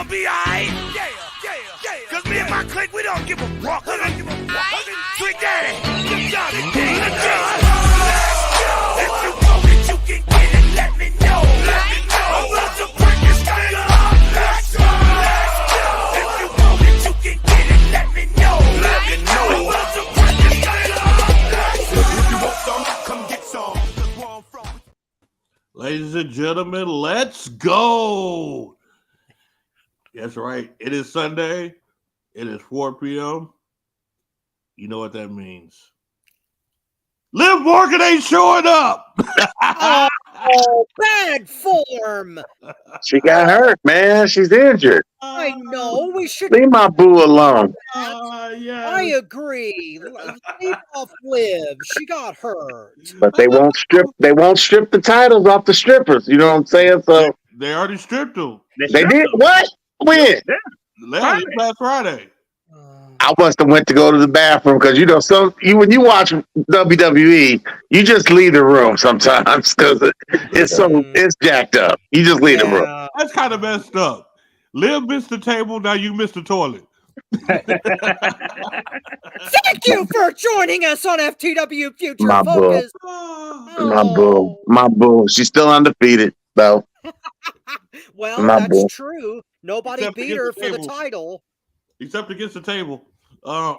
gonna be alright. Yeah. Cause me and my clique, we don't give a fuck. Sweet daddy, good job today. Let's go. If you want it, you can get it. Let me know. I'm about to break this thing up. Let's go. If you want it, you can get it. Let me know. I'm about to break this thing up. If you want some, come get some. Ladies and gentlemen, let's go. That's right. It is Sunday. It is 4 p.m. You know what that means. Liv Morgan ain't showing up. Oh, bad form. She got hurt, man. She's injured. I know. We should Leave my boo alone. Yes. I agree. Leave off Liv. She got hurt. But they won't strip the titles off the strippers. You know what I'm saying? So They already stripped them. they did what? When? Last Friday. I must have went to go to the bathroom because when you watch WWE, you just leave the room sometimes because it's jacked up. You just leave the room. That's kind of messed up. Liv missed the table, now you missed the toilet. Thank you for joining us on FTW Future Focus. My boo. She's still undefeated, though. Well, that's true. Nobody beat her for the title. Except against the table. That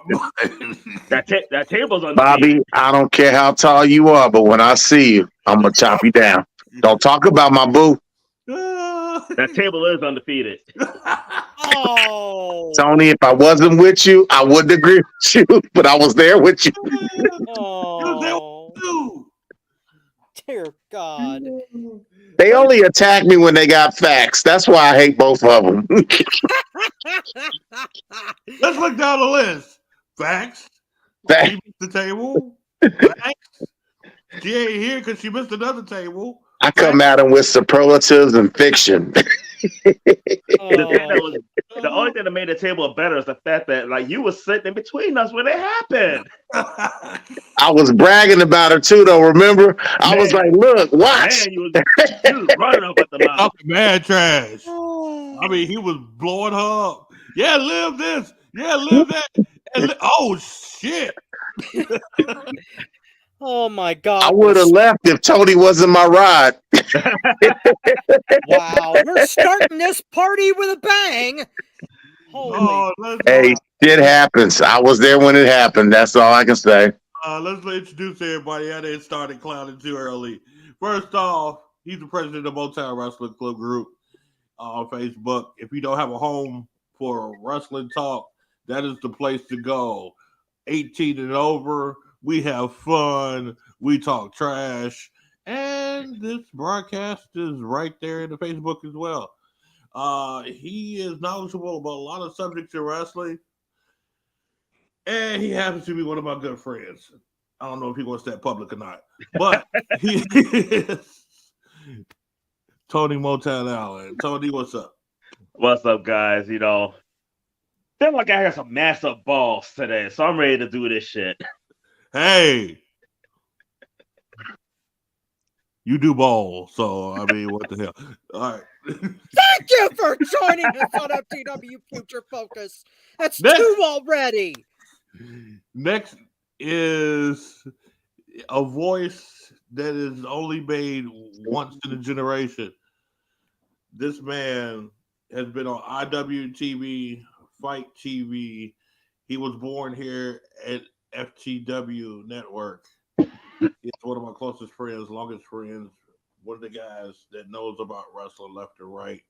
table's undefeated. Bobby, I don't care how tall you are, but when I see you, I'm going to chop you down. Don't talk about my boo. That table is undefeated. Oh, Tony, if I wasn't with you, I wouldn't agree with you, but I was there with you. Oh, dear God. They only attack me when they got facts. That's why I hate both of them. Let's look down the list. Facts. Facts. She missed the table. Facts. She ain't here because she missed another table. I come at them with superlatives and fiction. The only thing that made the table better is the fact that you were sitting in between us when it happened. I was bragging about her too, though. Remember, I was like, "Look, watch." Man, you was running up at the mouth. Talking mad trash. I mean, he was blowing her up. Yeah, Liv this. Yeah, Liv that. Oh shit. Oh my God. I would have left if Tony wasn't my ride. Wow, we're starting this party with a bang. Holy. Hey, it happens. I was there when it happened. That's all I can say. Let's introduce everybody. I didn't start clowning too early. First off, he's the president of Motown Wrestling Club Group on Facebook. If you don't have a home for wrestling talk, that is the place to go. 18 and over. We have fun. We talk trash. And this broadcast is right there in the Facebook as well. He is knowledgeable about a lot of subjects in wrestling. And he happens to be one of my good friends. I don't know if he wants that public or not. But he is Tony Motown Allen. Tony, what's up? What's up, guys? Feel like I got some massive balls today, so I'm ready to do this shit. Hey, you do ball, so I mean, what the hell? All right. Thank you for joining us on FTW Future Focus. That's two already. Next is a voice that is only made once in a generation. This man has been on IWTV, Fight TV. He was born here at FTW Network. He's one of my closest friends, longest friends, one of the guys that knows about wrestling left and right.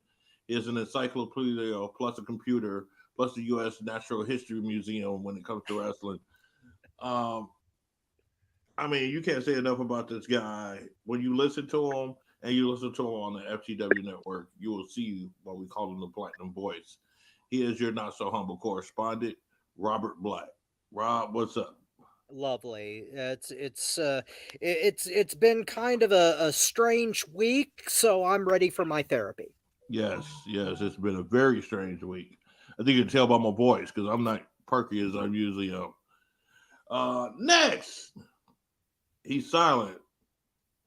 He is an encyclopedia plus a computer plus the U.S. Natural History Museum when it comes to wrestling. I mean, you can't say enough about this guy. When you listen to him and you listen to him on the FTW Network, you will see what we call him the Platinum Voice. He is your not so humble correspondent, Robert Black. Rob, what's up? Lovely. It's been kind of a strange week, so I'm ready for my therapy. Yes, it's been a very strange week. I think you can tell by my voice because I'm not perky as I'm usually am. Next, he's silent.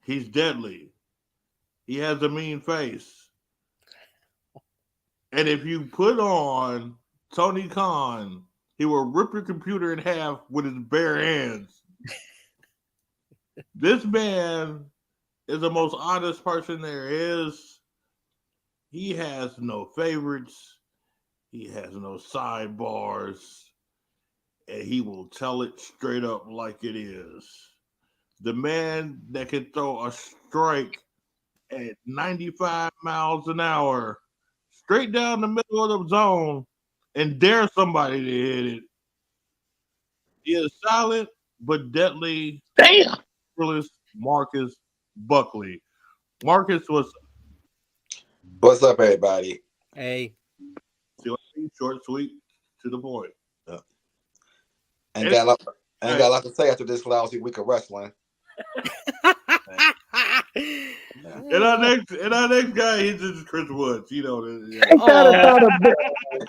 He's deadly. He has a mean face. And if you put on Tony Khan, he will rip your computer in half with his bare hands. This man is the most honest person there is. He has no favorites. He has no sidebars. And he will tell it straight up like it is. The man that can throw a strike at 95 miles an hour straight down the middle of the zone and dare somebody to hit it. He is silent but deadly. Damn. Marcus Buckley. Marcus was What's up, everybody? Hey. short, sweet, to the point. Ain't got a lot to say after this lousy week of wrestling. And our next guy, he's just Chris Woods. You know.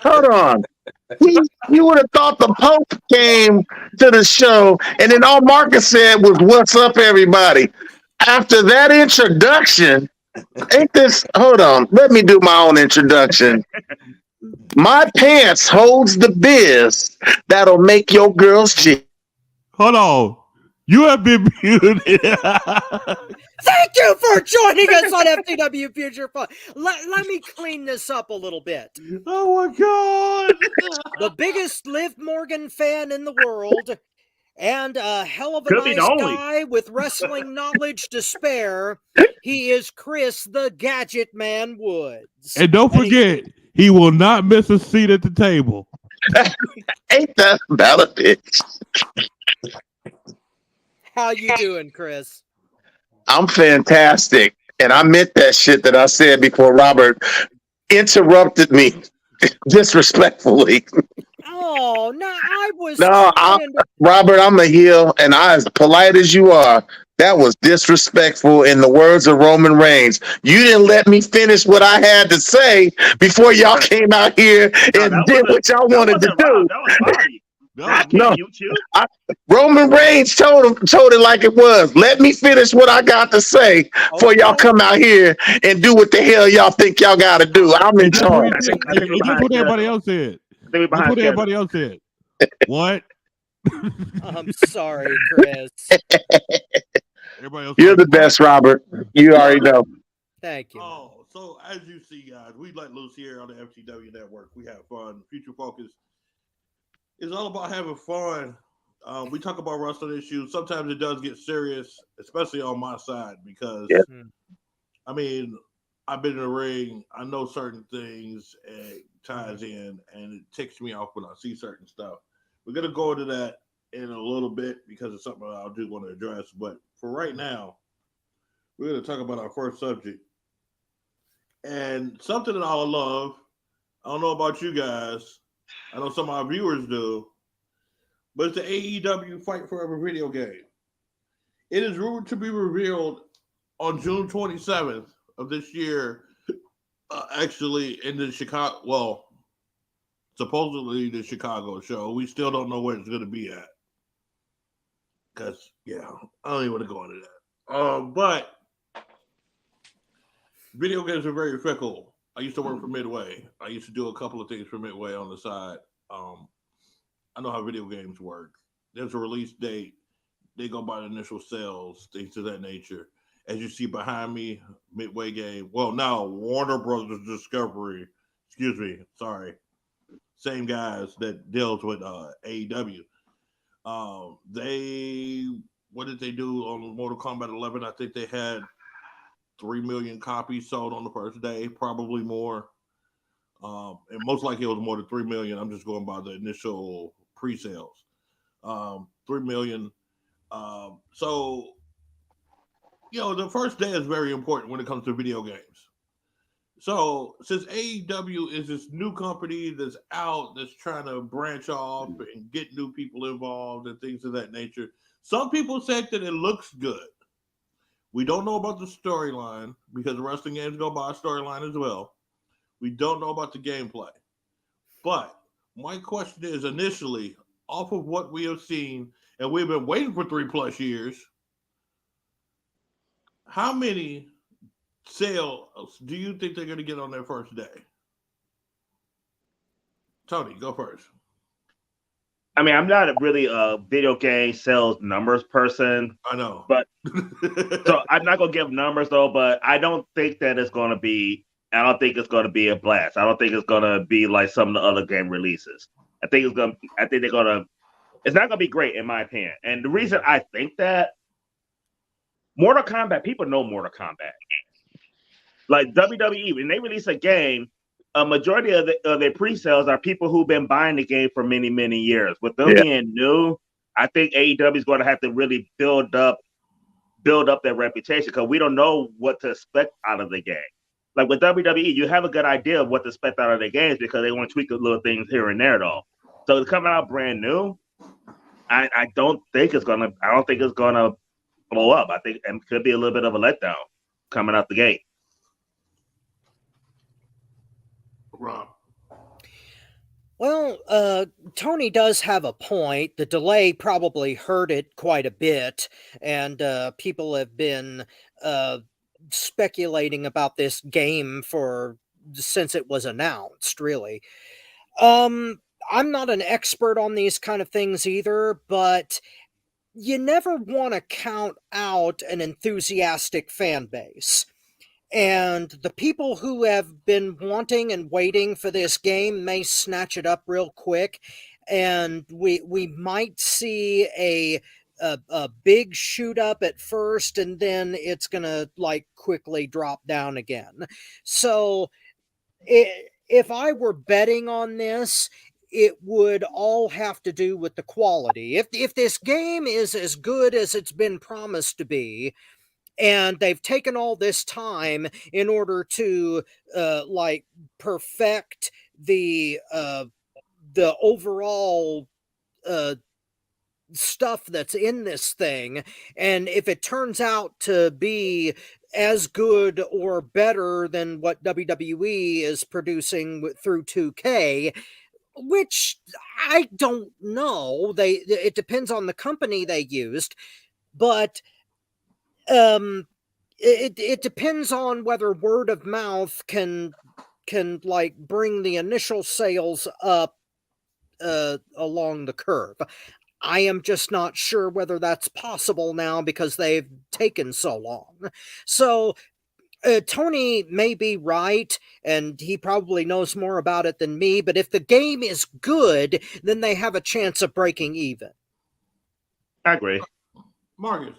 Hold on. You would have thought the Pope came to the show, and then all Marcus said was, "What's up, everybody?" After that introduction, ain't this? Hold on. Let me do my own introduction. My pants holds the biz that'll make your girls cheat. Hold on. You have been muted. Thank you for joining us on FTW Future Focus. Let me clean this up a little bit. Oh my God. The biggest Liv Morgan fan in the world and a hell of a Could be the nice only. guy with wrestling knowledge to spare. He is Chris the Gadget Man Woods. And don't forget, he will not miss a seat at the table. Ain't that about a bitch? How you doing, Chris? I'm fantastic. And I meant that shit that I said before Robert interrupted me disrespectfully. Oh, no, I was No, trying to... Robert, I'm a heel, and I, as polite as you are, that was disrespectful in the words of Roman Reigns. You didn't let me finish what I had to say before y'all came out here and did what y'all wanted to do. That was Bobby. I can't No. mute you. Roman Reigns told it like it was. Let me finish what I got to say before y'all come out here and do what the hell y'all think y'all got to do. I'm in charge. I think we're Just behind what everybody schedule. else said. I think we're Look behind what schedule. everybody else said. What? I'm sorry, Chris. Everybody else. You're the best, Robert. You already know. Thank you. Oh, so as you see, guys, we let loose here on the FTW Network. We have fun. Future Focus is all about having fun. We talk about wrestling issues. Sometimes it does get serious, especially on my side, because I mean, I've been in the ring. I know certain things and ties in, and it ticks me off when I see certain stuff. We're gonna go into that in a little bit because it's something I do want to address. But for right now, we're gonna talk about our first subject. And something that I love, I don't know about you guys, I know some of our viewers do, but it's the AEW Fight Forever video game. It is rumored to be revealed on June 27th of this year, actually in the Chicago, well, supposedly the Chicago show. We still don't know where it's going to be at. Because, yeah, I don't even want to go into that. But video games are very fickle. I used to work for Midway. I used to do a couple of things for Midway on the side. I know how video games work. There's a release date. They go by the initial sales, things of that nature. As you see behind me, Midway game. Well, now Warner Brothers Discovery. Excuse me. Sorry. Same guys that deals with AEW. What did they do on Mortal Kombat 11? I think they had 3 million copies sold on the first day, probably more. And most likely it was more than 3 million. I'm just going by the initial pre-sales. 3 million. So, you know, the first day is very important when it comes to video games. So, since AEW is this new company that's out, that's trying to branch off and get new people involved and things of that nature, some people said that it looks good. We don't know about the storyline because wrestling games go by a storyline as well. We don't know about the gameplay. But my question is, initially, off of what we have seen, and we've been waiting for 3+ years, how many sales do you think they're going to get on their first day? Tony, go first. I mean, I'm not really a video game sales numbers person. I know, but so I'm not gonna give numbers though. But I don't think that it's gonna be. I don't think it's gonna be a blast. I don't think it's gonna be like some of the other game releases. I think it's gonna. I think they're gonna. It's not gonna be great in my opinion. And the reason I think that Mortal Kombat, people know Mortal Kombat. Like WWE, when they release a game, a majority of their pre-sales are people who've been buying the game for many, many years. With them being new, I think AEW is going to have to really build up their reputation because we don't know what to expect out of the game. Like with WWE, you have a good idea of what to expect out of the games because they want to tweak the little things here and there, though. So it's coming out brand new. I don't think it's gonna blow up. I think it could be a little bit of a letdown coming out the gate. Rob. Well, Tony does have a point. The delay probably hurt it quite a bit, and people have been speculating about this game since it was announced, really. I'm not an expert on these kind of things either, but you never want to count out an enthusiastic fan base. And the people who have been wanting and waiting for this game may snatch it up real quick, and we might see a big shoot up at first, and then it's gonna like quickly drop down again. So if I were betting on this, it would all have to do with the quality. If this game is as good as it's been promised to be, and they've taken all this time in order to like perfect the overall stuff that's in this thing, and if it turns out to be as good or better than what WWE is producing through 2K, which I don't know, it depends on the company they used, but it depends on whether word of mouth can like bring the initial sales up along the curve. I am just not sure whether that's possible now because they've taken so long. So Tony may be right, and he probably knows more about it than me, but if the game is good, then they have a chance of breaking even. I agree. Marcus.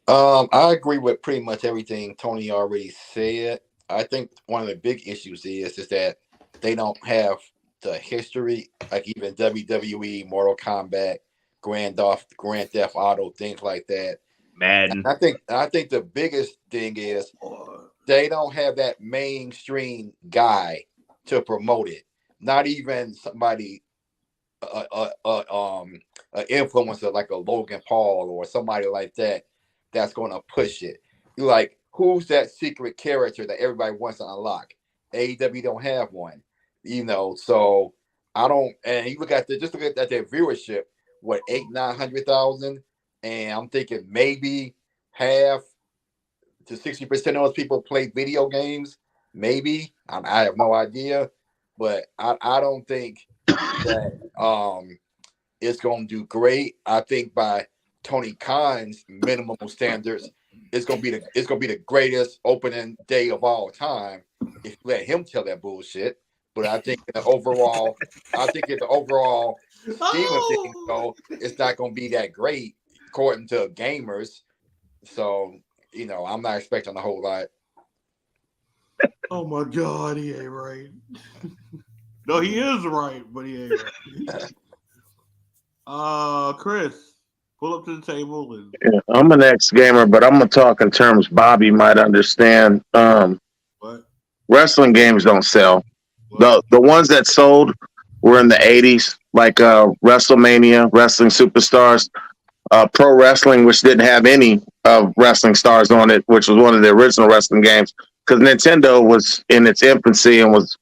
I agree with pretty much everything Tony already said. I think one of the big issues is that they don't have the history, like even WWE, Mortal Kombat, Grand Theft Auto, things like that. Madden. And I think the biggest thing is they don't have that mainstream guy to promote it. Not even somebody, an influencer like a Logan Paul or somebody like that that's going to push it. You're like, who's that secret character that everybody wants to unlock? AEW don't have one, so I don't. And you look at their viewership, what, 900,000, and I'm thinking maybe half to 60% of those people play video games. Maybe I have no idea, but I don't think that it's going to do great. I think by Tony Khan's minimum standards, it's gonna be the greatest opening day of all time if you let him tell that bullshit. But I think in the overall scheme of things, though, it's not gonna be that great according to gamers. So I'm not expecting a whole lot. Oh my God, he ain't right. No, he is right, but he ain't right. Chris. Pull up to the table. Yeah, I'm an ex-gamer, but I'm going to talk in terms Bobby might understand. What? Wrestling games don't sell. What? The ones that sold were in the 80s, like WrestleMania, Wrestling Superstars, Pro Wrestling, which didn't have any wrestling stars on it, which was one of the original wrestling games, because Nintendo was in its infancy and was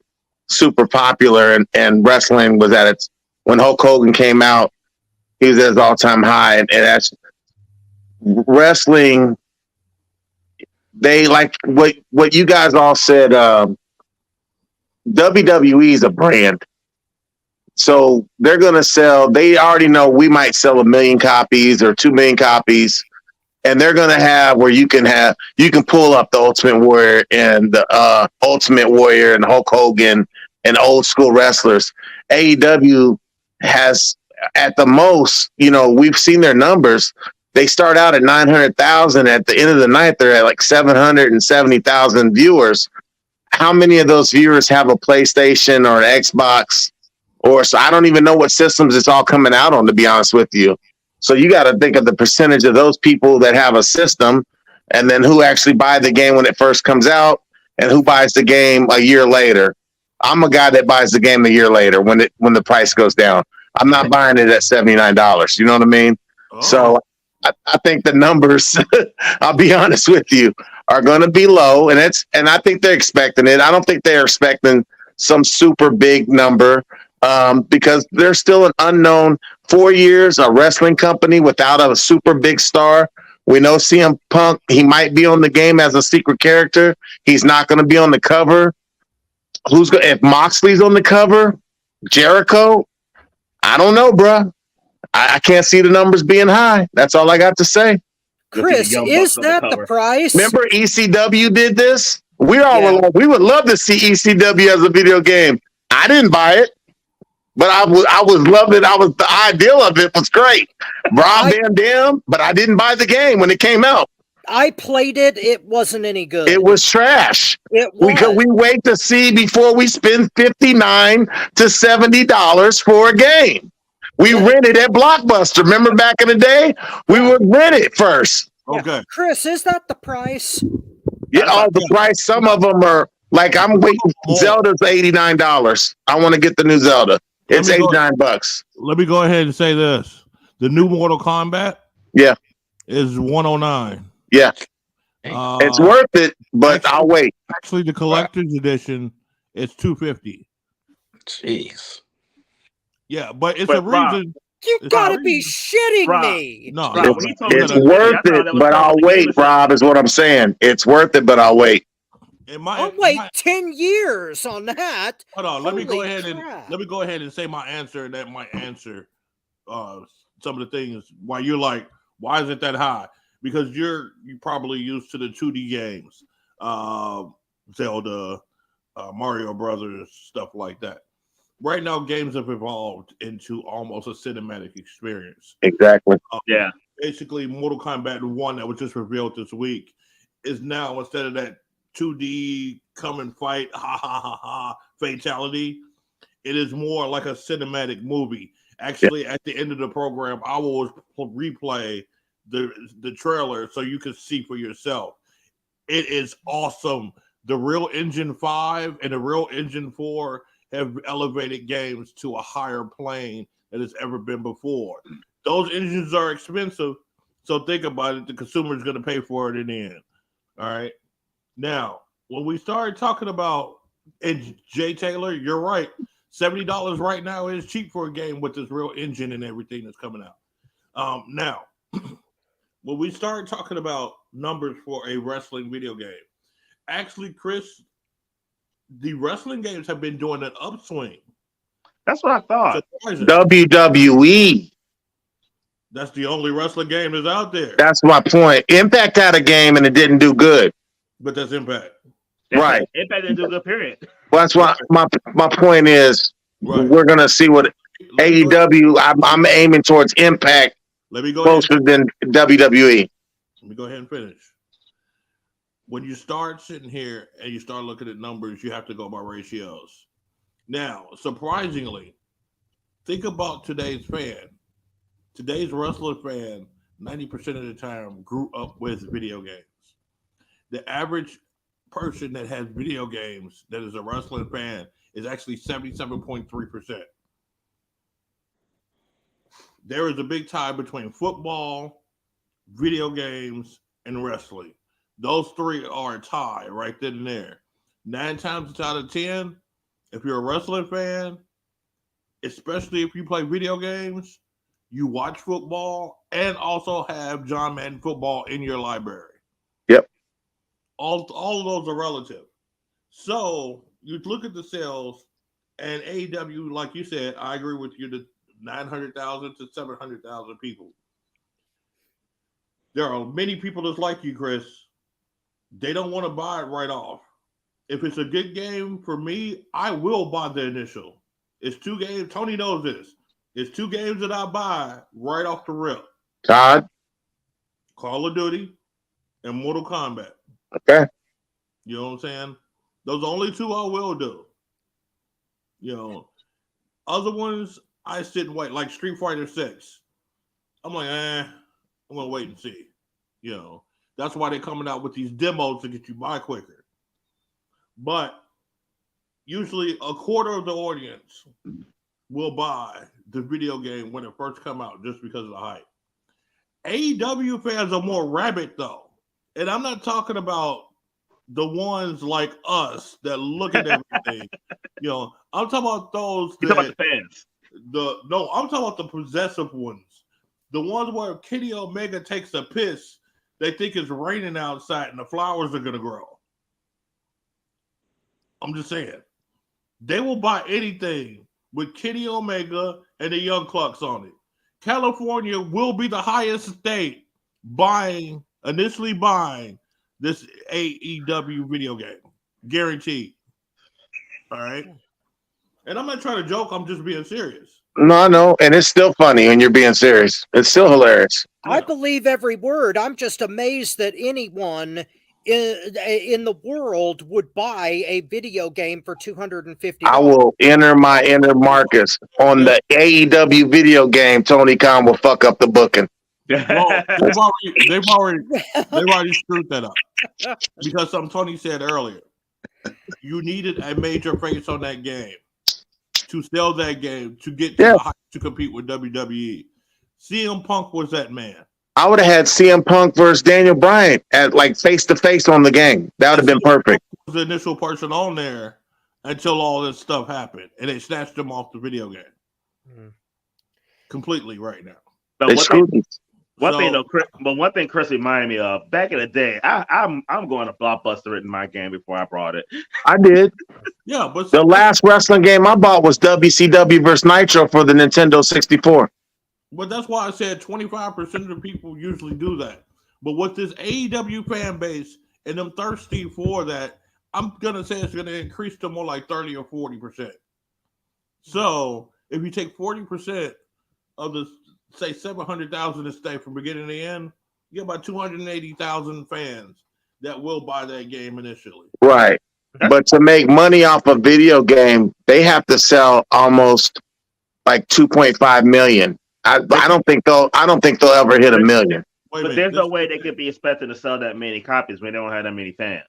super popular, and wrestling was at its, when Hulk Hogan came out, he was at his all-time high, and that's wrestling. They like what you guys all said. WWE is a brand. So they're going to sell, they already know we might sell 1 million copies or 2 million copies. And they're going to have where you can pull up the Ultimate Warrior and the Ultimate Warrior and Hulk Hogan and old school wrestlers. AEW has at the most, we've seen their numbers. They start out at 900,000. At the end of the night, they're at like 770,000 viewers. How many of those viewers have a PlayStation or an Xbox? So I don't even know what systems it's all coming out on, to be honest with you. So you got to think of the percentage of those people that have a system, and then who actually buy the game when it first comes out, and who buys the game a year later. I'm a guy that buys the game a year later when the price goes down. I'm not buying it at $79. You know what I mean? Oh. So I think the numbers, I'll be honest with you, are going to be low, and I think they're expecting it. I don't think they're expecting some super big number. Because they're still an unknown 4 years, a wrestling company without a super big star. We know CM Punk, he might be on the game as a secret character. He's not going to be on the cover. If Moxley's on the cover, Jericho, I don't know, bruh. I can't see the numbers being high. That's all I got to say. Chris, is that the price? Remember ECW did this? We would love to see ECW as a video game. I didn't buy it. But I was loving it. The ideal of it was great. Rob Van Dam, but I didn't buy the game when it came out. I played it. It wasn't any good. It was trash. It was. We wait to see before we spend $59 to $70 for a game. We rented at Blockbuster. Remember back in the day? We would rent it first. Okay. Chris, is that the price? Yeah, the price. Some of them are like, I'm waiting. Zelda's $89. I want to get the new Zelda. It's $89. Let me go ahead and say this: the new Mortal Kombat, is $109. Yeah, it's worth it, but I'll wait. Actually, the collector's edition is $250. Jeez. Yeah, but it's a reason. You gotta be shitting me! No, it's worth it, but I'll wait. Rob is what I'm saying. It's worth it, but I'll wait. I'll wait 10 years on that. Hold on, let me go ahead and say my answer. That might answer some of the things why you're like, why is it that high? Because you're probably used to the 2D games, Zelda, Mario Brothers, stuff like that. Right now, games have evolved into almost a cinematic experience. Exactly. Basically, Mortal Kombat 1 that was just revealed this week is now, instead of that 2D come and fight, fatality, it is more like a cinematic movie. Actually, at the end of the program, I will replay the trailer so you can see for yourself. It is awesome. The Real Engine 5 and the Real Engine 4 have elevated games to a higher plane than it's ever been before. Those engines are expensive, so think about it. The consumer is going to pay for it in the end. All right. Now, when we started talking about, and Jay Taylor, you're right. $70 right now is cheap for a game with this Real Engine and everything that's coming out. Now, when we started talking about numbers for a wrestling video game, actually, Chris, the wrestling games have been doing an upswing. That's what I thought. WWE. That's the only wrestling game that's out there. That's my point. Impact had a game and it didn't do good. But that's Impact. Right. Impact didn't do good, period. Well, that's why my point is we're going to see what AEW, I'm aiming towards Impact closer than WWE. Let me go ahead and finish. When you start sitting here and you start looking at numbers, you have to go by ratios. Now, surprisingly, think about today's fan. Today's wrestler fan, 90% of the time, grew up with video games. The average person that has video games that is a wrestling fan is actually 77.3%. There is a big tie between football, video games, and wrestling. Those three are a tie right then and there. 9 times out of 10, if you're a wrestling fan, especially if you play video games, you watch football and also have John Madden football in your library. Yep. All of those are relative. So you look at the sales, and AEW, like you said, I agree with you, the 900,000 to 700,000 people. There are many people that's like you, Chris. They don't want to buy it right off. If it's a good game for me, I will buy the initial. It's 2 games. Tony knows this. It's 2 games that I buy right off the rip. Todd? Call of Duty and Mortal Kombat. Okay. You know what I'm saying? Those are the only 2 I will do. You know, other ones I sit and wait, like Street Fighter 6. I'm like, I'm gonna wait and see. You know, that's why they're coming out with these demos to get you buy quicker. But usually a quarter of the audience will buy the video game when it first come out just because of the hype. AEW fans are more rabid though. And I'm not talking about the ones like us that look at everything. You know, I'm talking about those You're talking about the fans. I'm talking about the possessive ones. The ones where Kenny Omega takes a piss, they think it's raining outside and the flowers are gonna grow. I'm just saying. They will buy anything with Kenny Omega and the Young Clucks on it. California will be the highest state initially buying this AEW video game. Guaranteed. All right. And I'm not trying to joke, I'm just being serious. No, I know. And it's still funny when you're being serious. It's still hilarious. I believe every word. I'm just amazed that anyone in the world would buy a video game for $250. I will enter my inner Marcus on the AEW video game. Tony Khan will fuck up the booking. Well, they've already screwed that up. Because something Tony said earlier. You needed a major face on that game to sell that game to get to compete with WWE. CM Punk was that man. I would have had CM Punk versus Daniel Bryan at like face to face on the game. That would have been perfect. Was the initial person on there until all this stuff happened, and they snatched him off the video game completely right now. But one thing Chris reminded me of back in the day, I'm going to Blockbuster in my game before I brought it. I did. Yeah, but the last wrestling game I bought was WCW versus Nitro for the Nintendo 64. But that's why I said 25% of the people usually do that. But with this AEW fan base and them thirsty for that, I'm gonna say it's gonna increase to more like 30 or 40%. So if you take 40% of the say 700,000 to stay from beginning to end, you get about 280,000 fans that will buy that game initially. Right. But to make money off a video game, they have to sell almost like 2.5 million. I don't think they'll ever hit 1 million. But there's no way they could be expected to sell that many copies when they don't have that many fans.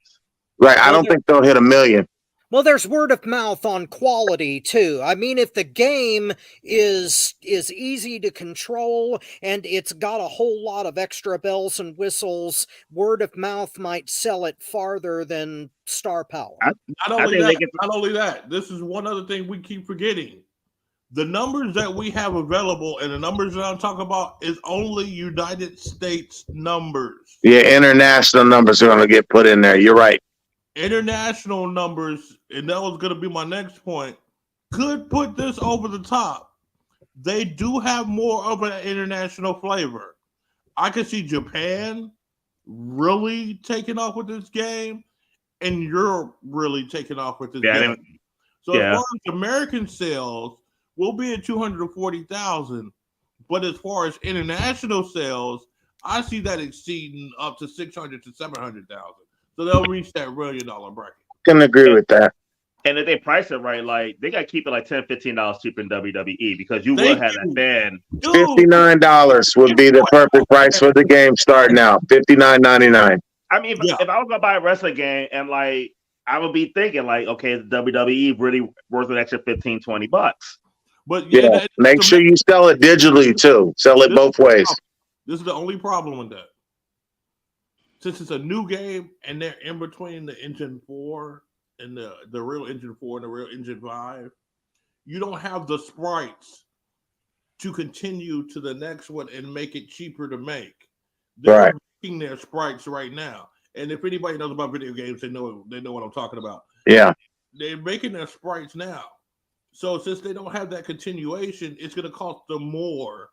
Right. I don't think they'll hit 1 million. Well, there's word of mouth on quality too. I mean, if the game is easy to control and it's got a whole lot of extra bells and whistles, word of mouth might sell it farther than star power. Not only that, this is one other thing we keep forgetting. The numbers that we have available and the numbers that I'm talking about is only United States numbers. Yeah, international numbers are going to get put in there. You're right. International numbers, and that was going to be my next point, could put this over the top. They do have more of an international flavor. I could see Japan really taking off with this game, and Europe really taking off with this game. So as far as American sales, we'll be at 240,000, but as far as international sales, I see that exceeding up to 600 to 700,000. So they'll reach that $1 million bracket. Can agree with that. And if they price it right, like they got to keep it like $10, $15 cheaper in WWE because you will have that fan. $59 would be the perfect price for the game starting out. $59.99. I mean, if I was gonna buy a wrestling game and like I would be thinking like, okay, is WWE really worth an extra $15, $20? But make sure you sell it digitally too. Sell it both ways. This is the only problem with that. Since it's a new game and they're in between the Engine 4 and the real Engine 4 and the real Engine 5, you don't have the sprites to continue to the next one and make it cheaper to make. They're making their sprites right now. And if anybody knows about video games, they know what I'm talking about. Yeah. they're making their sprites now. So since they don't have that continuation, it's going to cost them more.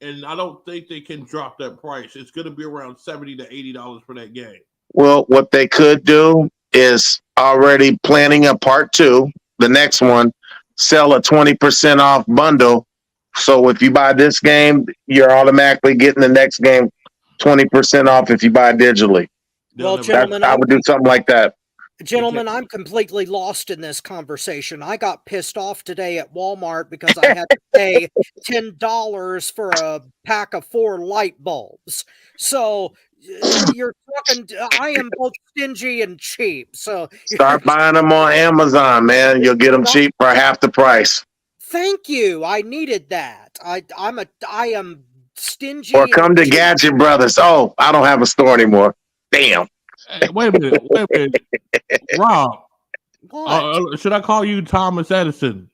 And I don't think they can drop that price. It's going to be around $70 to $80 for that game. Well, what they could do is already planning a part 2, the next one, sell a 20% off bundle. So if you buy this game, you're automatically getting the next game 20% off if you buy digitally. Well, gentlemen, I would do something like that. Gentlemen, I'm completely lost in this conversation. I got pissed off today at Walmart because I had to pay $10 for a pack of 4 light bulbs. So you're talking, I am both stingy and cheap. So Start buying them on Amazon, man. You'll get them cheap for half the price. Thank you. I needed that. I am stingy. Or come to Gadget Brothers. Oh, I don't have a store anymore. Damn. Hey, wait a minute. Rob, should I call you Thomas Edison?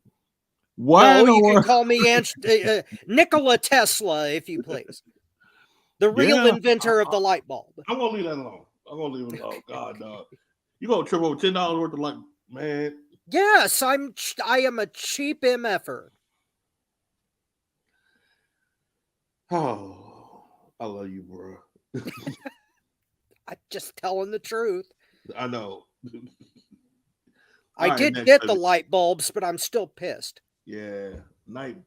No, you can call me Nikola Tesla, if you please. The real inventor of the light bulb. I'm gonna leave that alone. God, dog. You gonna trip over $10 worth of light, man? Yes, I am a cheap MFer. Oh, I love you, bro. I'm just telling the truth. I know. I did get the light bulbs, but I'm still pissed. Yeah, night.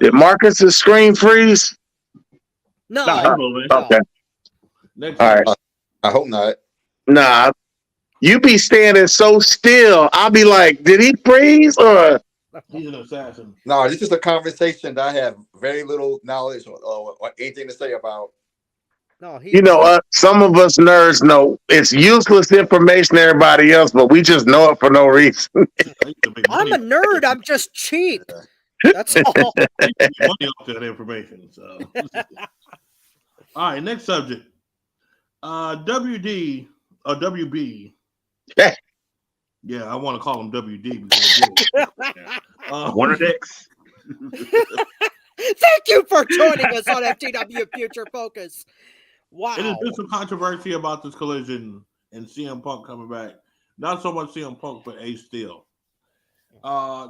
Did Marcus's screen freeze? No. Okay. Next all right. I hope not. Nah. You be standing so still. I'll be like, did he freeze or? He's an assassin. No, this is a conversation that I have very little knowledge or anything to say about. No, some of us nerds know it's useless information to everybody else, but we just know it for no reason. I'm a nerd. I'm just cheap. That's all. Money off that information. So, all right. Next subject. WD or WB. Yeah, I want to call him WD because one of Dicks. Thank you for joining us on FTW Future Focus. Wow. There's been some controversy about this collision and CM Punk coming back. Not so much CM Punk, but Ace Steel.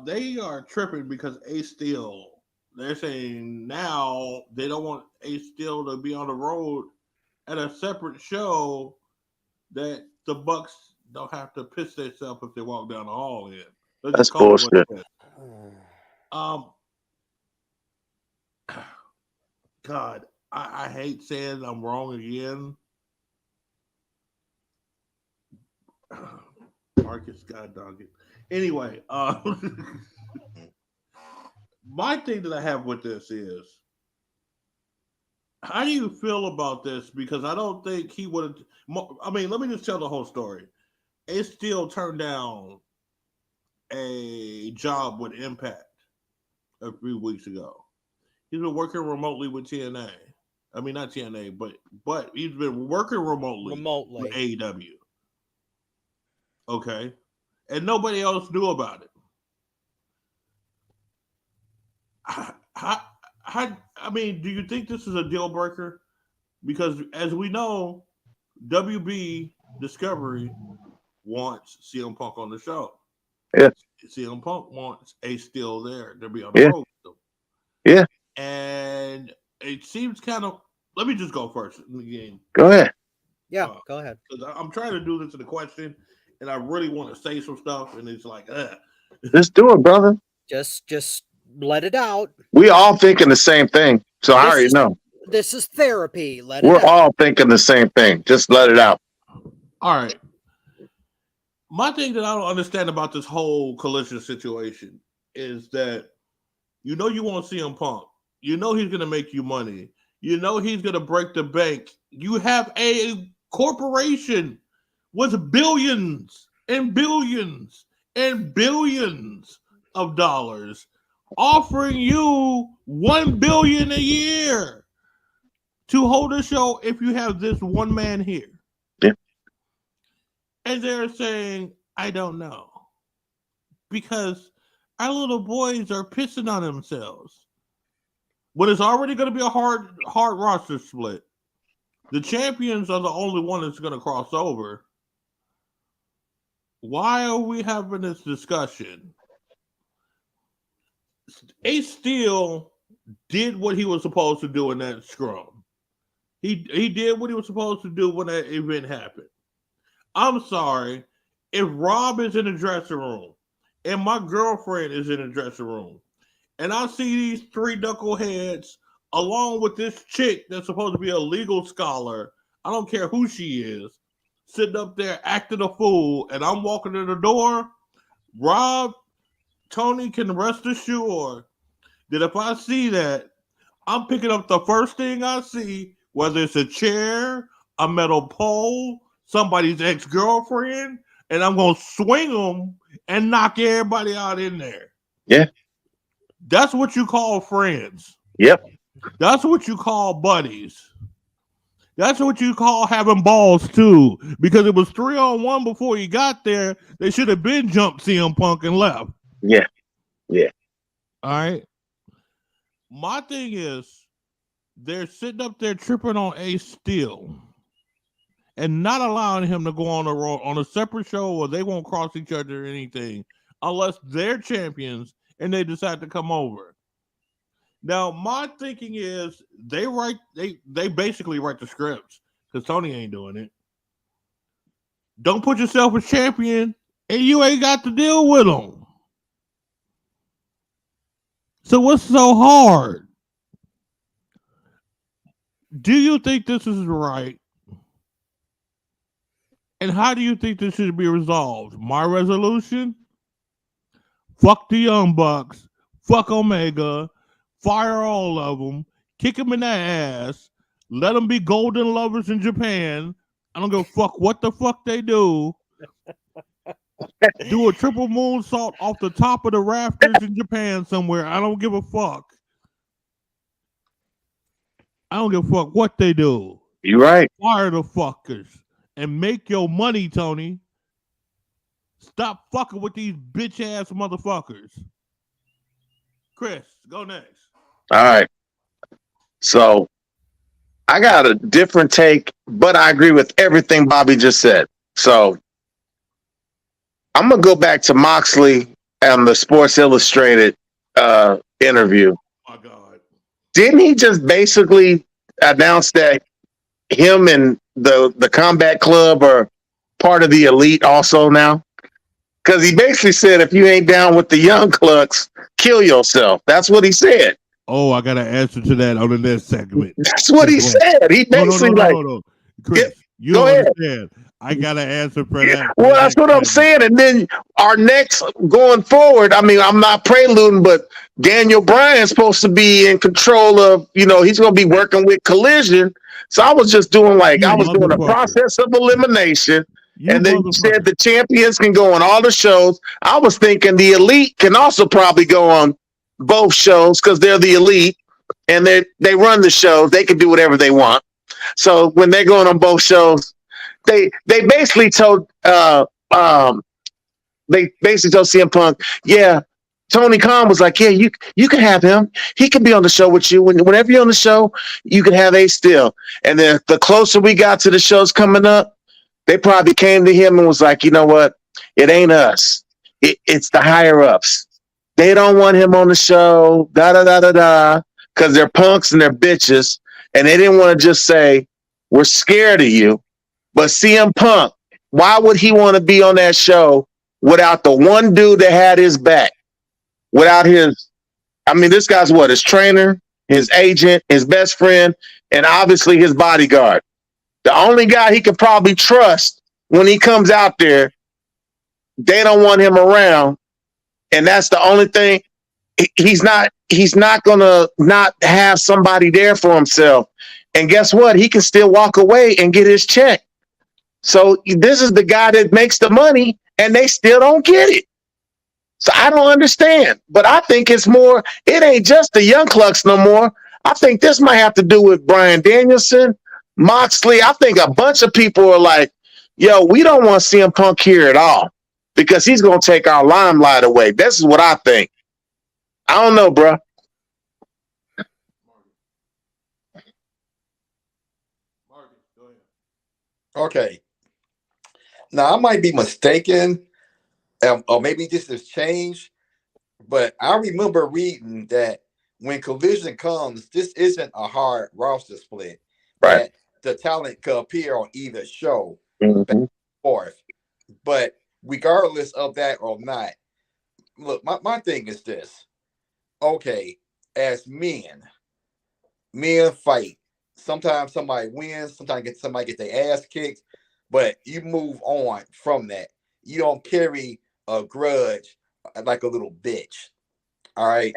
They are tripping because Ace Steel, they're saying now they don't want Ace Steel to be on the road at a separate show that the Bucks don't have to piss themselves if they walk down the hall in. That's bullshit. God, I hate saying I'm wrong again. Marcus, God dog it. Anyway, my thing that I have with this is, how do you feel about this? Because I don't think he would have. I mean, let me just tell the whole story. Ace Steel turned down a job with Impact a few weeks ago. He's been working remotely with TNA. I mean, not TNA, but he's been working remotely with AEW. Okay. And nobody else knew about it. I mean, do you think this is a deal breaker? Because as we know, WB Discovery wants CM Punk on the show. Yeah. CM Punk wants Ace Steel there to be on the road with them. Yeah. And it seems kind of. Let me just go first in the game. Go ahead. Yeah, go ahead. I'm trying to do this in the question, and I really want to say some stuff, and it's like, just do it, brother. Just let it out. We all thinking the same thing, so I already know. This is therapy. We're all thinking the same thing. Just let it out. All right. My thing that I don't understand about this whole collision situation is that you want CM Punk. You know he's going to make you money. You know he's going to break the bank. You have a corporation with billions and billions and billions of dollars offering you $1 billion a year to hold a show if you have this one man here. Yeah. And they're saying, I don't know. Because our little boys are pissing on themselves. When it's already going to be a hard roster split. The champions are the only one that's going to cross over. why are we having this discussion? Ace Steel did what he was supposed to do in that scrum. He did what he was supposed to do when that event happened. I'm sorry, if Rob is in the dressing room and my girlfriend is in the dressing room, and I see these three knuckleheads along with this chick that's supposed to be a legal scholar, I don't care who she is, sitting up there acting a fool, and I'm walking to the door, Rob, Tony can rest assured that if I see that, I'm picking up the first thing I see, whether it's a chair, a metal pole, somebody's ex-girlfriend, and I'm going to swing them and knock everybody out in there. Yeah. That's what you call friends. Yep. That's what you call buddies. That's what you call having balls too. Because it was 3-on-1 before you got there. They should have been jumped CM Punk and left. Yeah. Yeah. All right. My thing is, they're sitting up there tripping on Ace Steel and not allowing him to go on a separate show where they won't cross each other or anything unless they're champions and they decide to come over. Now, my thinking is they basically write the scripts because Tony ain't doing it. Don't put yourself as champion and you ain't got to deal with them. So what's so hard? Do you think this is right? And how do you think this should be resolved? My resolution? Fuck the Young Bucks. Fuck Omega. Fire all of them. Kick them in the ass. Let them be golden lovers in Japan. I don't give a fuck what the fuck they do. Do a triple moonsault off the top of the rafters in Japan somewhere. I don't give a fuck. I don't give a fuck what they do. You're right. Fire the fuckers and make your money, Tony. Stop fucking with these bitch ass motherfuckers. Chris, go next. All right. So I got a different take, but I agree with everything Bobby just said. So I'm going to go back to Moxley and the Sports Illustrated interview. Oh, my God. Didn't he just basically announce that him and the Combat Club are part of the elite also now? Because he basically said, if you ain't down with the Young Clucks, kill yourself. That's what he said. Oh, I got an answer to that on the next segment. That's what he said. He basically no. Chris, you go don't ahead. understand. I got an answer for that. Well, that's what I'm saying. And then our next going forward, I mean, I'm not preluding, but Daniel Bryan's supposed to be in control of, he's going to be working with Collision. So I was just doing doing a process of elimination. And then you said the champions can go on all the shows. I was thinking the elite can also probably go on both shows because they're the elite and they run the shows. They can do whatever they want. So when they're going on both shows, they basically told CM Punk, yeah. Tony Khan was like, yeah, you can have him. He can be on the show with you. Whenever you're on the show, you can have Ace Steel. And then the closer we got to the shows coming up, they probably came to him and was like, you know what? It ain't us. It's the higher ups. They don't want him on the show, because they're punks and they're bitches. And they didn't want to just say, we're scared of you. But CM Punk, why would he want to be on that show without the one dude that had his back? Without this guy's what? His trainer, his agent, his best friend, and obviously his bodyguard. The only guy he could probably trust when he comes out there, they don't want him around. And that's the only thing. He's not going to not have somebody there for himself. And guess what? He can still walk away and get his check. So this is the guy that makes the money and they still don't get it. So I don't understand. But I think it ain't just the Young Clucks no more. I think this might have to do with Bryan Danielson, Moxley. I think a bunch of people are like, yo, we don't want CM Punk here at all because he's going to take our limelight away. This is what I think. I don't know, bro. Okay. Now, I might be mistaken, Or maybe this has changed, but I remember reading that when Collision comes, this isn't a hard roster split. Right. That the talent could appear on either show back Mhm. and forth. But regardless of that or not, look, my thing is this. Okay, as men fight. Sometimes somebody wins, sometimes somebody get their ass kicked, but you move on from that. You don't carry a grudge like a little bitch. All right.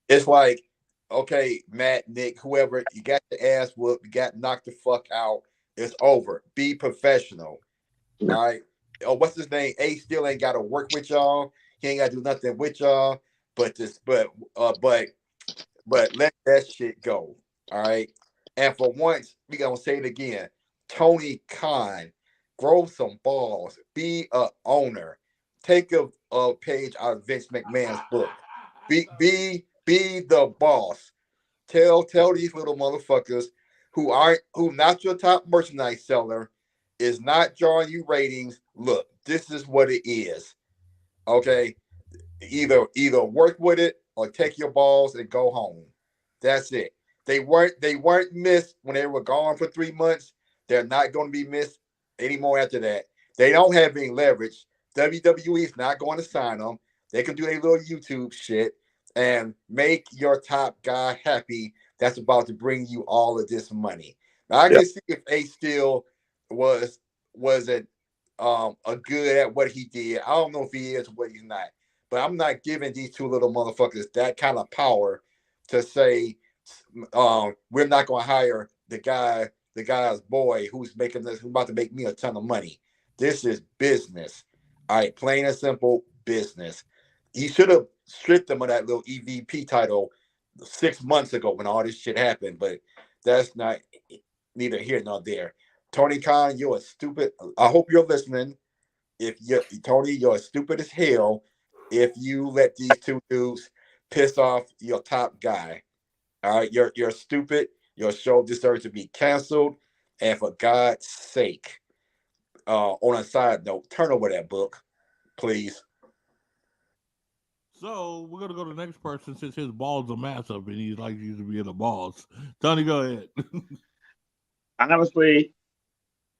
It's like, okay, Matt, Nick, whoever, you got your ass whooped, you got knocked the fuck out. It's over. Be professional. All right. Oh, what's his name? Ace still ain't got to work with y'all. He ain't got to do nothing with y'all. But let that shit go. All right. And for once, we gonna say it again. Tony Khan, grow some balls. Be a owner. Take a page out of Vince McMahon's book. Be the boss. Tell these little motherfuckers who not your top merchandise seller is not drawing you ratings. Look, this is what it is. Okay. Either work with it or take your balls and go home. That's it. They weren't missed when they were gone for 3 months. They're not going to be missed anymore after that. They don't have any leverage. WWE is not going to sign them. They can do a little YouTube shit and make your top guy happy. That's about to bring you all of this money. Now I can see if Ace still wasn't a good at what he did. I don't know if he is or what he's not. But I'm not giving these two little motherfuckers that kind of power to say we're not going to hire the guy's boy who's about to make me a ton of money. This is business. All right, plain and simple business. He should have stripped them of that little EVP title 6 months ago when all this shit happened, but that's not neither here nor there. Tony Khan, you're a stupid. I hope you're listening. Tony, you're stupid as hell if you let these two dudes piss off your top guy. All right, you're stupid. Your show deserves to be canceled. And for God's sake, on a side note, turn over that book, please. So we're gonna go to the next person since his balls are massive and he likes you to be in the balls. Tony, go ahead. Honestly,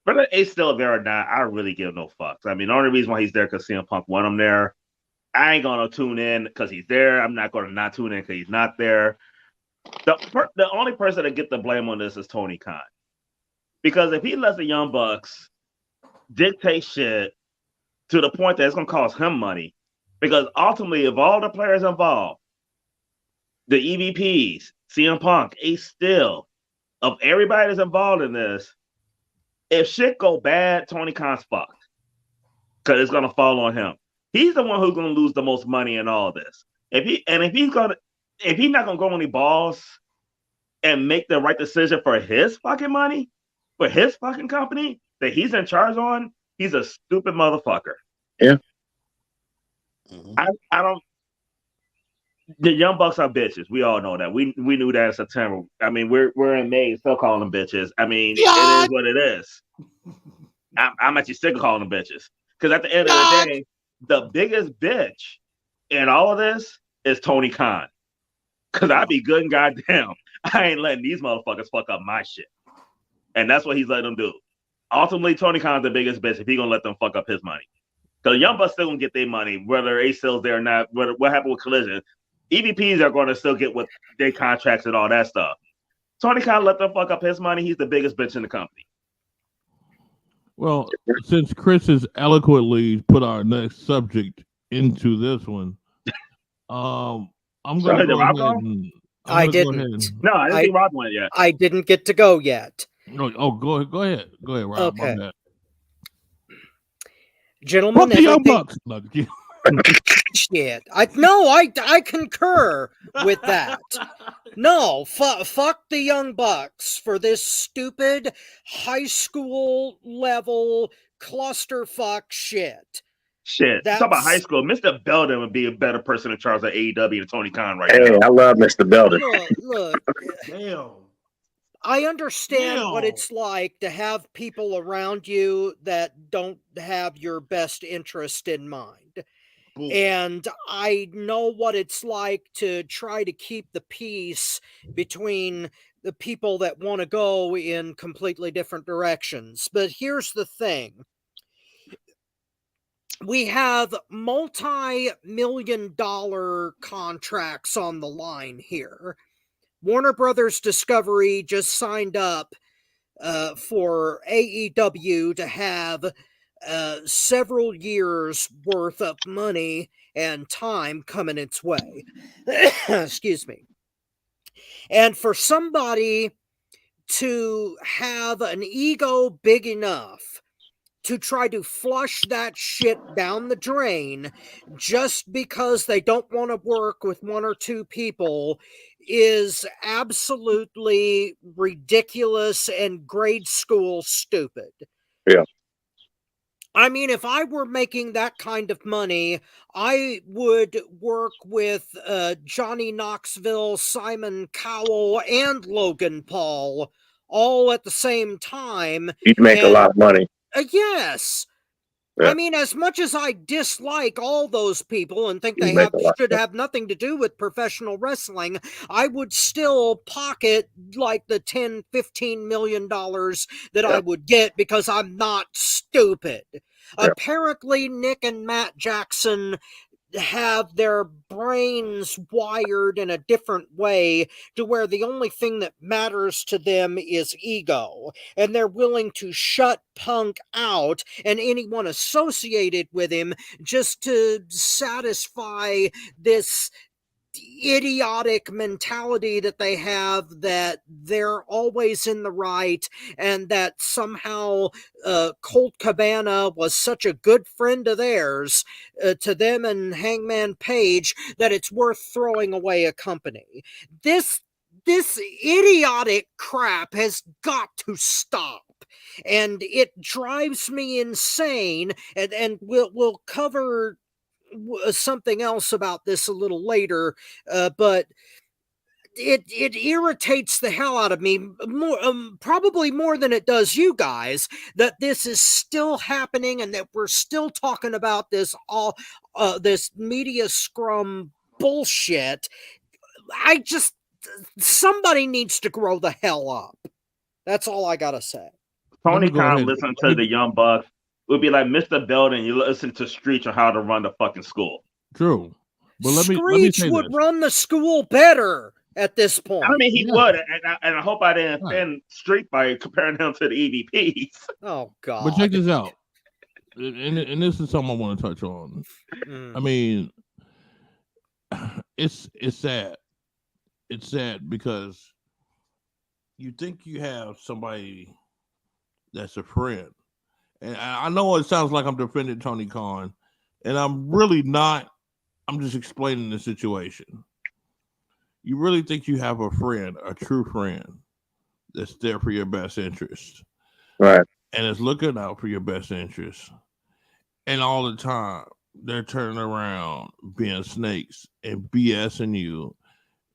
whether Ace still there or not, I don't really give no fucks. I mean, the only reason why he's there because CM Punk want him there. I ain't gonna tune in because he's there. I'm not gonna not tune in because he's not there. The only person that get the blame on this is Tony Khan, because if he lets the Young Bucks dictate shit to the point that it's gonna cost him money, because ultimately, of all the players involved, the EVPs, CM Punk, Ace Steel, of everybody that's involved in this, if shit go bad, Tony Khan's fucked because it's gonna fall on him. He's the one who's gonna lose the most money in all this. If he's not gonna go any balls and make the right decision for his fucking money, for his fucking company that he's in charge on, he's a stupid motherfucker. Yeah. I don't. The Young Bucks are bitches. We all know that. We knew that in September. I mean, we're in May, still calling them bitches. I mean, It is what it is. I'm actually sick of calling them bitches because at the end of the day, the biggest bitch in all of this is Tony Khan. Because I'd be good and goddamn, I ain't letting these motherfuckers fuck up my shit, and that's what he's letting them do. Ultimately, Tony Khan's the biggest bitch if he gonna let them fuck up his money. Because Young Bucks still gonna get their money, whether Ace Still's there or not. What happened with Collision? EVPs are going to still get what their contracts and all that stuff. Tony Khan let them fuck up his money. He's the biggest bitch in the company. Well, since Chris has eloquently put our next subject into this one, I'm going to go ahead and... I didn't. No, I didn't think Rob went yet. I didn't get to go yet. Oh, go ahead. Go ahead, Rob. Okay. My bad. Gentlemen, Fuck the Young Bucks. No, shit. I concur with that. No, fuck the Young Bucks for this stupid high school level clusterfuck shit. Shit. Talk about high school. Mr. Belden would be a better person in charge of AEW than Tony Khan right now. Hey, I love Mr. Belden. Look. Damn. I understand what it's like to have people around you that don't have your best interest in mind. And I know what it's like to try to keep the peace between the people that want to go in completely different directions. But here's the thing. We have multi-million-dollar contracts on the line here. Warner Brothers Discovery just signed up for AEW to have several years worth of money and time coming its way. Excuse me. And for somebody to have an ego big enough to try to flush that shit down the drain just because they don't want to work with one or two people is absolutely ridiculous and grade school stupid. Yeah. I mean, if I were making that kind of money, I would work with Johnny Knoxville, Simon Cowell, and Logan Paul all at the same time. You'd make a lot of money. Yes. Yeah. I mean, as much as I dislike all those people and think You'd they make a lot. should have nothing to do with professional wrestling, I would still pocket like the $10-15 million that I would get because I'm not stupid. Yeah. Apparently, Nick and Matt Jackson have their brains wired in a different way to where the only thing that matters to them is ego, and they're willing to shut Punk out and anyone associated with him just to satisfy this idiotic mentality that they have that they're always in the right and that somehow Colt Cabana was such a good friend of theirs to them and Hangman Page that it's worth throwing away a company. This idiotic crap has got to stop. And it drives me insane, and we'll cover something else about this a little later, but it irritates the hell out of me, more, probably more than it does you guys, that this is still happening and that we're still talking about this this media scrum bullshit. Somebody needs to grow the hell up. That's all I gotta say. Tony Khan listened to the Young Bucks. Would be like Mr. Belden, you listen to Screech on how to run the fucking school. True. But Screech would run the school better at this point. I mean, he would, and I hope I didn't offend Street by comparing him to the EVPs. Oh, God. But check this out. And this is something I want to touch on. I mean, it's sad. It's sad because you think you have somebody that's a friend. And I know it sounds like I'm defending Tony Khan, and I'm really not. I'm just explaining the situation. You really think you have a friend, a true friend, that's there for your best interest. Right. And is looking out for your best interest. And all the time, they're turning around being snakes and BSing you.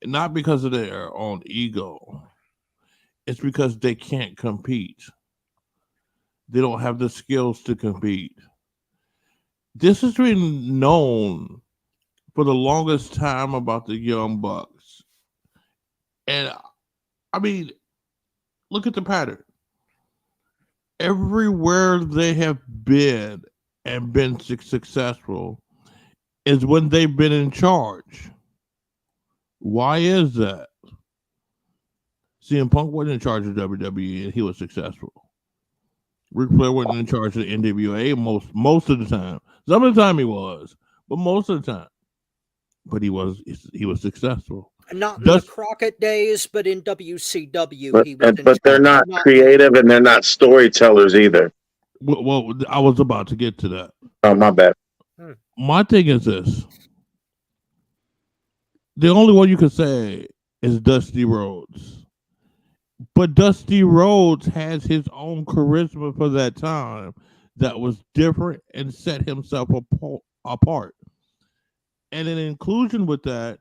Not because of their own ego. It's because they can't compete. They don't have the skills to compete. This has been known for the longest time about the Young Bucks. And, I mean, look at the pattern. Everywhere they have been and been successful is when they've been in charge. Why is that? CM Punk wasn't in charge of WWE and he was successful. Ric Flair wasn't in charge of the NWA most of the time. Some of the time he was, but most of the time. But he was successful. Not in the Crockett days, but in WCW but, he was. But they're not creative and they're not storytellers either. Well, I was about to get to that. Oh, my bad. My thing is this. The only one you could say is Dusty Rhodes. But Dusty Rhodes has his own charisma for that time that was different and set himself apart. And in inclusion with that,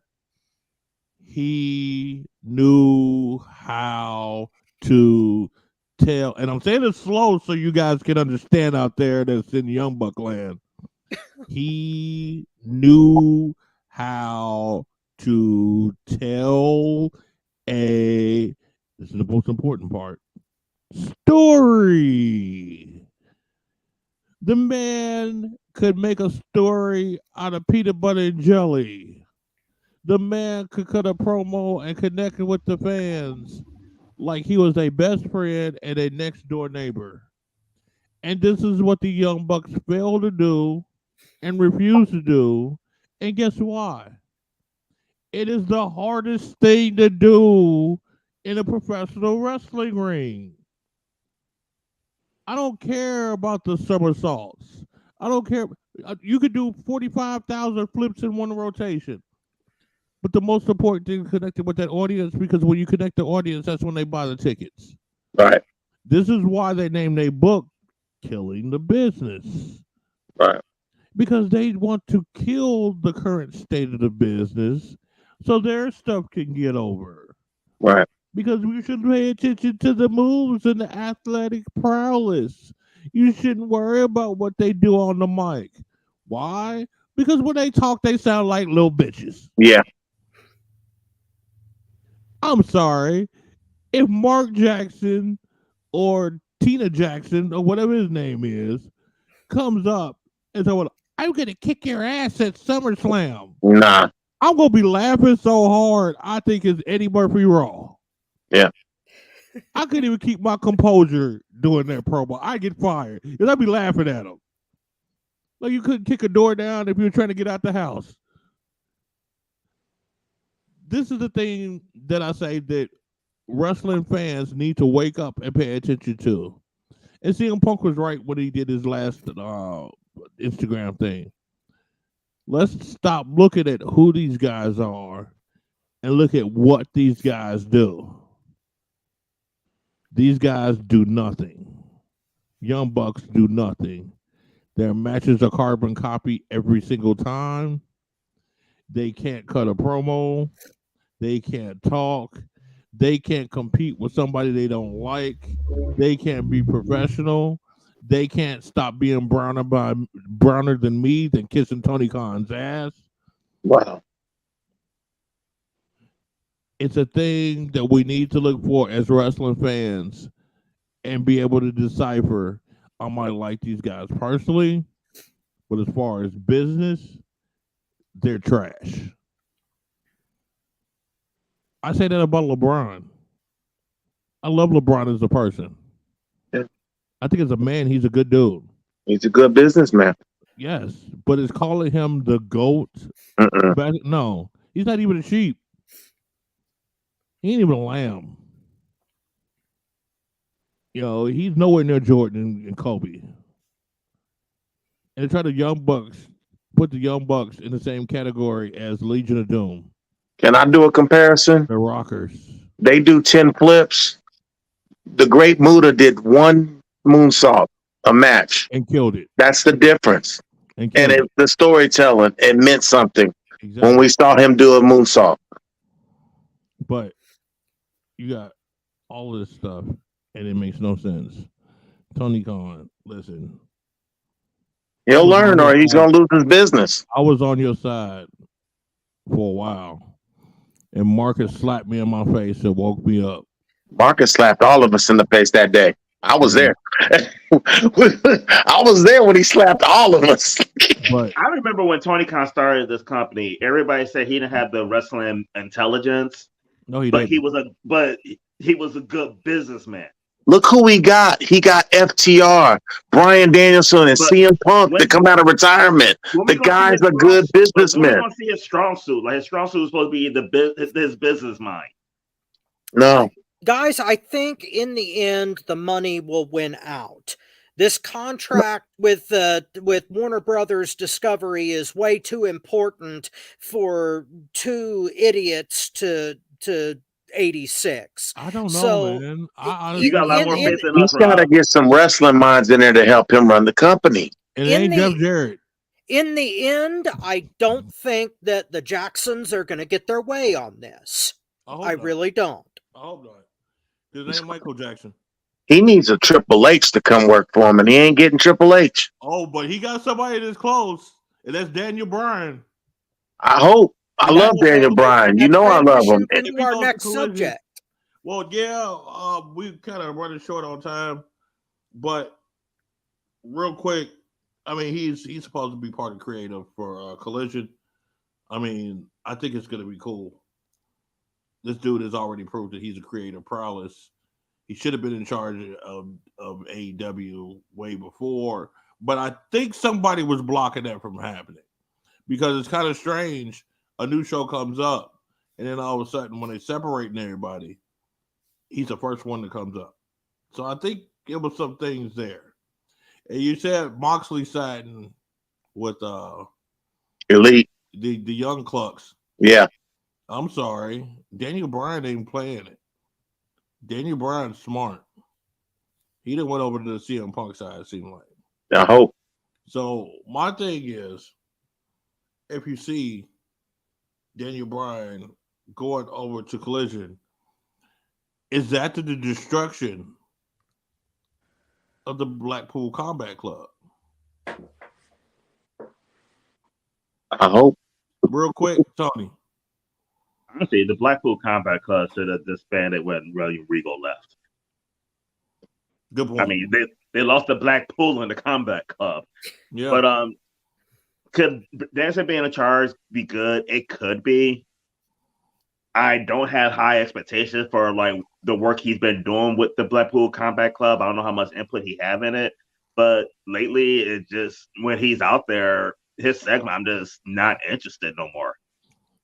he knew how to tell. And I'm saying it slow so you guys can understand out there that's in Young Buck land. He knew how to tell a, this is the most important part, story. The man could make a story out of peanut butter and jelly. The man could cut a promo and connect it with the fans like he was their best friend and a next door neighbor. And this is what the Young Bucks failed to do and refused to do. And guess why? It is the hardest thing to do in a professional wrestling ring. I don't care about the somersaults. I don't care. You could do 45,000 flips in one rotation. But the most important thing is connecting with that audience, because when you connect the audience, that's when they buy the tickets. Right. This is why they named their book Killing the Business. Right. Because they want to kill the current state of the business so their stuff can get over. Right. Because we should pay attention to the moves and the athletic prowess. You shouldn't worry about what they do on the mic. Why? Because when they talk, they sound like little bitches. Yeah. I'm sorry. If Mark Jackson or Tina Jackson or whatever his name is comes up and says, well, I'm going to kick your ass at SummerSlam, Nah. I'm going to be laughing so hard, I think it's Eddie Murphy Raw. Yeah. I couldn't even keep my composure doing that promo. I get fired because I'd be laughing at him. Like you couldn't kick a door down if you were trying to get out the house. This is the thing that I say that wrestling fans need to wake up and pay attention to. And CM Punk was right when he did his last Instagram thing. Let's stop looking at who these guys are and look at what these guys do. These guys do nothing. Young Bucks do nothing. Their matches are carbon copy every single time. They can't cut a promo. They can't talk. They can't compete with somebody they don't like. They can't be professional. They can't stop being browner than me than kissing Tony Khan's ass. Wow. It's a thing that we need to look for as wrestling fans and be able to decipher. I might like these guys personally, but as far as business, they're trash. I say that about LeBron. I love LeBron as a person. Yeah. I think as a man, he's a good dude. He's a good businessman. Yes, but is calling him the GOAT? No, he's not even a sheep. He ain't even a lamb. You know, he's nowhere near Jordan and Kobe. And they try to put the Young Bucks in the same category as Legion of Doom. Can I do a comparison? The Rockers. They do 10 flips. The Great Muta did one moonsault a match. And killed it. That's the difference. And the storytelling, it meant something when we saw him do a moonsault. But you got all this stuff, and it makes no sense. Tony Khan, listen. He'll learn or he's going to lose his business. I was on your side for a while, and Marcus slapped me in my face and woke me up. Marcus slapped all of us in the face that day. I was there. I was there when he slapped all of us. But I remember when Tony Khan started this company, everybody said he didn't have the wrestling intelligence. No, he didn't. He was a good businessman. Look who he got. He got FTR, Bryan Danielson, and CM Punk to come out of retirement. The guy's a good businessman. We don't see his strong suit. Like his strong suit was supposed to be his business mind. No. Guys, I think in the end, the money will win out. This contract with Warner Brothers Discovery is way too important for two idiots to 86. I don't know, man. You got a lot more faith than us. He's got to get some wrestling minds in there to help him run the company. It ain't Jeff Jarrett. In the end, I don't think that the Jacksons are going to get their way on this. I really don't. I hope not. His name Michael Jackson. He needs a Triple H to come work for him, and he ain't getting Triple H. Oh, but he got somebody that's close, and that's Daniel Bryan. I hope. I love Daniel Bryan. You That know I love him. transitions into our goes to next Collision- subject. Well, yeah, we kind of running short on time, but real quick, I mean, he's supposed to be part of creative for Collision. I mean, I think it's going to be cool. This dude has already proved that he's a creative prowess. He should have been in charge of AEW way before, but I think somebody was blocking that from happening because it's kind of strange. A new show comes up, and then all of a sudden, when they're separating everybody, he's the first one that comes up. So I think it was some things there. And you said Moxley siding with Elite. the young clucks. Yeah. I'm sorry. Daniel Bryan ain't playing it. Daniel Bryan's smart. He didn't went over to the CM Punk side, it seemed like. I hope. So my thing is, if you see Daniel Bryan going over to Collision, is that the destruction of the Blackpool Combat Club? I hope. Real quick, Tony. Honestly, the Blackpool Combat Club should have disbanded when William Regal left. Good point. I mean, they lost the Blackpool in the Combat Club. Yeah. But could Danielson being in charge be good? It could be. I don't have high expectations for like the work he's been doing with the Blackpool Combat Club. I don't know how much input he have in it, but lately it just when he's out there, his segment, I'm just not interested no more.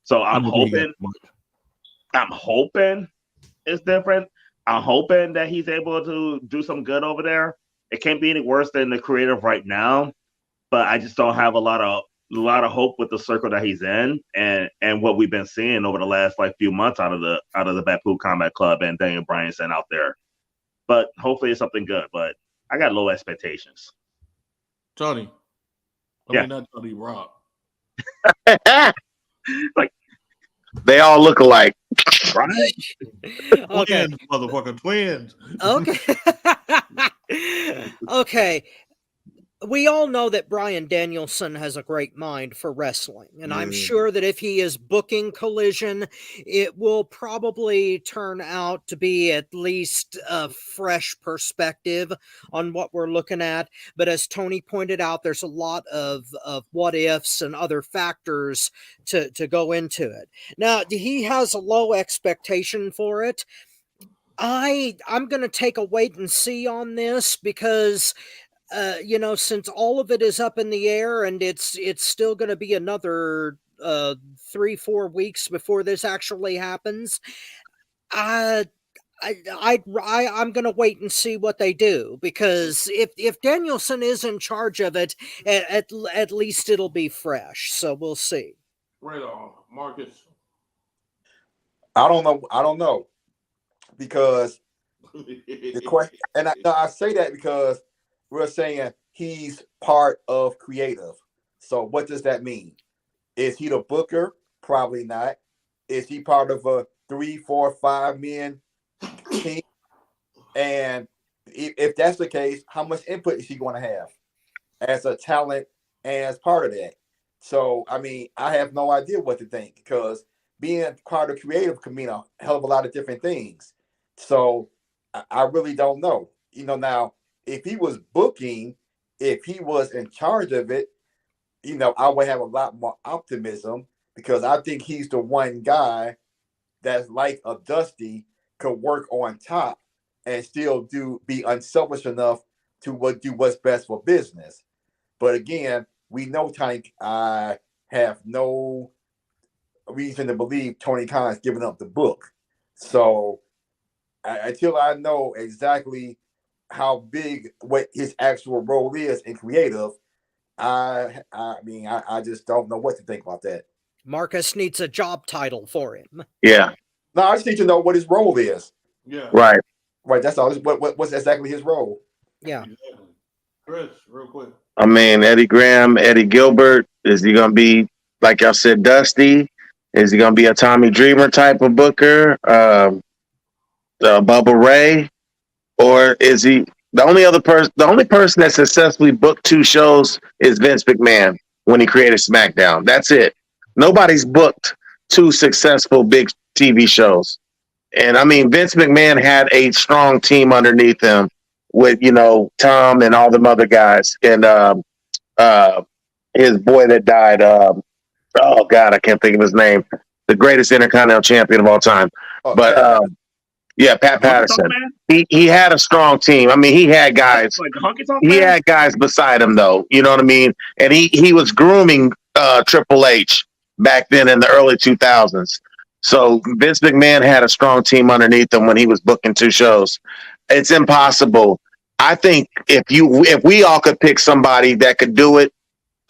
So I'm hoping it's different. I'm hoping that he's able to do some good over there. It can't be any worse than the creative right now, but I just don't have a lot of hope with the circle that he's in and what we've been seeing over the last like few months out of the Blackpool Combat Club and Daniel Bryanson out there. But hopefully it's something good. But I got low expectations. Tony. I mean, not Tony, Rob. Like they all look alike. Right? Okay. Twins, motherfucker, twins. Okay. Okay. We all know that Bryan Danielson has a great mind for wrestling, and I'm sure that if he is booking Collision, it will probably turn out to be at least a fresh perspective on what we're looking at. But as Tony pointed out, there's a lot of what ifs and other factors to go into it. Now, he has a low expectation for it. I'm going to take a wait and see on this because since all of it is up in the air and it's still going to be another 3-4 weeks before this actually happens, I'm going to wait and see what they do, because if Danielson is in charge of it, at least it'll be fresh. So we'll see. Right on, Marcus. I don't know because the question, and I say that because we're saying he's part of creative. So what does that mean? Is he the booker? Probably not. Is he part of a 3, 4, 5 man team? And if that's the case, how much input is he going to have as a talent and as part of that? So, I mean, I have no idea what to think, because being part of creative can mean a hell of a lot of different things. So I really don't know. Now, if he was booking, if he was in charge of it, I would have a lot more optimism, because I think he's the one guy that's like a Dusty, could work on top and still be unselfish enough to do what's best for business. But again, we know I have no reason to believe Tony Khan's giving up the book. So until I know exactly how big what his actual role is in creative, I just don't know what to think about that. Marcus needs a job title for him. Yeah. No, I just need to know what his role is. Yeah. Right. Right. That's all. What's exactly his role? Yeah. Exactly. Chris, real quick. I mean, Eddie Graham, Eddie Gilbert, is he going to be, like y'all said, Dusty? Is he going to be a Tommy Dreamer type of booker? Bubba Ray? or is he the only other person? The only person that successfully booked 2 shows is Vince McMahon when he created SmackDown. That's it. Nobody's booked 2 successful big TV shows. And I mean, Vince McMahon had a strong team underneath him with, Tom and all them other guys. And his boy that died, oh God, I can't think of his name. The greatest Intercontinental Champion of all time. Oh, But yeah, Pat Patterson. He had a strong team. I mean, he had guys. Like the Honky Tonk He Man? had guys beside him, though. You know what I mean? And he was grooming Triple H back then in the early 2000s. So Vince McMahon had a strong team underneath him when he was booking 2 shows. It's impossible. I think if we all could pick somebody that could do it,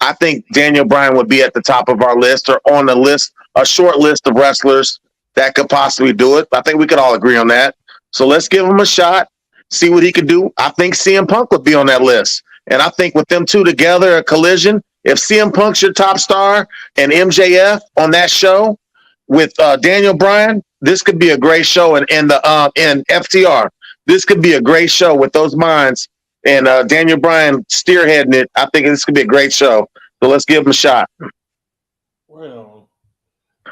I think Daniel Bryan would be at the top of our list or on the list, a short list of wrestlers that could possibly do it. I think we could all agree on that. So let's give him a shot, see what he could do. I think CM Punk would be on that list. And I think with them 2 together, a collision, if CM Punk's your top star and MJF on that show with Daniel Bryan, this could be a great show. And in FTR, this could be a great show with those minds. And Daniel Bryan spearheading it. I think this could be a great show. So let's give him a shot. Well,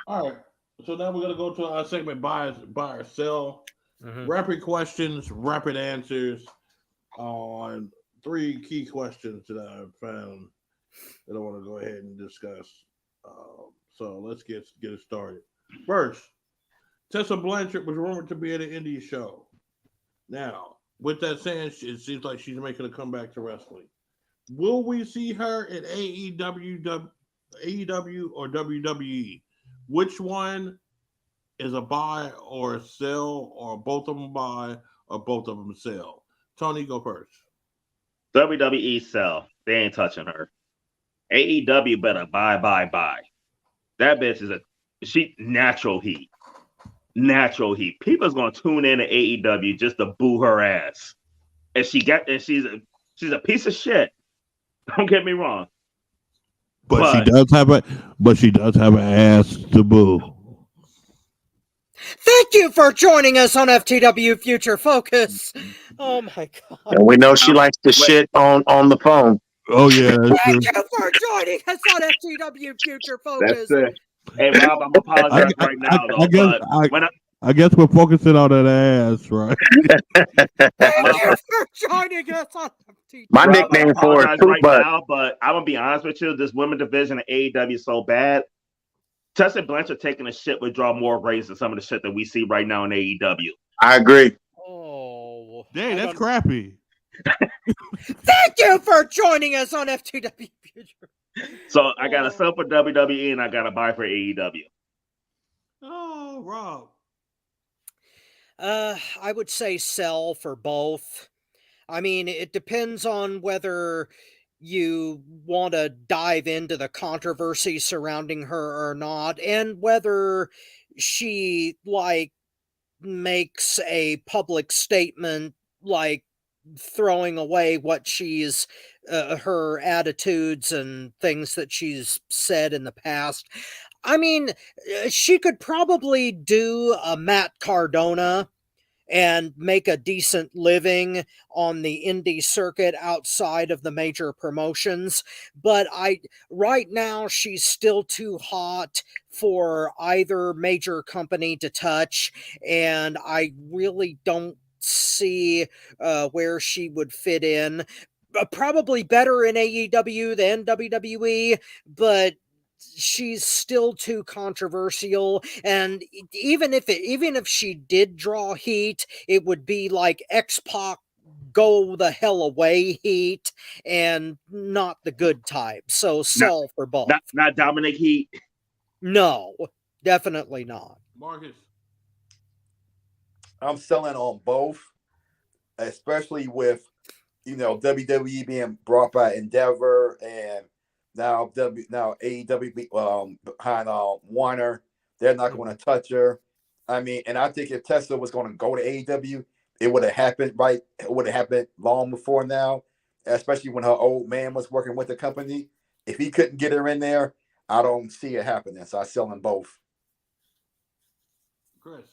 all right. So now we're going to go to our segment, buy or sell. Mhm. Rapid questions, rapid answers on 3 key questions that I found that I want to go ahead and discuss. So let's get it started. First, Tessa Blanchard was rumored to be at an indie show. Now, with that saying, it seems like she's making a comeback to wrestling. Will we see her at AEW or WWE? Which one is a buy or a sell, or both of them buy or both of them sell? Tony, go first. WWE sell. They ain't touching her. AEW better buy. That bitch is she natural heat. Natural heat. People's gonna tune in to AEW just to boo her ass. And she's a piece of shit. Don't get me wrong. But she does have an ass to boo. Thank you for joining us on FTW Future Focus. Oh my God. And we know she likes to shit on the phone. Oh yeah, that's true. Thank you for joining us on FTW Future Focus. That's it. Hey Rob, I'm apologizing right now though. I guess we're focusing on that ass, right? Thank you for joining us on FTW. My nickname for it too, right now, but I'm gonna be honest with you, this women's division of AEW is so bad. Tessa Blanchard taking a shit would draw more ratings than some of the shit that we see right now in AEW. I agree. Oh, Dang, that's crappy. Thank you for joining us on FTW Future. So I got to sell for WWE and I got to buy for AEW. Oh, Rob. I would say sell for both. I mean, it depends on whether you want to dive into the controversy surrounding her or not, and whether she makes a public statement throwing away what she's her attitudes and things that she's said in the past. I mean, she could probably do a Matt Cardona and make a decent living on the indie circuit outside of the major promotions. But right now she's still too hot for either major company to touch. And I really don't see where she would fit in. Probably better in AEW than WWE, but she's still too controversial. And even if she did draw heat, it would be like X-Pac go the hell away heat and not the good type. So sell for both. Not Dominic Heat. No, definitely not. Marcus. I'm selling on both, especially with WWE being brought by Endeavor and now AEW behind Warner. They're not going to touch her. I mean, and I think if Tessa was going to go to AEW, it would have happened right. It would have happened long before now, especially when her old man was working with the company. If he couldn't get her in there, I don't see it happening. So I sell them both. Chris.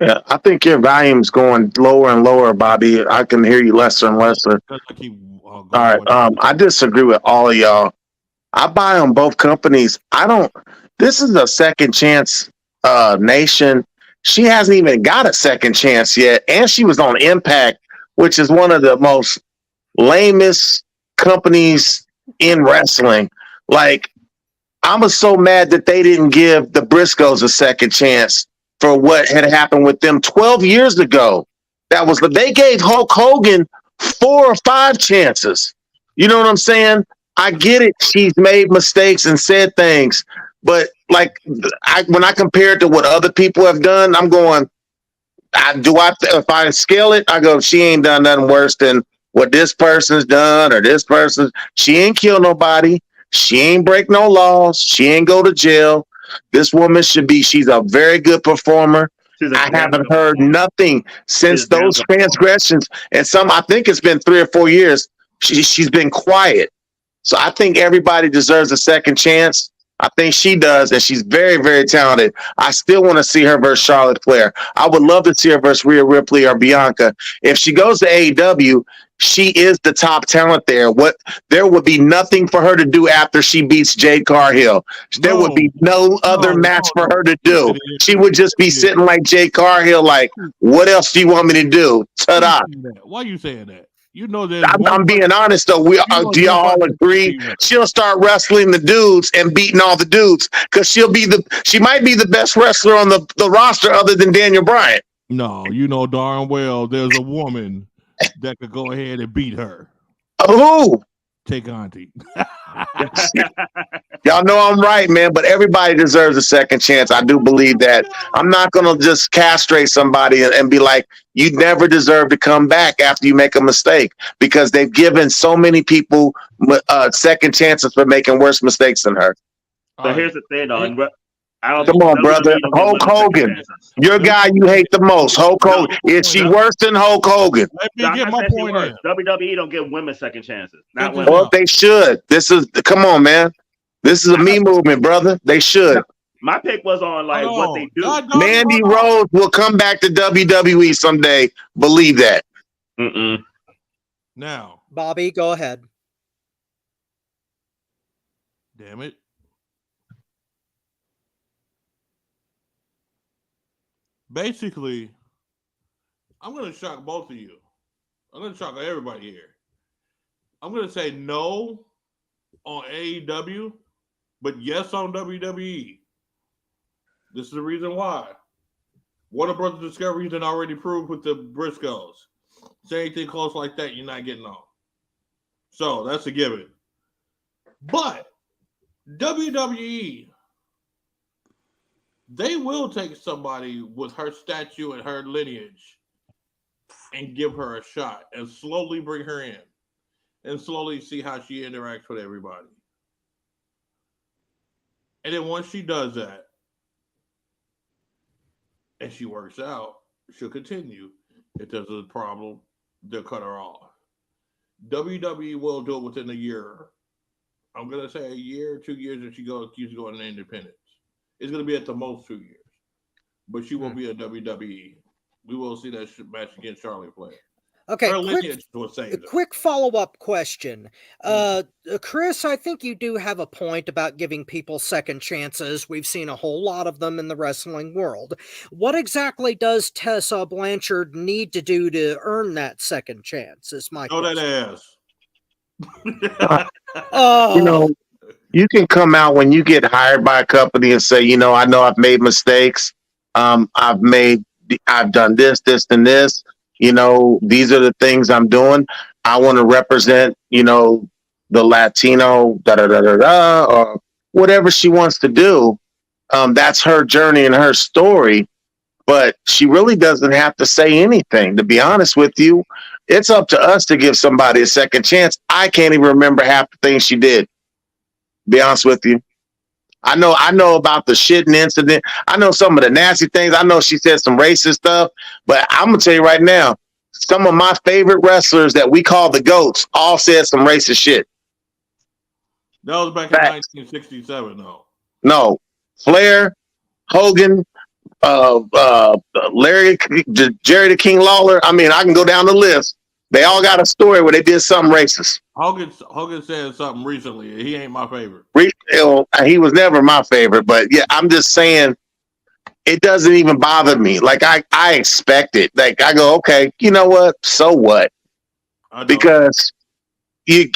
Yeah, I think your volume's going lower and lower, Bobby. I can hear you lesser and lesser. Because I keep All going right. away. I disagree with all of y'all. I buy on both companies. I don't. This is a second chance nation. She hasn't even got a second chance yet, and she was on Impact, which is one of the most lamest companies in wrestling. Like, I was so mad that they didn't give the Briscoes a second chance for what had happened with them 12 years ago. They gave Hulk Hogan 4 or 5 chances. You know what I'm saying? I get it. She's made mistakes and said things, but like when I compare it to what other people have done, I'm going, if I scale it, I go, she ain't done nothing worse than what this person's done or this person. She ain't kill nobody. She ain't break no laws. She ain't go to jail. This woman she's a very good performer. She's a I damn haven't good heard performer. nothing She's since a damn those good performer. transgressions. And I think it's been 3 or 4 years. She's been quiet. So I think everybody deserves a second chance. I think she does, and she's very, very talented. I still want to see her versus Charlotte Flair. I would love to see her versus Rhea Ripley or Bianca. If she goes to AEW, she is the top talent there. There would be nothing for her to do after she beats Jade Cargill. There would be no other match for her to do. She would just be sitting like Jade Cargill, like, what else do you want me to do? Ta-da. Why you saying that? You know there's I'm being honest though. Do y'all all agree? She'll start wrestling the dudes and beating all the dudes because she might be the best wrestler on the roster other than Daniel Bryan. No, you know darn well there's a woman that could go ahead and beat her. Who? Take Auntie. Y'all know I'm right, man, but everybody deserves a second chance. I do believe that. I'm not going to just castrate somebody and be like, you never deserve to come back after you make a mistake, because they've given so many people second chances for making worse mistakes than her. So here's the thing, though. Come on, brother. Hulk Hogan, your guy you hate the most. Hulk Hogan. Is she worse than Hulk Hogan? Let me get my point in. WWE don't give women second chances. Not women. Well, they should. Come on, man. This is a me movement, brother. They should. My pick was on what they do. Mandy Rose will come back to WWE someday. Believe that. Now, Bobby, go ahead. Damn it. Basically, I'm going to shock both of you. I'm going to shock everybody here. I'm going to say no on AEW, but yes on WWE. This is the reason why. Warner Brothers Discovery done already proved with the Briscoes. Say anything close like that, you're not getting on. So that's a given. But WWE, they will take somebody with her statue and her lineage and give her a shot and slowly bring her in and slowly see how she interacts with everybody. And then once she does that and she works out, she'll continue. If there's a problem, they'll cut her off. WWE will do it within a year. I'm going to say a year, 2 years if she keeps going to independence. It's going to be at the most 2 years. But she will be a WWE. We will see that match against Charlotte Flair. Okay, quick follow-up question. Chris, I think you do have a point about giving people second chances. We've seen a whole lot of them in the wrestling world. What exactly does Tessa Blanchard need to do to earn that second chance? Is my question. That ass. You can come out when you get hired by a company and say, I know I've made mistakes. I've done this, and this. These are the things I'm doing. I want to represent, the Latino, or whatever she wants to do. That's her journey and her story. But she really doesn't have to say anything. To be honest with you, it's up to us to give somebody a second chance. I can't even remember half the things she did. Be honest with you. I know about the shitting incident. I know some of the nasty things. I know she said some racist stuff, but I'm gonna tell you right now, some of my favorite wrestlers that we call the GOATs all said some racist shit. That was back in 1967, though. No, Flair, Hogan, Jerry the King Lawler. I mean, I can go down the list. They all got a story where they did something racist. Hogan said something recently. He ain't my favorite. He was never my favorite, but yeah, I'm just saying it doesn't even bother me. Like I expect it. Like I go, okay, you know what? So what? Because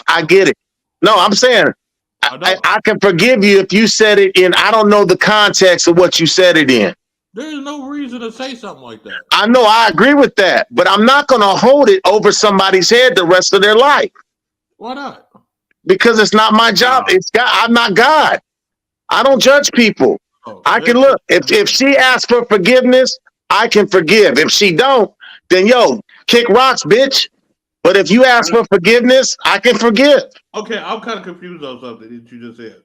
I get it. No, I'm saying I can forgive you if you said it in. I don't know the context of what you said it in. There's no reason to say something like that. I know, I agree with that, but I'm not going to hold it over somebody's head the rest of their life. Why not? Because it's not my job. It's God. I'm not God. I don't judge people. I can look. If she asks for forgiveness, I can forgive. If she don't, then kick rocks, bitch. But if you ask for forgiveness, I can forgive. Okay, I'm kind of confused on something that you just said.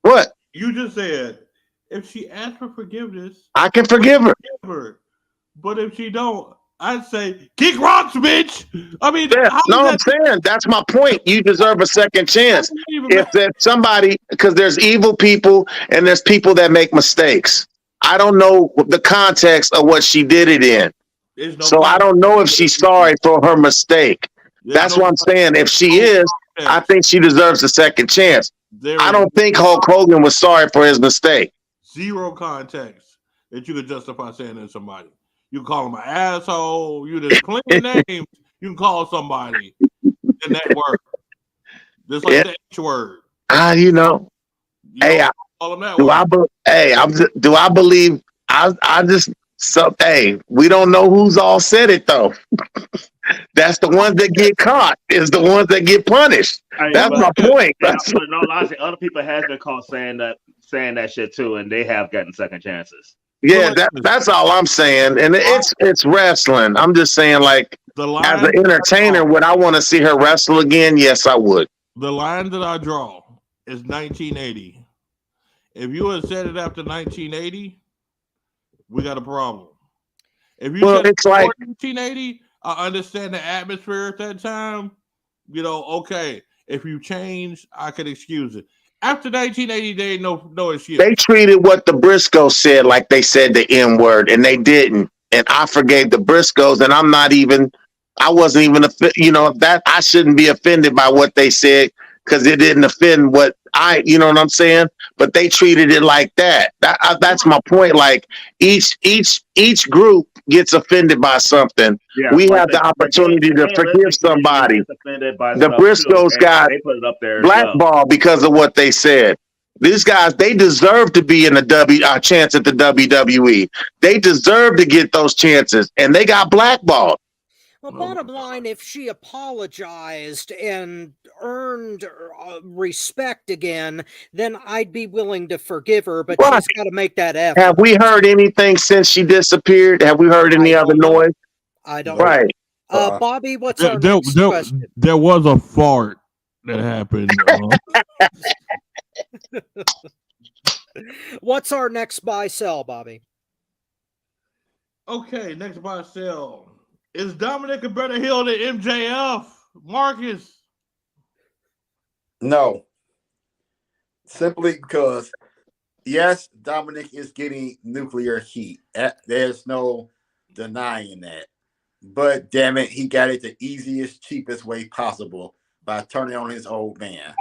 What? You just said if she asks for forgiveness, I can forgive her. But if she don't, I'd say kick rocks, bitch. I mean, I'm saying that's my point. You deserve a second chance. If there's somebody, because there's evil people and there's people that make mistakes. I don't know the context of what she did it in. So I don't know if she's sorry for her mistake. That's what I'm saying. If she is, I think she deserves a second chance. I don't think Hulk Hogan was sorry for his mistake. Zero context that you could justify saying to somebody. You can call him an asshole. There's plenty of names you can call somebody in that word. Just like the H word. Hey, call him that do I believe? We don't know who's all said it though. That's the ones that get caught. Is the ones that get punished. That's my point. No, honestly, other people have been caught saying that shit too, and they have gotten second chances. Yeah, that's all I'm saying. And it's wrestling. I'm just saying, like, as an entertainer, would I want to see her wrestle again? Yes, I would. The line that I draw is 1980. If you had said it after 1980, we got a problem. If you said it before 1980, I understand the atmosphere at that time. Okay. If you change, I could excuse it. After 1980, there ain't no excuse. They treated what the Briscoes said like they said the N word, and they didn't. And I forgave the Briscoes, and I wasn't even, that I shouldn't be offended by what they said because it didn't offend what you know what I'm saying? But they treated it like that. That's my point. Like each group gets offended by something. Yeah, we have the opportunity to forgive somebody. The Briscoes got blackballed because of what they said. These guys, they deserve to be in the chance at the WWE. They deserve to get those chances, and they got blackballed. Well, bottom line, if she apologized and earned respect again, then I'd be willing to forgive her, but she's got to make that effort. Have we heard anything since she disappeared? Have we heard any other noise? I don't know. Bobby, what's our next question? There was a fart that happened. What's our next buy-sell, Bobby? Okay, next buy-sell. Is Dominic a better heel than MJF? Marcus? No. Simply because, yes, Dominic is getting nuclear heat. There's no denying that. But damn it, he got it the easiest, cheapest way possible by turning on his old man.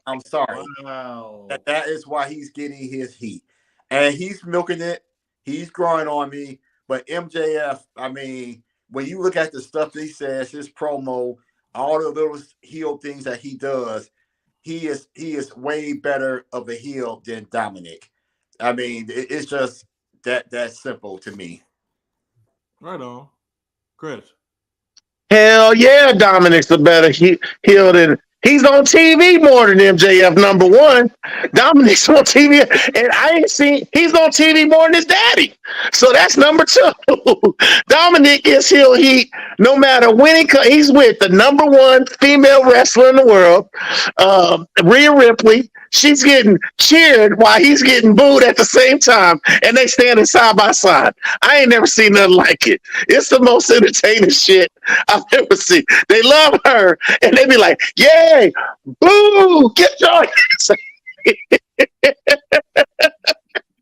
I'm sorry. Wow. That is why he's getting his heat. And he's milking it. He's growing on me. But MJF, I mean, when you look at the stuff that he says, his promo, all the little heel things that he does, he is way better of a heel than Dominic. I mean, it's just that simple to me. Right on. Chris. Hell yeah, Dominic's a better heel than. He's on TV more than MJF, number one. Dominic's on TV, and I ain't seen he's on TV more than his daddy. So that's number two. Dominic is heel heat no matter when he's with the number one female wrestler in the world, Rhea Ripley. She's getting cheered while he's getting booed at the same time, and they standing side by side. I ain't never seen nothing like it. It's the most entertaining shit I've ever seen. They love her, and they be like, yay, boo, get your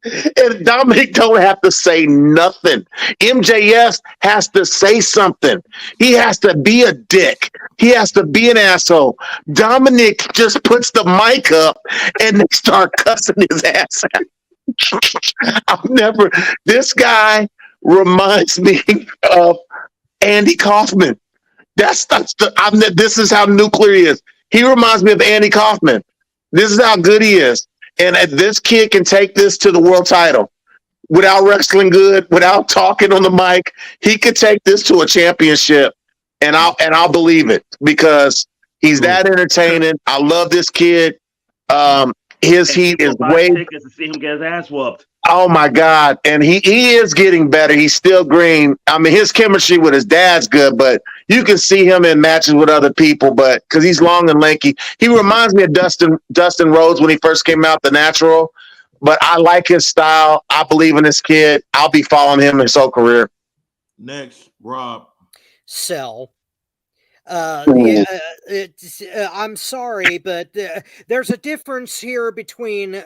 and Dominic don't have to say nothing. MJF has to say something. He has to be a dick. He has to be an asshole. Dominic just puts the mic up and they start cussing his ass out. This guy reminds me of Andy Kaufman. This is how nuclear he is. He reminds me of Andy Kaufman. This is how good he is. And this kid can take this to the world title without wrestling good, without talking on the mic. He could take this to a championship, and I'll believe it because he's that entertaining. I love this kid. His heat is way. Tickets to see him get his ass whooped. Oh my God. And he is getting better. He's still green. I mean, his chemistry with his dad's good, but you can see him in matches with other people, but because he's long and lanky. He reminds me of Dustin Rhodes when he first came out, the natural. But I like his style. I believe in this kid. I'll be following him his whole career. Next, Rob. Sell. I'm sorry, but there's a difference here between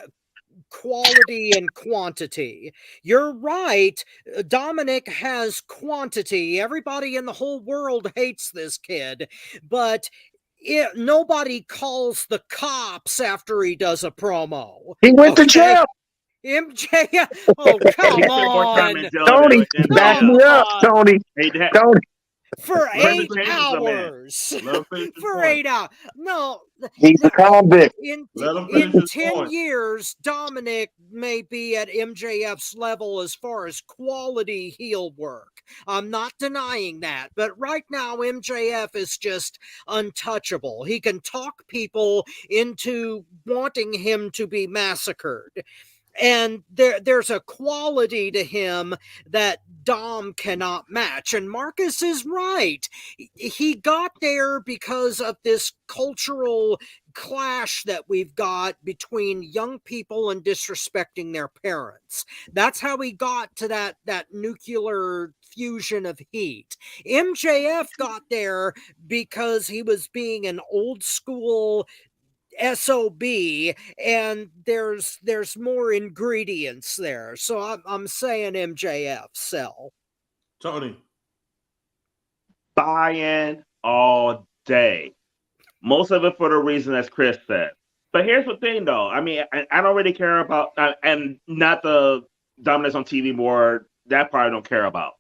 quality and quantity. You're right. Dominic has quantity. Everybody in the whole world hates this kid, but nobody calls the cops after he does a promo. He went to jail. MJ, oh come on, Tony, back me up, Tony. Tony. For 8 hours. For 8 hours. No. He's a convict. In 10 years, Dominic may be at MJF's level as far as quality heel work. I'm not denying that. But right now, MJF is just untouchable. He can talk people into wanting him to be massacred. And there's a quality to him that Dom cannot match. And Marcus is right. He got there because of this cultural clash that we've got between young people and disrespecting their parents. That's how he got to that nuclear fusion of heat. MJF got there because he was being an old school SOB, and there's more ingredients there. So I'm saying MJF sell. Tony. Buy-in all day. Most of it for the reason as Chris said. But here's the thing though. I mean, I don't really care about and not the dominance on TV more. That part I don't care about.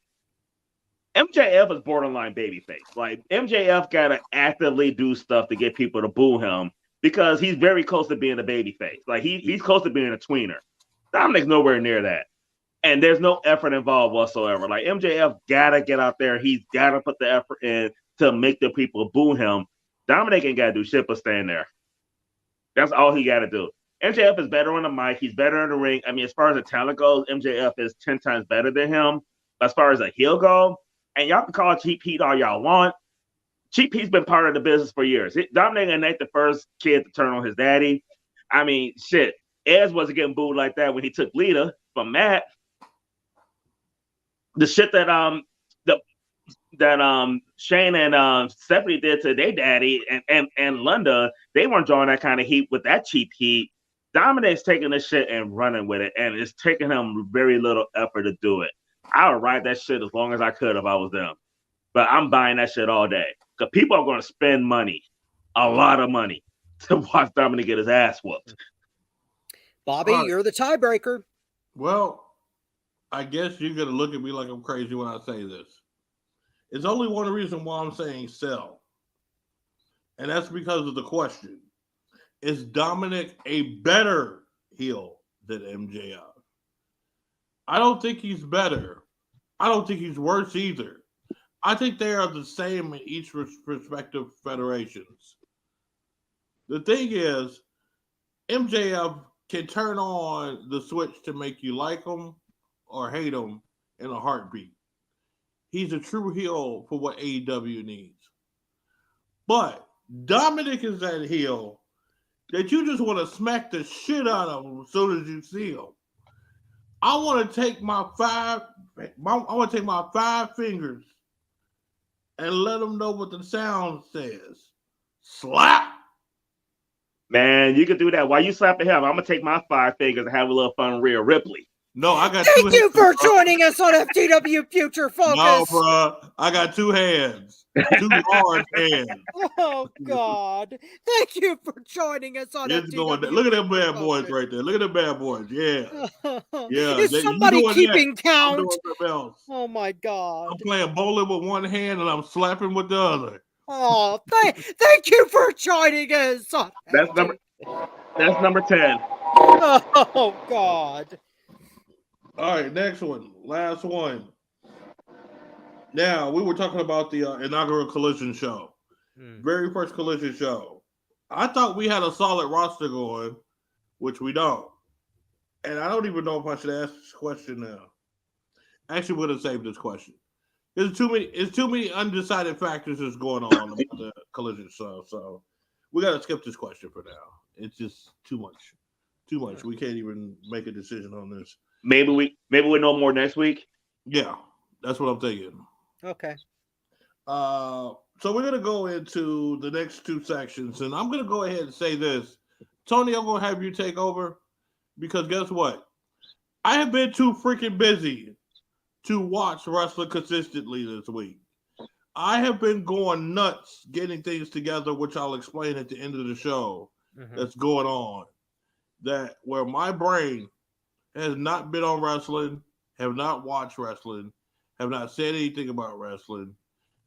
MJF is borderline babyface. Like MJF gotta actively do stuff to get people to boo him, because he's very close to being a babyface. Like he's close to being a tweener. Dominic's nowhere near that. And there's no effort involved whatsoever. Like MJF gotta get out there. He's gotta put the effort in to make the people boo him. Dominic ain't gotta do shit but stand there. That's all he gotta do. MJF is better on the mic. He's better in the ring. I mean, as far as the talent goes, MJF is 10 times better than him. As far as a heel go, and y'all can call it Cheap Heat all y'all want. Cheap Heat's been part of the business for years. Dominic ain't the first kid to turn on his daddy. I mean, shit. Ez wasn't getting booed like that when he took Lita from Matt. The shit that Shane and Stephanie did to their daddy and Lunda, they weren't drawing that kind of heat with that cheap heat. Dominic's taking this shit and running with it, and it's taking him very little effort to do it. I would ride that shit as long as I could if I was them. But I'm buying that shit all day. Because people are going to spend money, a lot of money, to watch Dominic get his ass whooped. Bobby, you're the tiebreaker. Well, I guess you're going to look at me like I'm crazy when I say this. It's only one reason why I'm saying sell. And that's because of the question. Is Dominic a better heel than MJF? I don't think he's better. I don't think he's worse either. I think they are the same in each respective federations. The thing is, MJF can turn on the switch to make you like him or hate him in a heartbeat. He's a true heel for what AEW needs. But Dominic is that heel that you just want to smack the shit out of him as soon as you see him. I want to take my five fingers and let them know what the sound says. Slap. Man, you can do that. While you slapping him, I'm going to take my 5 fingers and have a little fun with Rhea Ripley. No, I got Thank two you hands, for bro. joining us on FTW Future Focus. No, bro. I got two hands. Two large hands. Oh God! Thank you for joining us on It's going FTW. Look at them bad Future boys Focus. right there. Look at them bad boys. Yeah. Yeah. Is You somebody doing keeping that. I'm count? doing something else. Oh my God! I'm playing bowling with one hand and I'm slapping with the other. Oh, thank you for joining us on That's number 10. Oh God! All right, next one. Last one. Now, we were talking about the inaugural Collision show. Very first Collision show. I thought we had a solid roster going, which we don't. And I don't even know if I should ask this question now. Actually, we're going to save this question. There's too many undecided factors that's going on about the Collision show. So we got to skip this question for now. It's just too much. Too much. We can't even make a decision on this. Maybe we know more next week. Yeah, that's what I'm thinking. Okay. So we're gonna go into the next two sections, and I'm gonna go ahead and say this, Tony. I'm gonna have you take over because guess what? I have been too freaking busy to watch wrestling consistently this week. I have been going nuts getting things together, which I'll explain at the end of the show. That's going on. That where my brain has not been on wrestling, have not watched wrestling, have not said anything about wrestling.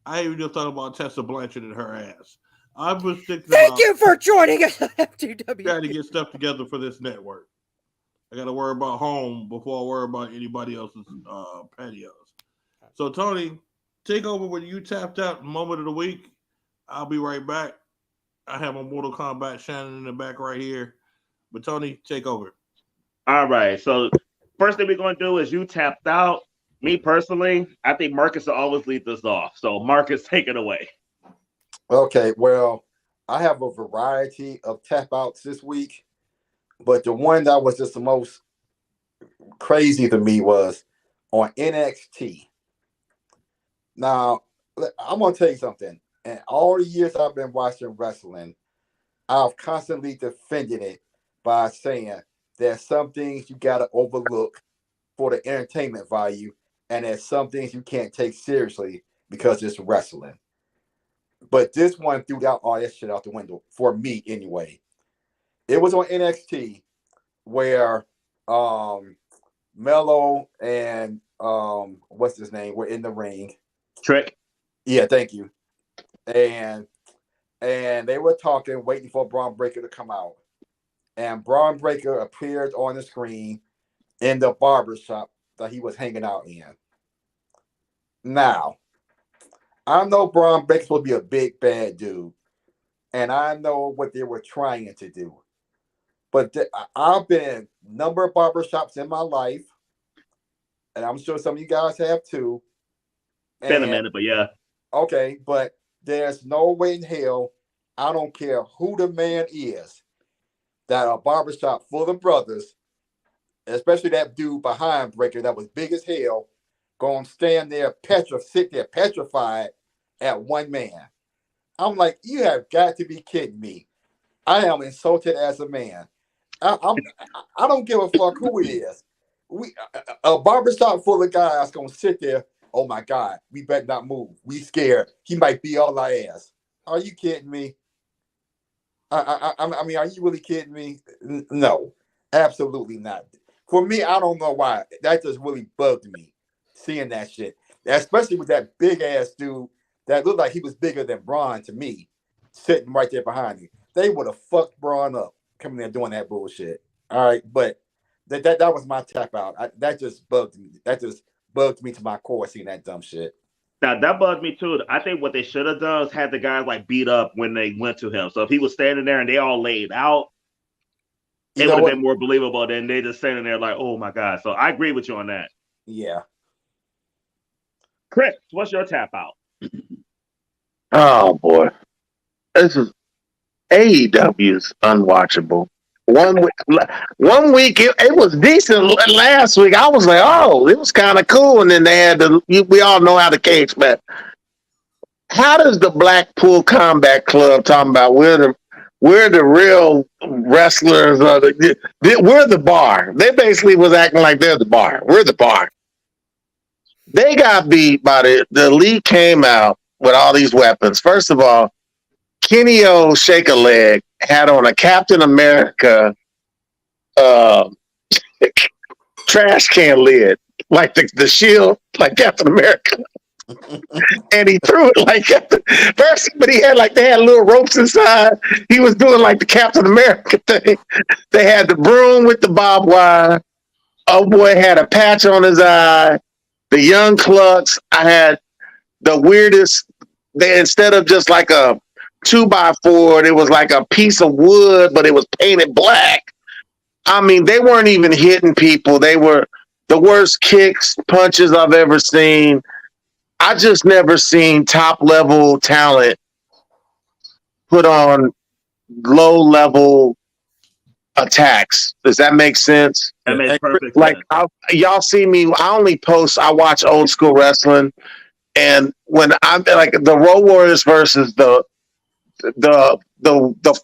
I even just thought about Tessa Blanchard and her ass. I've been sticking Thank you for joining us on FTW. Trying to get stuff together for this network. I got to worry about home before I worry about anybody else's patios. So, Tony, take over when you tapped out moment of the week. I'll be right back. I have a Mortal Kombat Shannon in the back right here. But, Tony, take over. All right. So, first thing we're going to do is you tapped out. Me personally, I think Marcus will always lead this off. So, Marcus, take it away. Okay, well, I have a variety of tap outs this week, but the one that was just the most crazy to me was on NXT. Now, I'm going to tell you something. And all the years I've been watching wrestling, I've constantly defended it by saying there's some things you got to overlook for the entertainment value, and there's some things you can't take seriously because it's wrestling. But this one threw out all that shit out the window for me anyway. It was on NXT where Mello and what's his name were in the ring. Trick. Yeah, thank you. And they were talking, waiting for Braun Breaker to come out. And Braun Breaker appeared on the screen in the barbershop that he was hanging out in. Now, I know Braun Breaker's supposed to be a big bad dude, and I know what they were trying to do. But I've been in a number of barbershops in my life, and I'm sure some of you guys have too. Been a minute, but yeah. Okay, but there's no way in hell, I don't care who the man is, that a barbershop full of brothers, especially that dude behind Breaker that was big as hell, gonna stand there, sit there petrified at one man. I'm like, you have got to be kidding me. I am insulted as a man. I don't give a fuck who it is. A barbershop full of guys gonna sit there. Oh my God, we better not move. We scared. He might be all our ass. Are you kidding me? I mean, are you really kidding me? No, absolutely not. For me, I don't know why. That just really bugged me, seeing that shit. Especially with that big ass dude that looked like he was bigger than Braun to me, sitting right there behind me. They would have fucked Braun up coming there doing that bullshit. All right, but that was my tap out. That just bugged me. That just bugged me to my core seeing that dumb shit. Now that bugged me too. I think what they should have done is had the guys like beat up when they went to him. So if he was standing there and they all laid out, it would have been more believable than they just standing there like, oh my God. So I agree with you on that. Yeah. Chris, what's your tap out? Oh boy, this is AEW's unwatchable. One week it was decent. Last week I was like, oh, it was kind of cool, and then they had we all know how the cage match. How does the Blackpool Combat Club talking about we're we're the real wrestlers. We're the bar. They basically was acting like they're the bar. We're the bar. They got beat by the Elite came out with all these weapons. First of all, Kenny O Shake a Leg had on a Captain America trash can lid, like the shield, like Captain America. And he threw it like first, but he had they had little ropes inside. He was doing like the Captain America thing. They had the broom with the barbed wire. Oh boy had a patch on his eye. The Young Clucks, I had the weirdest. They instead of just like a 2x4, it was like a piece of wood, but it was painted black. I mean, they weren't even hitting people. They were the worst kicks, punches I've ever seen. I just never seen top level talent put on low level attacks. Does that make sense? That makes perfect Like sense. y'all see me. I watch old school wrestling, and when I'm like the Road Warriors versus the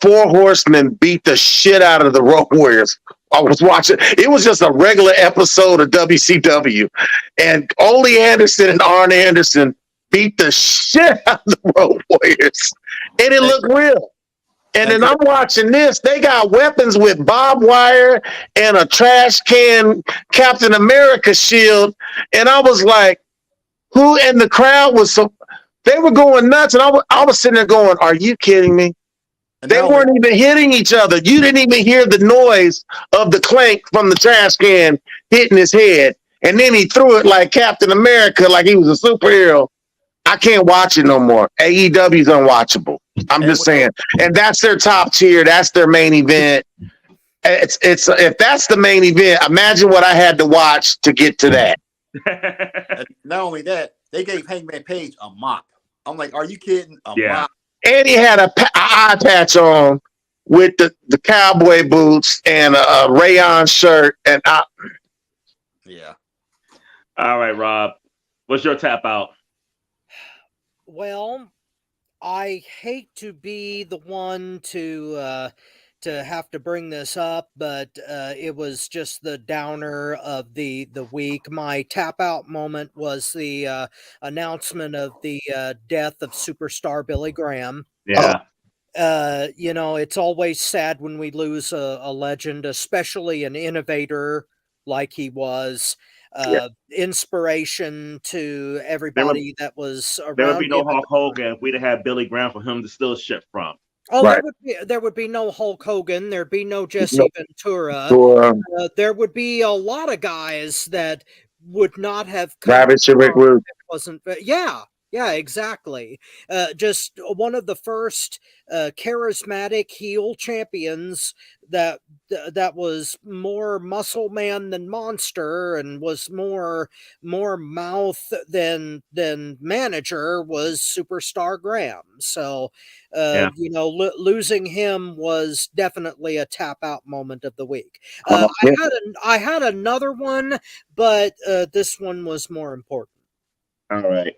Four Horsemen beat the shit out of the Road Warriors. I was watching. It was just a regular episode of WCW, and Ole Anderson and Arn Anderson beat the shit out of the Road Warriors, and it looked real. And then I'm watching this. They got weapons with barbed wire and a trash can Captain America shield, and I was like, "Who?" And the crowd was so. They were going nuts, and I was sitting there going, "Are you kidding me?" They weren't even hitting each other. You didn't even hear the noise of the clank from the trash can hitting his head. And then he threw it like Captain America, like he was a superhero. I can't watch it no more. AEW's unwatchable. I'm just saying. And that's their top tier. That's their main event. It's if that's the main event, imagine what I had to watch to get to that. Not only that, they gave Hangman Page a mop. I'm like, are you kidding? A mop. And he had a eye patch on with the cowboy boots and a rayon shirt. And yeah. All right, Rob. What's your tap out? Well, I hate to be the one to have to bring this up, but it was just the downer of the week. My tap out moment was the announcement of the death of superstar Billy Graham. Yeah. It's always sad when we lose a legend, especially an innovator like he was. Inspiration to everybody that was around. There would be no Hulk Hogan if we'd have had Billy Graham for him to steal shit from. Oh, right. There would be no Hulk Hogan. There'd be no Jesse Ventura. There would be a lot of guys that would not have come. Rick Rude. Wasn't. Yeah, exactly. Just one of the first charismatic heel champions that was more muscle man than monster, and was more mouth than manager, was Superstar Graham. So, losing him was definitely a tap out moment of the week. I had another one, but this one was more important. All right.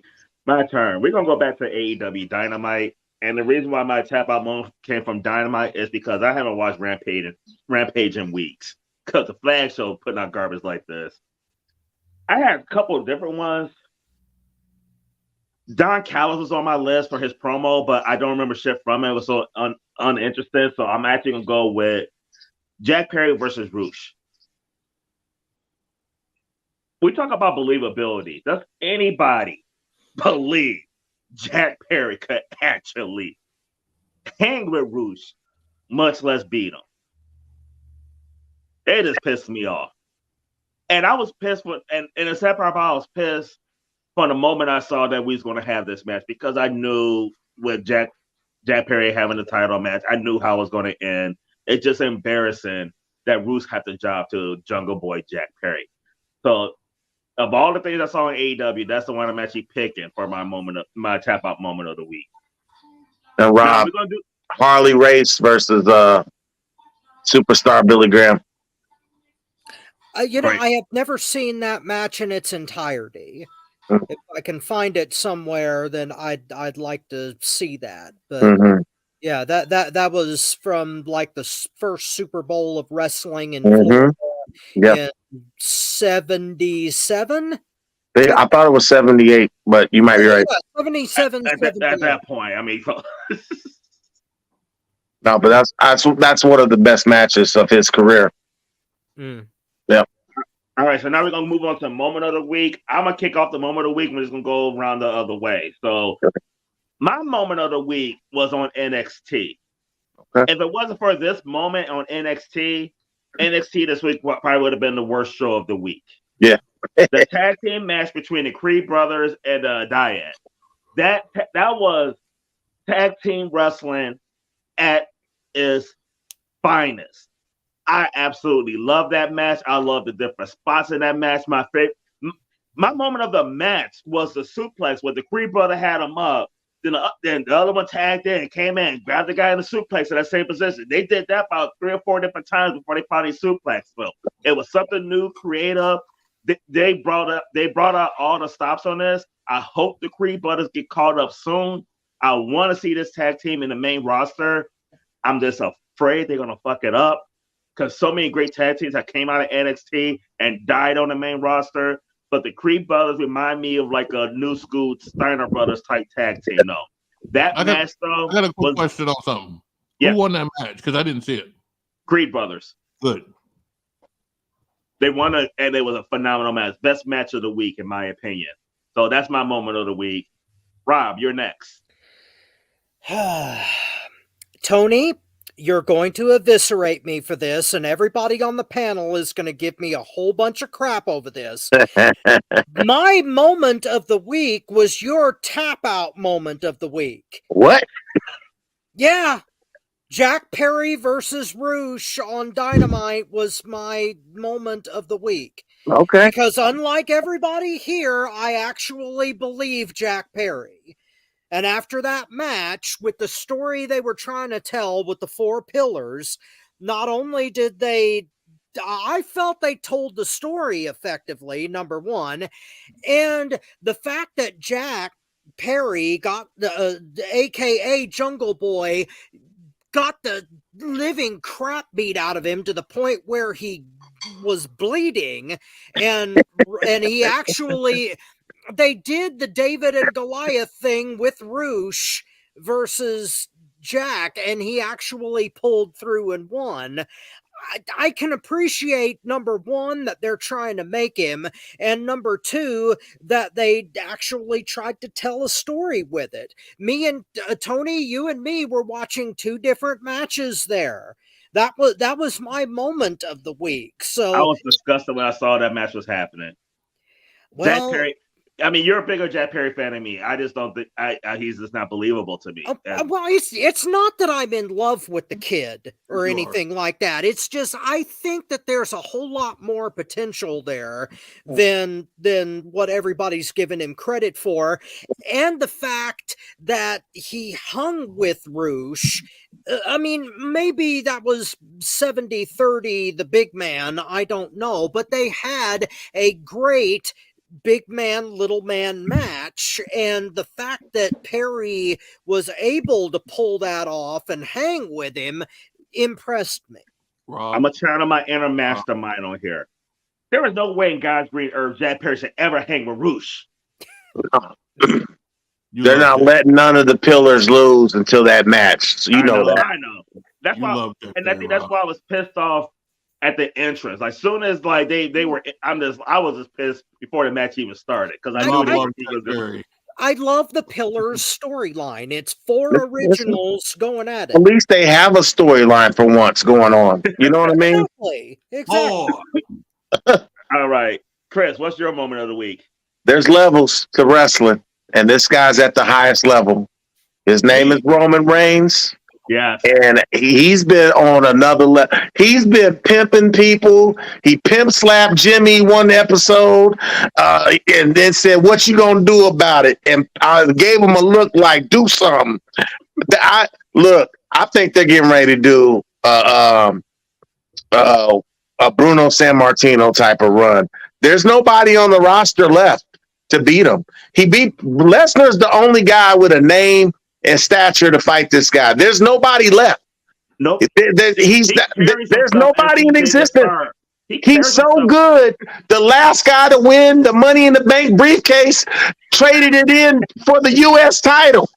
My turn. We're going to go back to AEW Dynamite. And the reason why my tap out moment came from Dynamite is because I haven't watched Rampage in weeks. Because the Flag Show putting out garbage like this. I had a couple of different ones. Don Callis was on my list for his promo, but I don't remember shit from it. It was so uninterested. So I'm actually going to go with Jack Perry versus Roosh. We talk about believability. Does anybody believe Jack Perry could actually hang with Roosh, much less beat him? It just pissed me off. And I was pissed and in the sad part, I was pissed from the moment I saw that we was going to have this match, because I knew with Jack Perry having the title match, I knew how it was going to end. It's just embarrassing that Roosh had the job to Jungle Boy Jack Perry. So, of all the things I saw in AEW, that's the one I'm actually picking for my tap out moment of the week. And Rob, Harley Race versus Superstar Billy Graham. Right. I have never seen that match in its entirety. If I can find it somewhere, then I'd like to see that. But Yeah, that was from like the first Super Bowl of wrestling in Mhm. Florida Yeah. in 77. I thought it was 78, but you might be right. Yeah, 77, At 78. that point, I mean, No, but that's one of the best matches of his career. Mm. Yeah. all right. So now we're gonna move on to moment of the week. I'm gonna kick off the moment of the week. We're just gonna go around the other way. So my moment of the week was on NXT. Okay. If it wasn't for this moment on NXT this week probably would have been the worst show of the week. Yeah. The tag team match between the Creed brothers and Dyad. That was tag team wrestling at its finest. I absolutely love that match. I love the different spots in that match. My moment of the match was the suplex where the Creed brother had him up. Then the other one tagged in and came in and grabbed the guy in the suplex in that same position. They did that about 3 or 4 different times before they finally suplexed Phil. It was something new, creative. They brought out all the stops on this. I hope the Creed brothers get called up soon. I want to see this tag team in the main roster. I'm just afraid they're gonna fuck it up because so many great tag teams that came out of NXT and died on the main roster. But the Creed brothers remind me of like a new school Steiner brothers type tag team. No, that match though. I got a quick question on something. Yeah. Who won that match? Because I didn't see it. Creed brothers. Good. They won and it was a phenomenal match. Best match of the week, in my opinion. So that's my moment of the week. Rob, you're next. Tony, you're going to eviscerate me for this, and everybody on the panel is going to give me a whole bunch of crap over this. My moment of the week was your tap out moment of the week. What? Yeah. Jack Perry versus Roosh on Dynamite was my moment of the week. Okay. Because unlike everybody here, I actually believe Jack Perry. And after that match, with the story they were trying to tell with the 4 pillars, not only did I felt they told the story effectively, number one, and the fact that Jack Perry got the AKA Jungle Boy got the living crap beat out of him to the point where he was bleeding, and he actually, they did the David and Goliath thing with Roosh versus Jack, and he actually pulled through and won. I can appreciate, number one, that they're trying to make him, and number two, that they actually tried to tell a story with it. Me and Tony, you and me were watching 2 different matches there. That was my moment of the week. So I was disgusted when I saw that match was happening. Well, Jack Perry. I mean, you're a bigger Jack Perry fan than me. I just don't think he's just not believable to me. Well, it's not that I'm in love with the kid or anything like that. It's just I think that there's a whole lot more potential there than what everybody's given him credit for, and the fact that he hung with Roosh. I mean, maybe that was 70-30, the big man. I don't know, but they had a great big man, little man match, and the fact that Perry was able to pull that off and hang with him impressed me. I'm going to channel my inner mastermind on here. There is no way in God's green earth Jack Perry should ever hang with Roosh. They're not letting none of the pillars lose until that match. So you know that. I know. That's why, and I think that's why I was pissed off at the entrance. Like soon as like they were, I was just pissed before the match even started because I knew I love the Pillars storyline. It's 4 originals going at it. At least they have a storyline for once going on. You know what I mean? Exactly. All right, Chris, what's your moment of the week? There's levels to wrestling, and this guy's at the highest level. His name is Roman Reigns. Yeah, and he's been on another level. He's been pimping people. He pimp slapped Jimmy one episode, and then said, "What you gonna do about it?" And I gave him a look like, "Do something." I think they're getting ready to do a Bruno Sammartino type of run. There's nobody on the roster left to beat him. He beat Lesnar's the only guy with a name and stature to fight this guy. There's nobody left. Nope. There's There's nobody in existence. He's so good. The last guy to win the Money in the Bank briefcase traded it in for the U.S. title.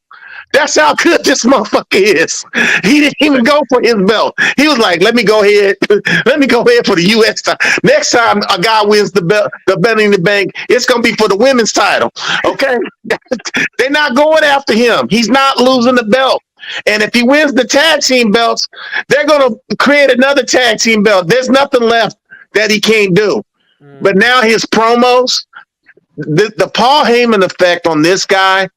That's how good this motherfucker is. He didn't even go for his belt. He was like, let me go ahead for the U.S. title. Next time a guy wins the belt, the Money in the Bank, it's going to be for the women's title. Okay? They're not going after him. He's not losing the belt. And if he wins the tag team belts, they're going to create another tag team belt. There's nothing left that he can't do. But now his promos, the Paul Heyman effect on this guy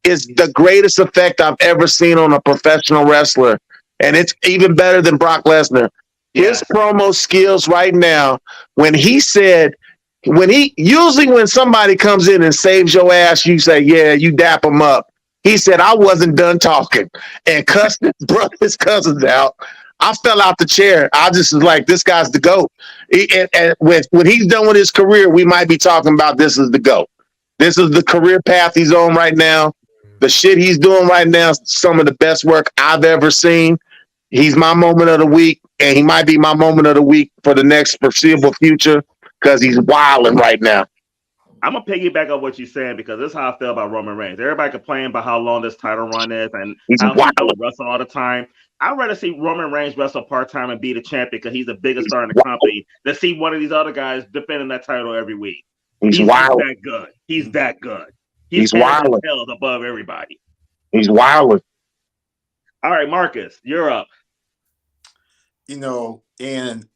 is the greatest effect I've ever seen on a professional wrestler. And it's even better than Brock Lesnar. His promo skills right now, when somebody comes in and saves your ass, you say, yeah, you dap them up. He said, I wasn't done talking and cussed his cousins out. I fell out the chair. I just was like, this guy's the GOAT. And when he's done with his career, we might be talking about this is the GOAT. This is the career path he's on right now. The shit he's doing right now is some of the best work I've ever seen. He's my moment of the week, and he might be my moment of the week for the next foreseeable future because he's wilding right now. I'm going to piggyback on what you're saying because this is how I feel about Roman Reigns. Everybody complaining about how long this title run is and how he don't wrestle all the time. I'd rather see Roman Reigns wrestle part-time and be the champion because he's the biggest star in the company than see one of these other guys defending that title every week. He's that good. He's that good. He's wild. Above everybody. He's wild. All right, Marcus, you're up. In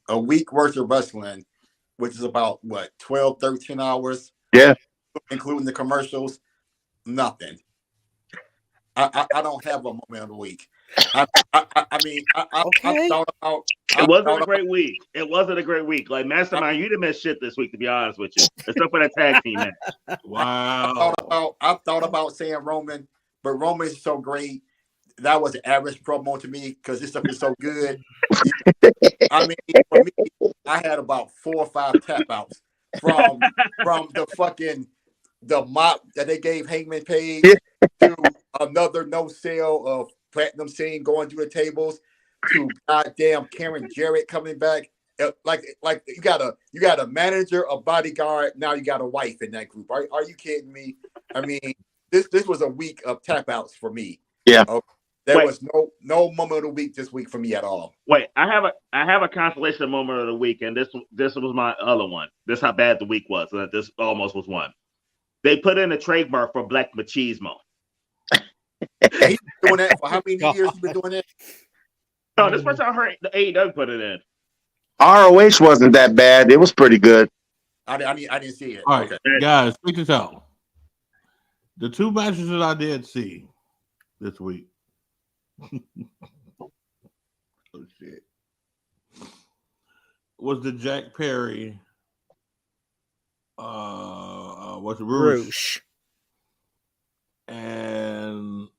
a week worth of wrestling, which is about 12, 13 hours. Yeah. Including the commercials, nothing. I don't have a moment of the week. I thought about. It wasn't a great week. It wasn't a great week. Like Mastermind, you didn't miss shit this week, to be honest with you, except for that tag team match. Wow. I thought about saying Roman, but Roman is so great. That was an average promo to me because this stuff is so good. I mean, for me, I had about 4 or 5 tap outs from the mop that they gave Hangman Page to another no sale of Platinum Scene going through the tables to goddamn Karen Jarrett coming back. Like you got a manager, a bodyguard, now you got a wife in that group. Are you kidding me? I mean, this was a week of tap outs for me. Yeah. There was no moment of the week this week for me at all. Wait, I have a consolation moment of the week, and this was my other one. This is how bad the week was. This almost was one. They put in a trademark for Black Machismo. He's been doing that for how many years? He's been doing that. No, this first I heard the AEW put it in. ROH wasn't that bad. It was pretty good. I didn't see it. All right, guys, check this out. The 2 matches that I did see this week. Oh shit! Was the Jack Perry? What's it? Roosh. And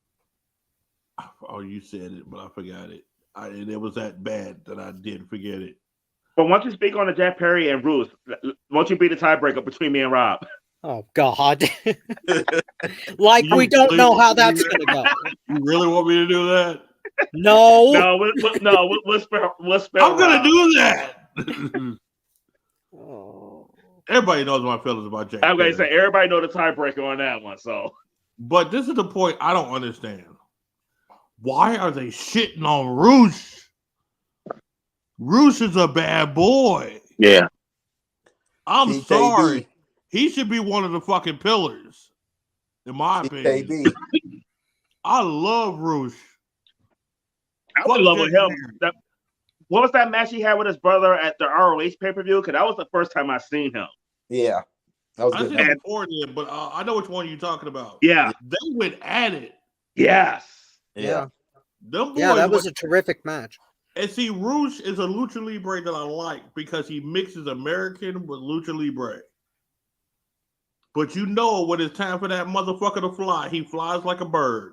you said it, but I forgot it. It was that bad that I did forget it. But once you speak on the Jack Perry and Roosh, won't you be the tiebreaker between me and Rob? Oh God! Like we don't know how that's gonna go. You really want me to do that? No. We'll spell. I'm gonna do that. Oh. Everybody knows my feelings about Jack. I'm gonna say everybody know the tiebreaker on that one. So, but this is the point I don't understand. Why are they shitting on Roosh? Roosh is a bad boy. Yeah. I'm sorry. He should be one of the fucking pillars, in my opinion. I love Roosh. I would love with him. What was that match he had with his brother at the ROH pay-per-view? Because that was the first time I seen him. Yeah. That was good. I seen before then, but I know which one you're talking about. Yeah. They went at it. Yes. Yeah. That was a terrific match. And see, Roosh is a Lucha Libre that I like because he mixes American with Lucha Libre. But you know when it's time for that motherfucker to fly, he flies like a bird.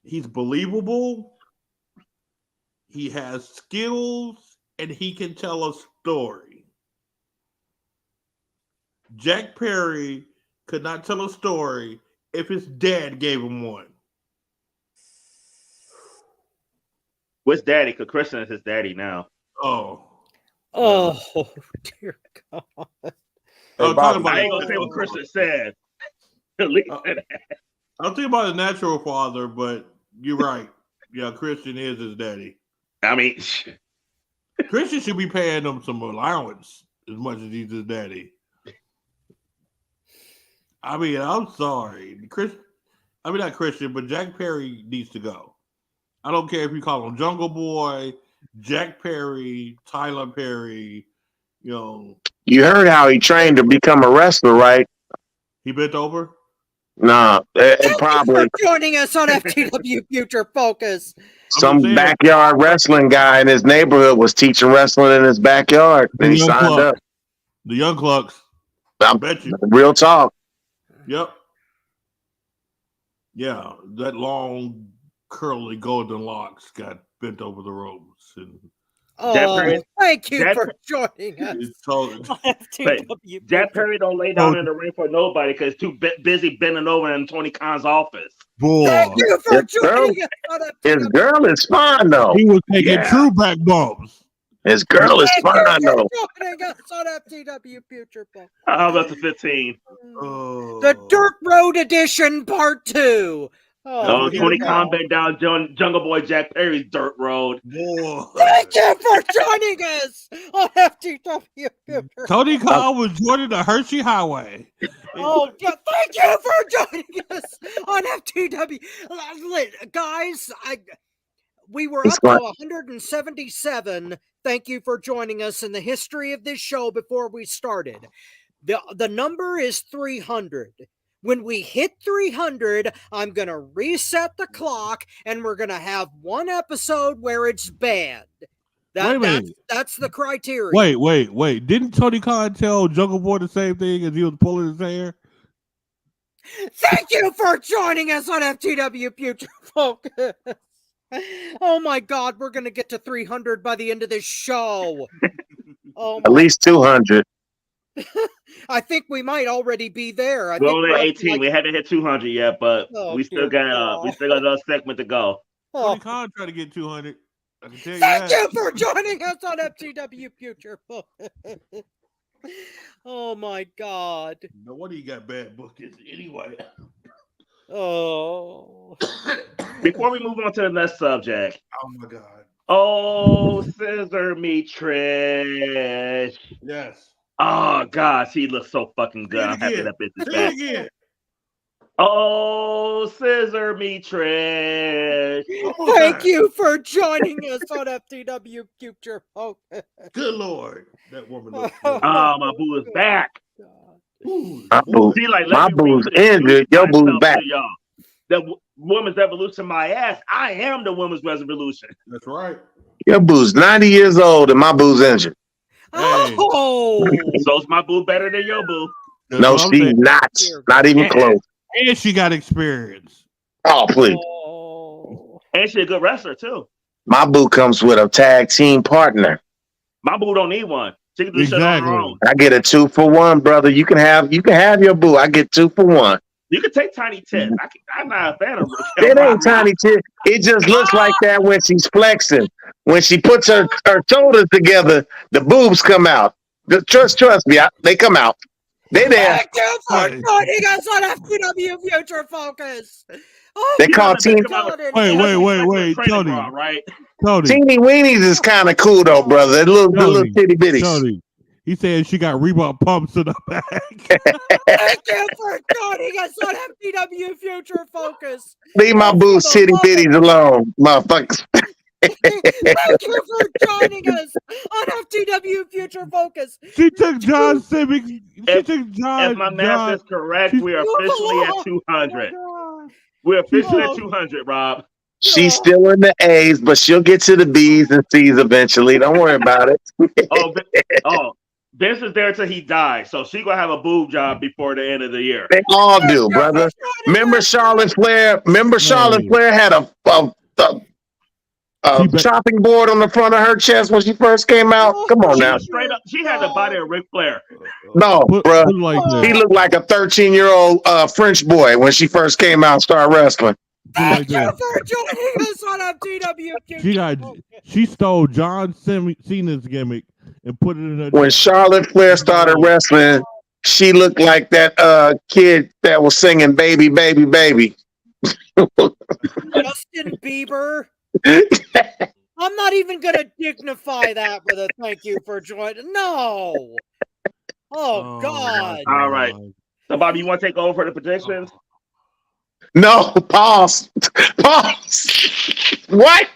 He's believable. He has skills, and he can tell a story. Jack Perry could not tell a story if his dad gave him one. Which daddy? Because Christian is his daddy now. Oh. Oh, dear God. I'm talking Bobby, about I ain't gonna say what Christian said. Leave it at- I'm thinking about a natural father, but you're right. Yeah, Christian is his daddy. I mean, Christian should be paying him some allowance as much as he's his daddy. I mean, I'm sorry. Not Christian, but Jack Perry needs to go. I don't care if you call him Jungle Boy, Jack Perry, Tyler Perry, you know. You heard how he trained to become a wrestler, right? He bent over? Nah, probably For joining us on FTW Future Focus. some saying- backyard wrestling guy in his neighborhood was teaching wrestling in his backyard, and he signed up. The Young Clucks. I bet you. Real talk. Yep. Yeah, that long, curly golden locks got bent over the ropes. And Oh, thank you for joining us it's told, on FTW. Jack Perry don't lay down in the ring for nobody because too busy bending over in Tony Khan's office. boy, Thank you for His girl- joining us on His FTW. girl is fine though. he was taking Yeah. true back bumps. His girl is Thank fine you though. for joining us on FTW Future Focus. How about the 15? Oh. The Dirt Road Edition Part 2. Oh, here Tony we go. Khan bent down Jungle Boy Jack Perry's dirt road. Boy. Thank you for joining us on FTW Future. Tony Khan was joining the Hershey Highway. Oh, thank you for joining us on FTW. Guys, we were It's up to fine. 177. Thank you for joining us in the history of this show before we started. The number is 300. When we hit 300, I'm going to reset the clock and we're going to have one episode where it's banned. Wait a minute. That's the criteria. Wait. Didn't Tony Khan tell Jungle Boy the same thing as he was pulling his hair? Thank you for joining us on FTW Future Focus. Oh my God, we're going to get to 300 by the end of this show. Oh, At least 200. I think we might already be there. We're only at 18. We haven't hit 200 yet, but Oh, we still dear got God. another segment to go. Tony Khan tried to get 200. I can tell you Thank that. you for joining us on FTW Future Focus. Oh my God. No wonder you got bad bookings anyway. Oh. Before we move on to the next subject, Oh my God. oh, scissor me, Trish. Yes. Oh, God, she looks so fucking good. Say it I'm happy again. that bitch is Say back. it again. Oh, scissor me, Trish. Thank you for joining us on FTW Future Focus. Good Lord. That woman looks good. Oh, my boo is back. Ooh, My boy. boo, See, like, my let me boo's reintroduce injured. Your boo's myself back. to y'all. The women's revolution, my ass. I am the women's revolution. That's right. Your boo's 90 years old and my boo's injured. Oh. So's my boo better than your boo. That's No, what I'm she's saying. not. Not even Yeah. close. And she got experience. Oh, please. Oh. And she's a good wrestler, too. My boo comes with a tag team partner. My boo don't need one. She can do shit on Exactly. her own. I get a 2-for-1, brother. You can have your boo. I get 2-for-1. You can take Tiny Tits. I'm not a fan of It ain't tiny tit. It just looks like that when she's flexing. When she puts her shoulders together, the boobs come out. Trust me, they come out. They there. Thank you for joining us on FTW Future Focus. Oh, They call teeny Wait, Tony. Right? Tony. weenies is kind of cool though, brother. The little titty bitties. Tony. He said she got Reebok pumps in the back. Thank you for joining us on FTW Future Focus. Leave my boobs titty bitties alone, motherfuckers. Thank you for joining us on FTW Future Focus. She took John Civic. If my math is correct, we are officially at 200. We're officially at 200, Rob. She's still in the A's, but she'll get to the B's and C's eventually. Don't worry about it. Vince is there till he dies, so she gonna have a boob job before the end of the year. They all do, brother. Remember Charlotte Flair? Charlotte Flair had a chopping board on the front of her chest when she first came out. Come on She now. was straight up. She had the body of Ric Flair. No, Put bruh. it like He this. looked like a 13-year-old French boy when she first came out and started wrestling. Put it like Thank you this. for joining us on FTW Future Focus. She stole John Cena's gimmick and put it in her When dress. Charlotte Flair started wrestling, she looked like that kid that was singing "Baby, Baby, Baby." Justin Bieber. I'm not even going to dignify that with a thank you for joining. No. Oh, God. All right. So, Bobby, you want to take over for the predictions? No, pause. Pause. What?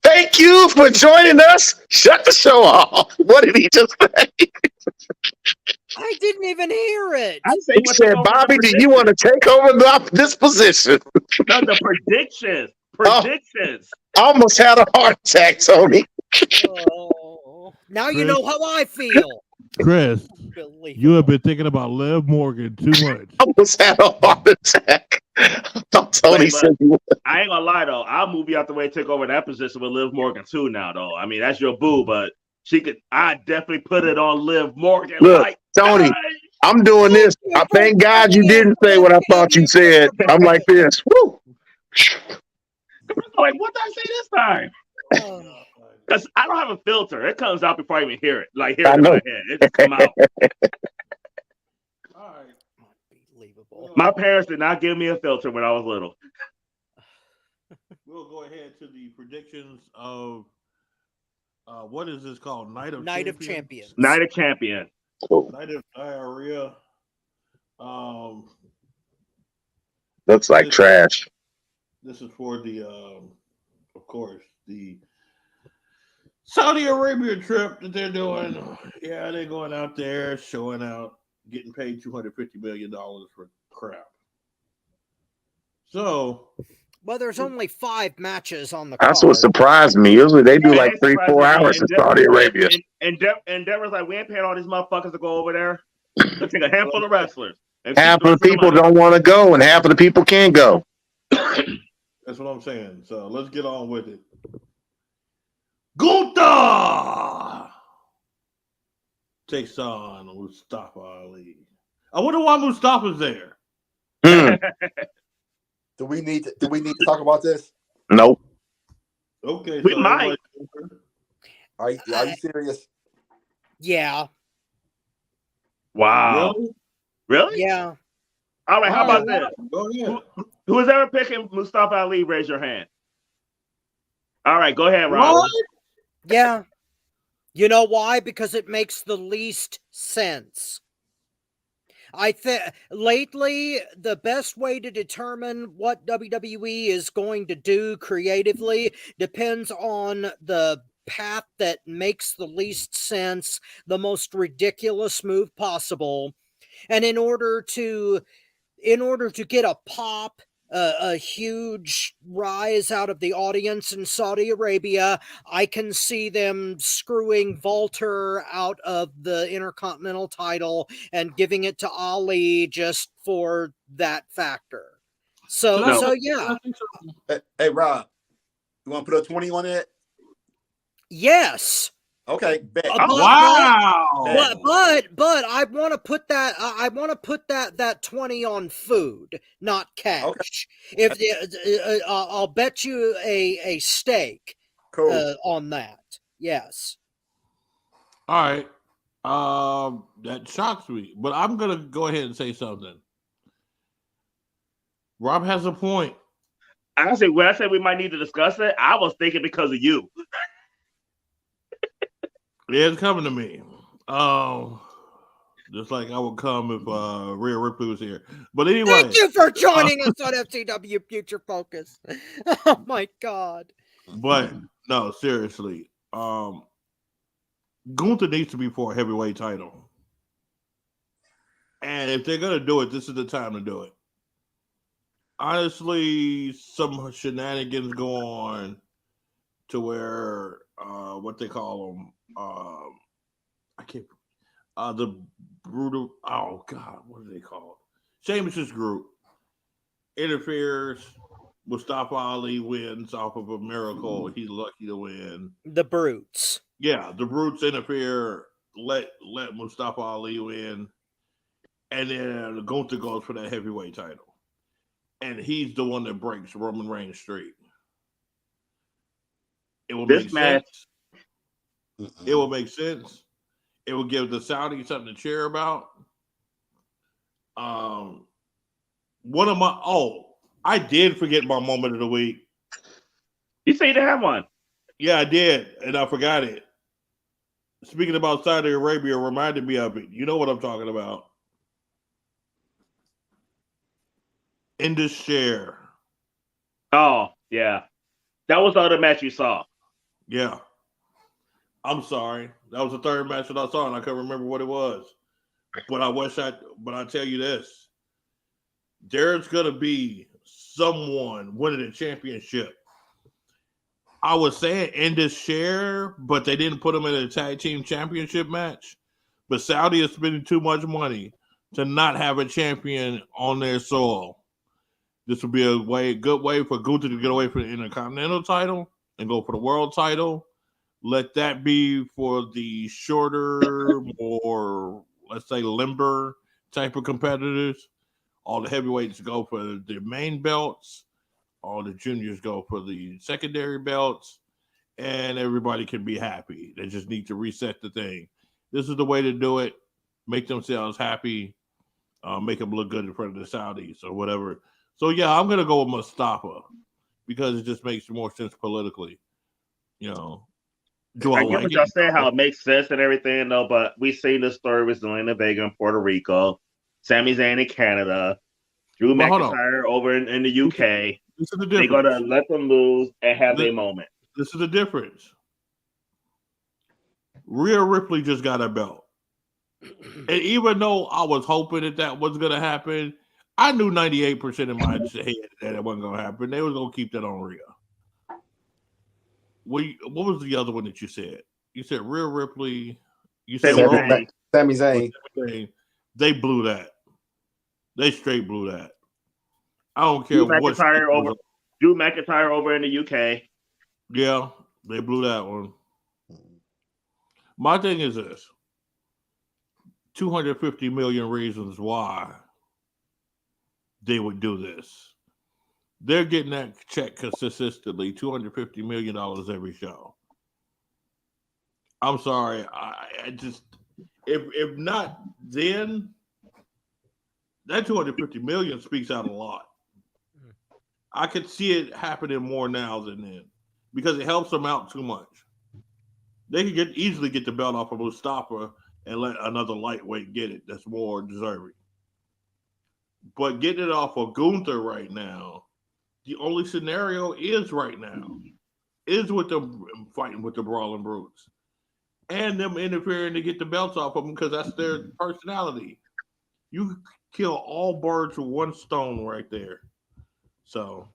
Thank you for joining us. Shut the show off. What did he just say? I didn't even hear it. I say He said, Bobby, do you want to take over this position? No, the predictions. Oh. Predictions. I almost had a heart attack, Tony. Oh, now you know how I feel. Chris, you have been thinking about Liv Morgan too much. I almost had a heart attack. Tony said I ain't gonna lie though. I'll move you out the way, take over that position with Liv Morgan too now though. I mean, that's your boo, but she could. I definitely put it on Liv Morgan. Look, like, Tony, I'm doing this. I thank God you didn't say what I thought you said. I'm like this. Woo. Like, what did I say this time? Because I don't have a filter. It comes out before I even hear it. Like, hear it in my head. It just come out. All right. Unbelievable. My parents did not give me a filter when I was little. We'll go ahead to the predictions of what is this called? Night of Champions. Night of Champion. Night of Diarrhea. Looks like trash. This is for the, of course, the Saudi Arabia trip that they're doing. Yeah, they're going out there, showing out, getting paid $250 million for crap. So, well, there's only 5 matches on the card. That's what surprised me. Usually they do like 3-4 hours in Saudi Arabia. And Denver's like, we ain't paying all these motherfuckers to go over there. Let's take a handful of wrestlers. Half of the people don't want to go, and half of the people can go. That's what I'm saying. So let's get on with it. Gunther takes on Mustafa Ali. I wonder why Mustafa's there. Do we need to talk about this? Nope. Okay, we might. Are you serious? Yeah. Wow. Really? Yeah. All right. How about this? Go ahead. Who is ever picking Mustafa Ali? Raise your hand. All right, go ahead, Rob. Yeah. You know why? Because it makes the least sense. I think lately the best way to determine what WWE is going to do creatively depends on the path that makes the least sense, the most ridiculous move possible. And in order to get a pop, a huge rise out of the audience in Saudi Arabia, I can see them screwing Walter out of the Intercontinental title and giving it to Ali just for that factor. So yeah. Hey, Rob, you want to put a 20 on it? Yes. Okay, bet. Wow. But I want to put that. I want to put that 20 on food, not cash. Okay. If I'll bet you a steak. Cool. On that. Yes. All right. That shocks me, but I'm gonna go ahead and say something. Rob has a point. Honestly, when I said we might need to discuss it, I was thinking because of you. Yeah, it's coming to me. Just like I would come if Rhea Ripley was here. But anyway. Thank you for joining us on FTW Future Focus. Oh my God. But no, seriously. Gunther needs to be for a heavyweight title. And if they're gonna do it, this is the time to do it. Honestly, some shenanigans go on to where what they call them. I can't. The brutal. Oh God, what do they call it? Sheamus's group interferes Mustafa Ali wins off of a miracle. He's lucky to win. The Brutes. Yeah, the Brutes interfere, let Mustafa Ali win, and then Gunther goes for that heavyweight title. And he's the one that breaks Roman Reigns' streak. It will This make match- sense. It will make sense. It will give the Saudis something to cheer about. I did forget my moment of the week. You say you didn't have one. Yeah, I did, and I forgot it. Speaking about Saudi Arabia reminded me of it. You know what I'm talking about. In this share. Oh, yeah. That was the other match you saw. Yeah. I'm sorry. That was the third match that I saw, and I couldn't remember what it was. But I tell you this. There's gonna be someone winning the championship. I was saying in this share, but they didn't put them in a tag team championship match. But Saudi is spending too much money to not have a champion on their soil. This would be a good way for Gunther to get away from the Intercontinental title and go for the world title. Let that be for the shorter, more, let's say, limber type of competitors. All the heavyweights go for the main belts. All the juniors go for the secondary belts. And everybody can be happy. They just need to reset the thing. This is the way to do it. Make themselves happy. Make them look good in front of the Saudis or whatever. So, yeah, I'm going to go with Mustafa because it just makes more sense politically. You know, do I get like what it? y'all saying, how it makes sense and everything, though, but we seen the story with Zelina Vega in Puerto Rico, Sami Zayn in Canada, Drew But hold McIntyre over in the UK. This is the They're difference. going to let them lose and have their moment. This is the difference. Rhea Ripley just got a belt. And even though I was hoping that was going to happen, I knew 98% of my head that it wasn't going to happen. They was going to keep that on Rhea. What was the other one that you said? You said Rhea Ripley. You said Sami Zayn. They blew that. They straight blew that. I don't care Drew what. McIntyre over in the UK. Yeah, they blew that one. My thing is this. 250 million reasons why they would do this. They're getting that check consistently, $250 million every show. I'm sorry. I just, if not then, that 250 million speaks out a lot. I could see it happening more now than then because it helps them out too much. They could easily get the belt off of Mustafa and let another lightweight get it that's more deserving. But getting it off of Gunther right now, the only scenario is right now is with them fighting with the Brawling Brutes and them interfering to get the belts off of them because that's their personality. You kill all birds with one stone right there. So,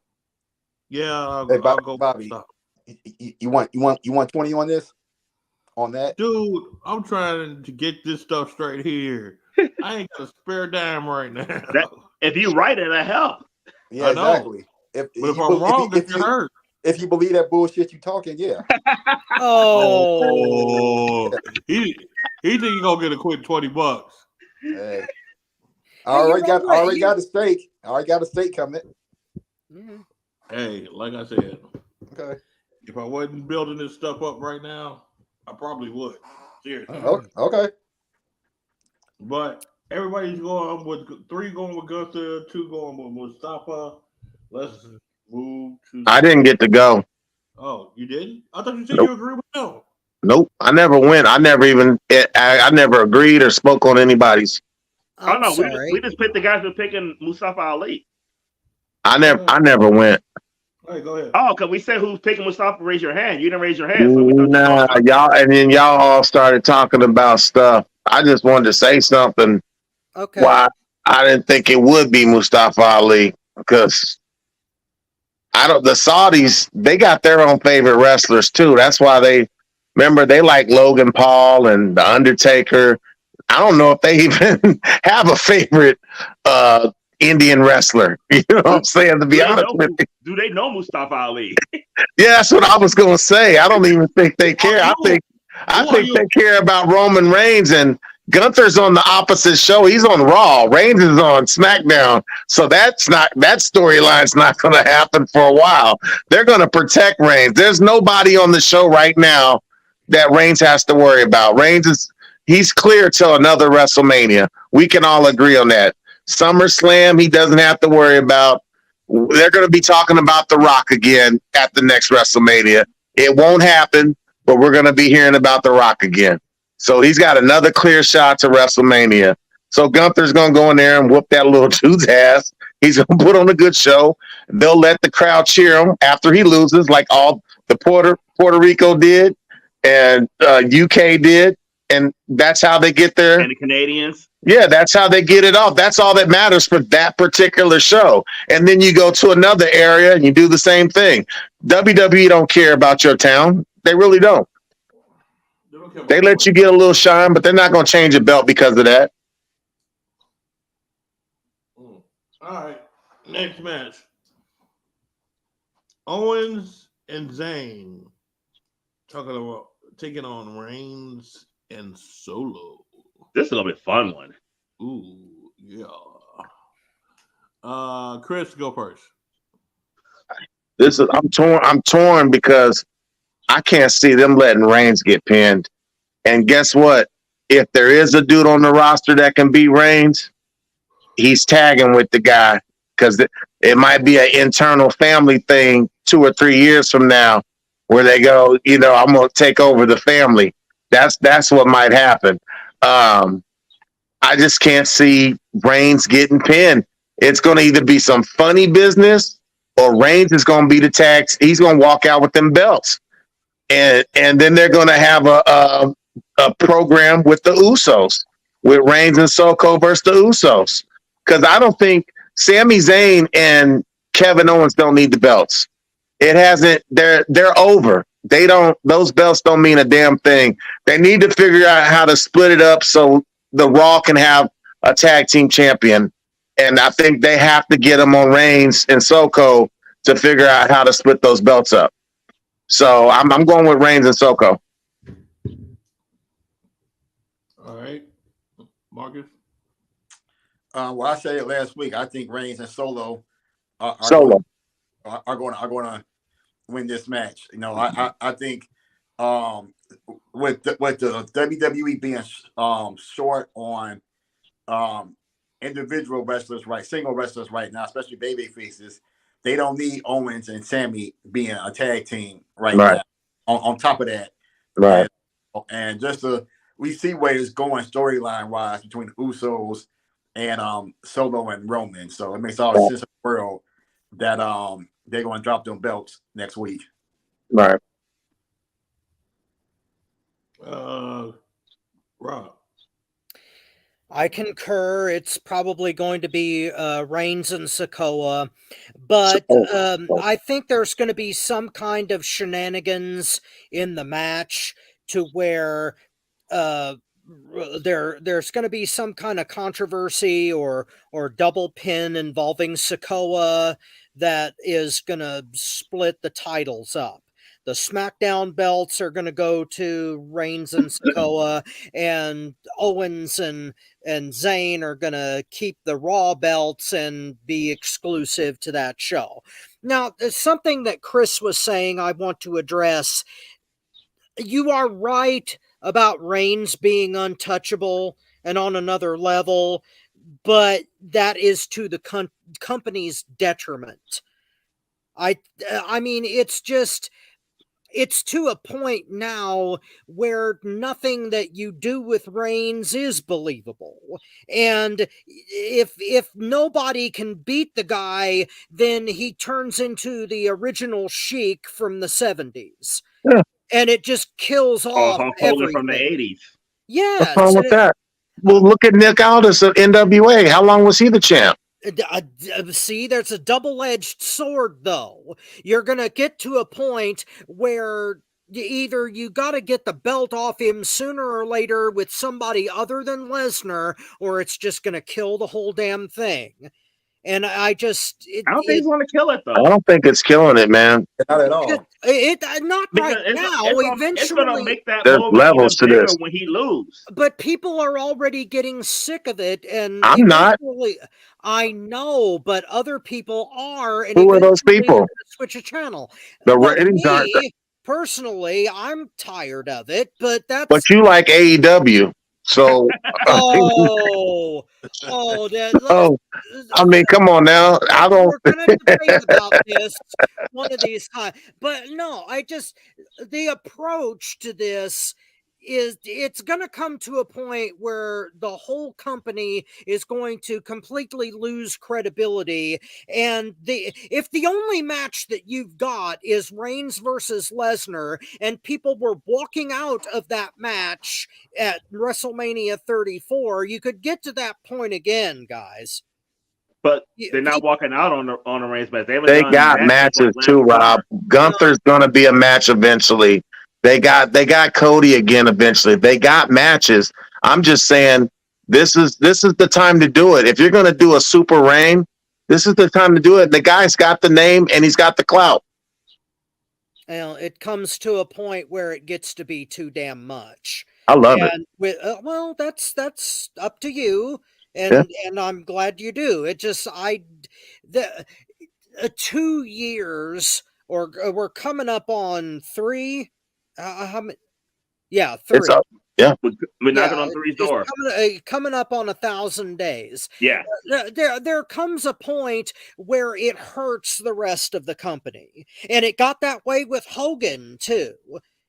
yeah, I'll go. Bobby, you want 20 on this? On that, dude, I'm trying to get this stuff straight here. I ain't got a spare dime right now. If you write it, that help. Yeah, exactly. But if I'm wrong, if you hurt. If you believe that bullshit you talking, yeah. Oh. He think he gonna get a quick $20. Hey. I already got a steak. I already got a steak coming. Hey, like I said, okay. If I wasn't building this stuff up right now, I probably would. Seriously. Okay. But everybody's going with 3 going with Gunther, 2 going with Mustafa. Let's move to. I didn't get to go. Oh, you didn't? I thought you said you agreed with them. Nope. I never went. I never even. I never agreed or spoke on anybody's. We just picked the guys who were picking Mustafa Ali. I never went. All right, go ahead. Oh, because we said who's picking Mustafa, raise your hand. You didn't raise your hand. So nah, y'all, and then y'all all started talking about stuff. I just wanted to say something. Okay. Why I didn't think it would be Mustafa Ali because the Saudis, they got their own favorite wrestlers too. That's why they like Logan Paul and The Undertaker. I don't know if they even have a favorite Indian wrestler. You know what I'm saying? To be honest with you. Do they know Mustafa Ali? Yeah, that's what I was gonna say. I don't even think they care. I think they care about Roman Reigns, and Gunther's on the opposite show. He's on Raw. Reigns is on SmackDown. So that storyline's not gonna happen for a while. They're gonna protect Reigns. There's nobody on the show right now that Reigns has to worry about. He's clear till another WrestleMania. We can all agree on that. SummerSlam, he doesn't have to worry about. They're going to be talking about The Rock again at the next WrestleMania. It won't happen, but we're going to be hearing about The Rock again. So he's got another clear shot to WrestleMania. So Gunther's going to go in there and whoop that little dude's ass. He's going to put on a good show. They'll let the crowd cheer him after he loses, like all the Puerto Rico did and UK did. And that's how they get there. And the Canadians. Yeah, that's how they get it off. That's all that matters for that particular show. And then you go to another area and you do the same thing. WWE don't care about your town. They really don't. They let you get a little shine, but they're not going to change a belt because of that. All right, next match. Owens and Zayn taking on Reigns and Solo. This is gonna be a fun one. Ooh, yeah. Chris, go first. I'm torn because I can't see them letting Reigns get pinned. And guess what? If there is a dude on the roster that can beat Reigns, he's tagging with the guy because it might be an internal family thing 2 or 3 years from now where they go, I'm going to take over the family. That's what might happen. I just can't see Reigns getting pinned. It's going to either be some funny business or Reigns is going to be the tag. He's going to walk out with them belts. And then they're going to have a program with the Usos, with Reigns and Soko versus the Usos. Because I don't think Sami Zayn and Kevin Owens don't need the belts. It hasn't. They're over. They don't. Those belts don't mean a damn thing. They need to figure out how to split it up so the Raw can have a tag team champion. And I think they have to get them on Reigns and Soko to figure out how to split those belts up. So I'm going with Reigns and Soko. All right, Marcus. Well, I said it last week. I think Reigns and Solo are going to win this match. I think with the WWE being short on individual wrestlers, right, single wrestlers right now, especially baby faces, they don't need Owens and Sammy being a tag team right now. On top of that, right, and just we see where it's going storyline wise between the Usos and Solo and Roman. So it makes all the sense in the world that they're going to drop them belts next week. Right. Rob. I concur. It's probably going to be Reigns and Sikoa, but I think there's going to be some kind of shenanigans in the match to where there's going to be some kind of controversy or double pin involving Sikoa that is going to split the titles up. The SmackDown belts are going to go to Reigns and Sikoa, and Owens and Zayn are going to keep the Raw belts and be exclusive to that show. Now, there's something that Chris was saying I want to address. You are right about Reigns being untouchable and on another level, but that is to the company's detriment. I mean, it's to a point now where nothing that you do with Reigns is believable. And if nobody can beat the guy, then he turns into the original Sheik from the 70s. Yeah. And it just kills off Hulk everything. Hogan from the 80s. Yes. What's wrong with that? Well, look at Nick Aldis of NWA. How long was he the champ? See, there's a double-edged sword, though. You're going to get to a point where either you got to get the belt off him sooner or later with somebody other than Lesnar, or it's just going to kill the whole damn thing. And I just I don't think he's going to kill it I though. don't think it's killing it, man. Not at all. Not Because right now. it's going to Eventually, make that There's moment even levels to bigger this. when he loses. but people are already getting sick of it, and I'm not. eventually, I know, but other people are, and Who are those eventually they're people? going to switch a channel. The But ratings aren't. me, personally, I'm tired of it, but But that's you like AEW, so oh, oh, I mean, come on now. I don't. we're gonna debate about this one of these times. But no, the approach to this is it's gonna come to a point where the whole company is going to completely lose credibility. And if the only match that you've got is Reigns versus Lesnar, and people were walking out of that match at WrestleMania 34, you could get to that point again, guys. But they're not walking out on the Reigns match. They haven't They done got matches last too, Rob. summer. Gunther's gonna be a match eventually. They got Cody again eventually. They got matches. I'm just saying this is the time to do it. If you're gonna do a super reign, this is the time to do it. The guy's got the name and he's got the clout. Well, it comes to a point where it gets to be too damn much. I love it. And well, that's up to you, Yeah. and I'm glad you do. It just the 2 years, or we're coming up on 3. How many? Yeah, 3. It's up. Yeah. We're knocking on 3's door. Coming up on 1,000 days. Yeah. There comes a point where it hurts the rest of the company, and it got that way with Hogan too.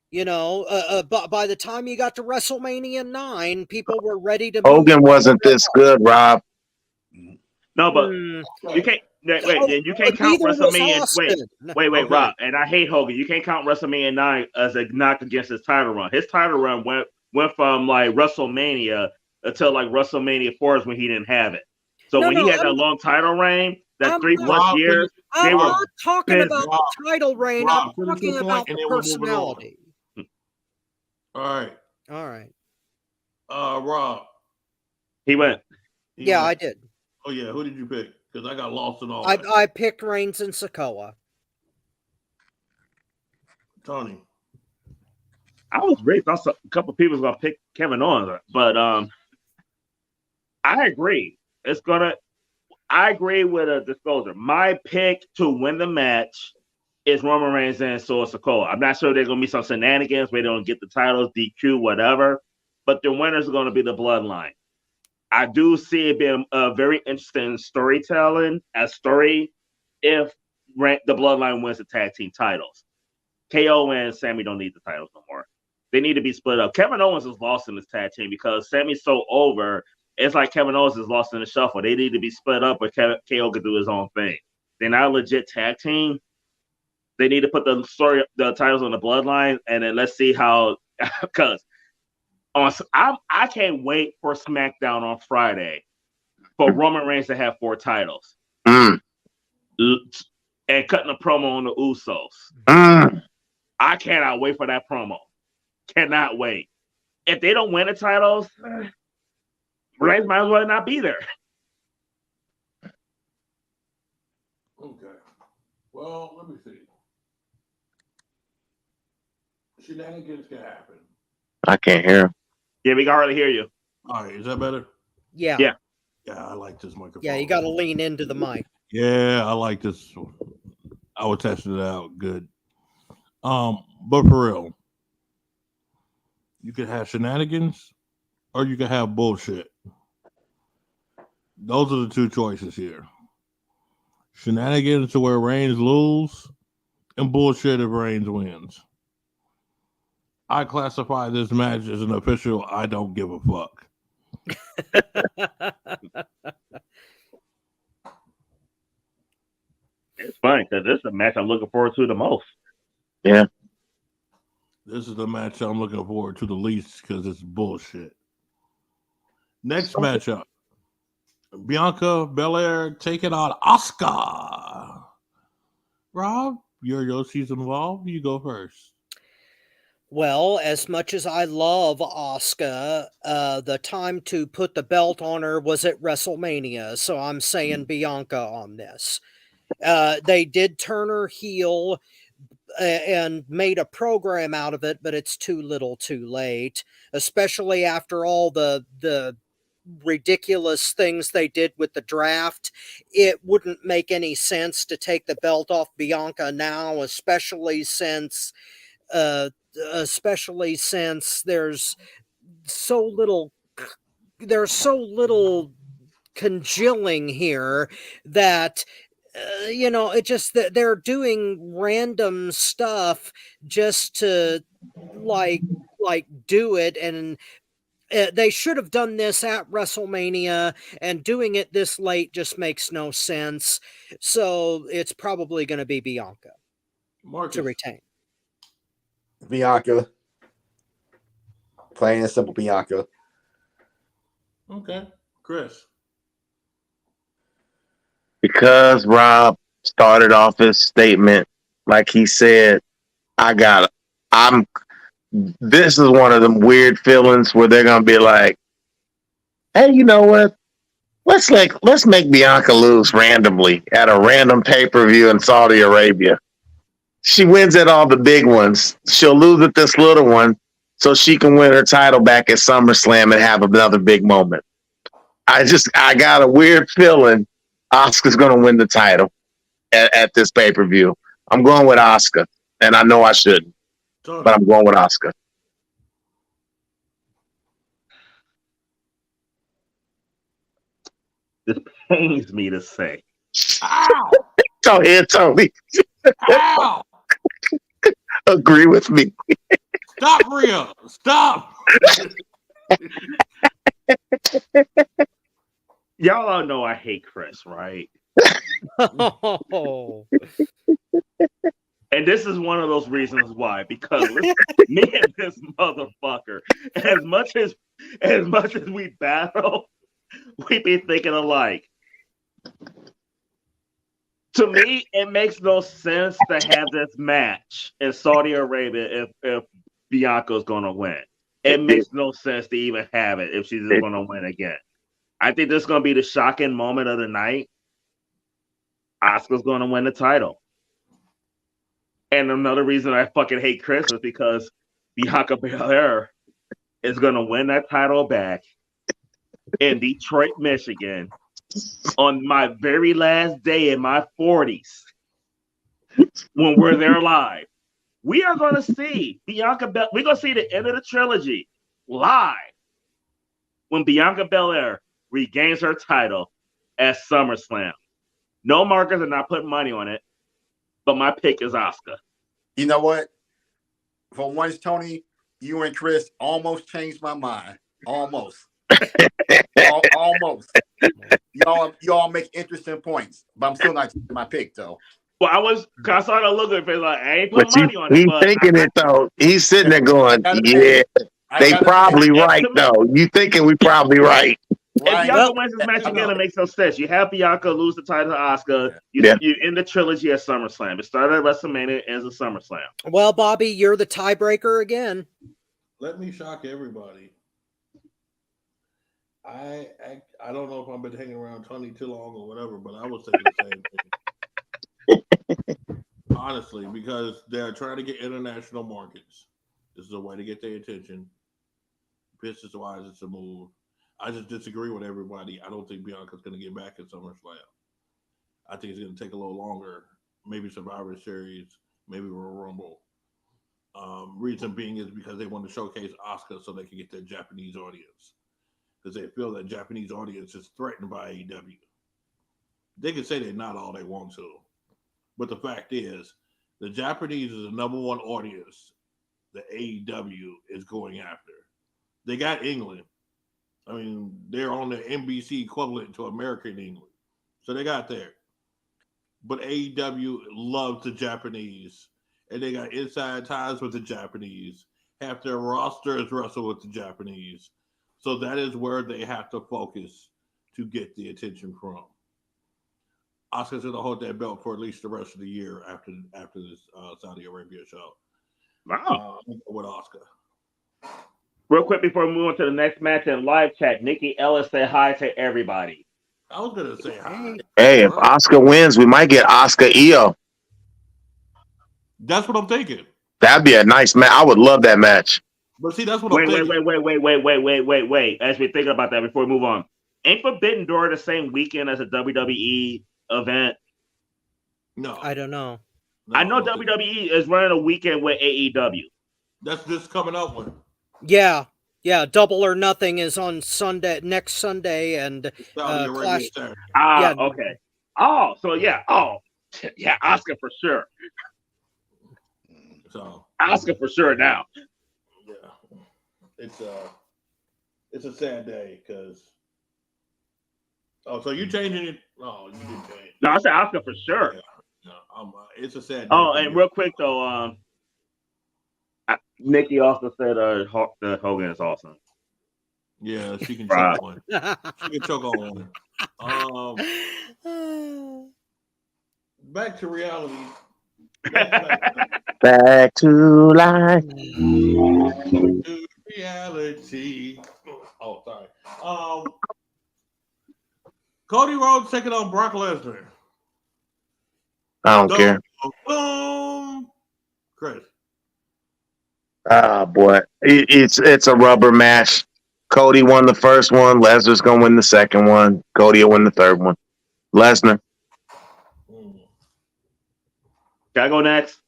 You know, by the time you got to WrestleMania 9, people were ready to. Hogan wasn't this good, Rob. No, but you can't. Wait, you can't count WrestleMania. Wait, Okay. Rob. And I hate Hogan. You can't count WrestleMania 9 as a knock against his title run. His title run went from like WrestleMania until like WrestleMania 4 is when he didn't have it. So when he had that long title reign, that 3+ years, I'm were not talking pissed. about the title reign. Rob, I'm finish talking your about point, and the then we're moving on. personality. All right. All right. Rob. He went. Yeah, I did. Oh yeah, who did you pick? Because I got lost in all. I picked Reigns and Sokoa. Tony. I was really thought a couple of people was gonna pick Kevin Owens, but I agree. I agree with a disclosure. My pick to win the match is Roman Reigns and Solo Sikoa. I'm not sure there's gonna be some shenanigans where they don't get the titles, DQ, whatever, but the winners are gonna be the Bloodline. I do see it being a very interesting storytelling if the Bloodline wins the tag team titles. KO and Sammy don't need the titles no more. They need to be split up. Kevin Owens is lost in this tag team because Sammy's so over. It's like Kevin Owens is lost in the shuffle. They need to be split up, but KO could do his own thing. They're not a legit tag team. They need to put the titles on the Bloodline, and then let's see how. Because I can't wait for SmackDown on Friday for Roman Reigns to have 4 titles and cutting a promo on the Usos. I cannot wait for that promo. Cannot wait. If they don't win the titles, Reigns might as well not be there. Okay. Well, let me see. Shenanigans can happen. I can't hear. Yeah, we can hardly hear you. All right, is that better? Yeah. Yeah. Yeah, I like this microphone. Yeah, you got to lean into the mic. Yeah, I like this. I was testing it out. Good. But for real, you could have shenanigans or you could have bullshit. Those are the 2 choices here. Shenanigans to where Reigns lose, and bullshit if Reigns wins. I classify this match as an official I don't give a fuck. It's funny because this is a match I'm looking forward to the most. Yeah. This is the match I'm looking forward to the least because it's bullshit. Next matchup. Bianca Belair taking on Asuka. Rob, your Yoshi's involved. You go first. Well, as much as I love Asuka, the time to put the belt on her was at WrestleMania, so I'm saying Bianca on this. They did turn her heel and made a program out of it, but it's too little too late, especially after all the ridiculous things they did with the draft. It wouldn't make any sense to take the belt off Bianca now, uh especially since so little there's so little congealing here that it just that they're doing random stuff just to like do it, and they should have done this at WrestleMania, and doing it this late just makes no sense. So it's probably going to be Bianca Marcus. to retain. Bianca. Plain and simple, Bianca. Okay. Chris. Because Rob started off his statement like he said, this is one of them weird feelings where they're gonna be like, hey, you know what? Let's make Bianca lose randomly at a random pay-per-view in Saudi Arabia. She wins at all the big ones. She'll lose at this little one so she can win her title back at SummerSlam and have another big moment. I got a weird feeling Asuka's gonna win the title at this pay-per-view. I'm going with Asuka, and I know I shouldn't, but I'm going with Asuka. This pains me to say. Ow! Go ahead, Tony. Ow! Agree with me. Stop, Rhea. Stop. Y'all all know I hate Chris, right? Oh. And this is one of those reasons why. Because listen, me and this motherfucker, as much as we battle, we be thinking alike. To me, it makes no sense to have this match in Saudi Arabia if Bianca's going to win. It makes no sense to even have it if she's going to win again. I think this is going to be the shocking moment of the night. Asuka's going to win the title. And another reason I fucking hate Chris is because Bianca Belair is going to win that title back in Detroit, Michigan, on my very last day in my 40s, when we're there live. We are going to see we're going to see the end of the trilogy live when Bianca Belair regains her title at SummerSlam. No markers, are not putting money on it, but my pick is Asuka. You know what? For once, Tony, you and Chris almost changed my mind. Almost. Almost. Y'all make interesting points, but I'm still not taking my pick though. Well, I saw the look at it, like I ain't putting money on it. He's but thinking it though. He's sitting there going, "Yeah, they probably right though." You thinking we probably right? If Bianca wins this match again, it makes no sense. You have Bianca lose the title to Asuka. You end the trilogy at SummerSlam. It started at WrestleMania, ends at SummerSlam. Well, Bobby, you're the tiebreaker again. Let me shock everybody. I don't know if I've been hanging around Tony too long or whatever, but I was thinking the same thing. Honestly, because they're trying to get international markets. This is a way to get their attention. Business-wise, it's a move. I just disagree with everybody. I don't think Bianca's going to get back at SummerSlam. I think it's going to take a little longer. Maybe Survivor Series, maybe Royal Rumble. Reason being is because they want to showcase Asuka so they can get their Japanese audience. Because they feel that Japanese audience is threatened by AEW. They can say they're not all they want to. But the fact is, the Japanese is the number one audience that AEW is going after. They got England. I mean, they're on the NBC equivalent to American England. So they got there. But AEW loves the Japanese. And they got inside ties with the Japanese. Half their rosters wrestle with the Japanese. So that is where they have to focus to get the attention from. Asuka's going to hold that belt for at least the rest of the year after this Saudi Arabia show. Wow. I'm gonna go with Oscar. Real quick before we move on to the next match in live chat, Nikki Ellis said hi to everybody. I was gonna say hi. Hey, if Oscar wins, we might get Oscar Io. That's what I'm thinking. That'd be a nice match. I would love that match. But see, that's what Wait. I'm thinking. Wait. As we think about that before we move on, ain't Forbidden Door the same weekend as a WWE event? No, I don't know. no, I know don't think- WWE is running a weekend with AEW. That's just coming up one. Yeah. Double or Nothing is on Sunday, next Sunday, and Saudi Arabia Clash. Saturday. Yeah. Okay. Oh, so yeah. Oh, yeah. Oscar for sure. So Oscar for sure now. yeah, it's a sad day because. Oh, so you changing it? Oh, you didn't change. No, I said Oscar for sure. Yeah, it's a sad day. Oh, for and me. real quick though, Nikki also said that Hogan is awesome. Yeah, she can Right. choke one. She can choke on one. Back to reality. Back to life. To reality. Oh, sorry. Cody Rhodes taking on Brock Lesnar. I don't care. Boom. Chris. Ah, boy, it's a rubber match. Cody won the first one. Lesnar's gonna win the second one. Cody will win the third one. Lesnar. Can I go next?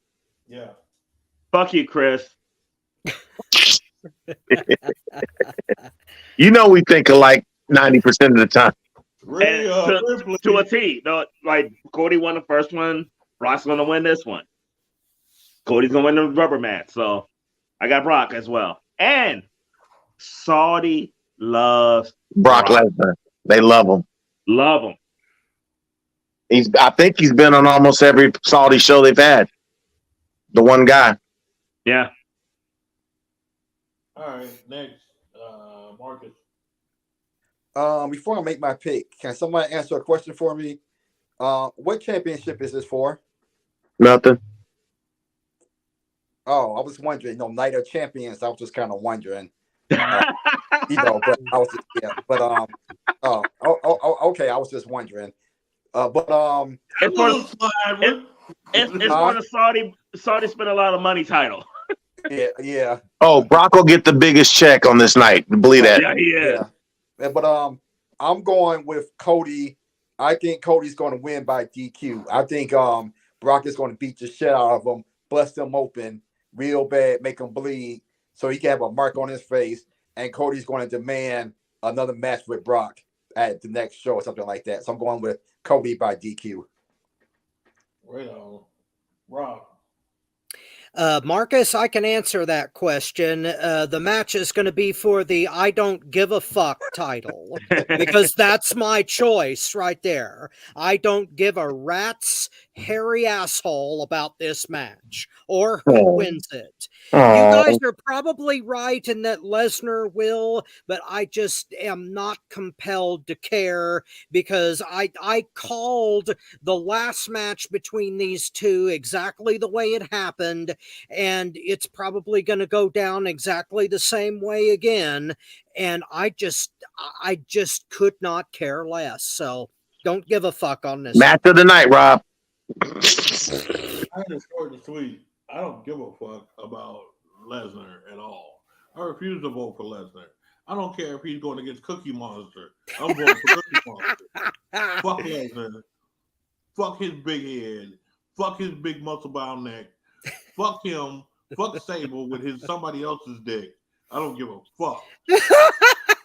Yeah. Fuck you, Chris. You know we think alike 90% of the time. And to a T. No, like Cody won the first one. Brock's gonna win this one. Cody's gonna win the rubber match. So I got Brock as well. And Saudi loves Brock Lesnar. They love him. Love him. I think he's been on almost every Saudi show they've had. The one guy. Yeah. All right, next, Marcus. Before I make my pick, can somebody answer a question for me? What championship is this for? Nothing. Oh, I was wondering. No, Night of Champions. I was just kind of wondering. But I was just, yeah. But okay. I was just wondering. It's for the Saudi spent a lot of money title. Yeah. Oh, Brock will get the biggest check on this night. Believe that. Yeah, he is. Yeah. But I'm going with Cody. I think Cody's going to win by DQ. I think Brock is going to beat the shit out of him, bust him open real bad, make him bleed, so he can have a mark on his face. And Cody's going to demand another match with Brock at the next show or something like that. So I'm going with Cody by DQ. Right on. Rob. Marcus, I can answer that question. The match is going to be for the I don't give a fuck title because that's my choice right there. I don't give a rat's hairy asshole about this match or who wins it. You guys are probably right in that Lesnar will, but I just am not compelled to care because I called the last match between these two exactly the way it happened. And it's probably going to go down exactly the same way again. And I just could not care less. So don't give a fuck on this. Match of the night, Rob. I had a short and sweet. I don't give a fuck about Lesnar at all. I refuse to vote for Lesnar. I don't care if he's going against Cookie Monster. I'm voting for Cookie Monster. Fuck Lesnar. Fuck his big head. Fuck his big muscle bound neck. Fuck him. Fuck Sable with his somebody else's dick. I don't give a fuck.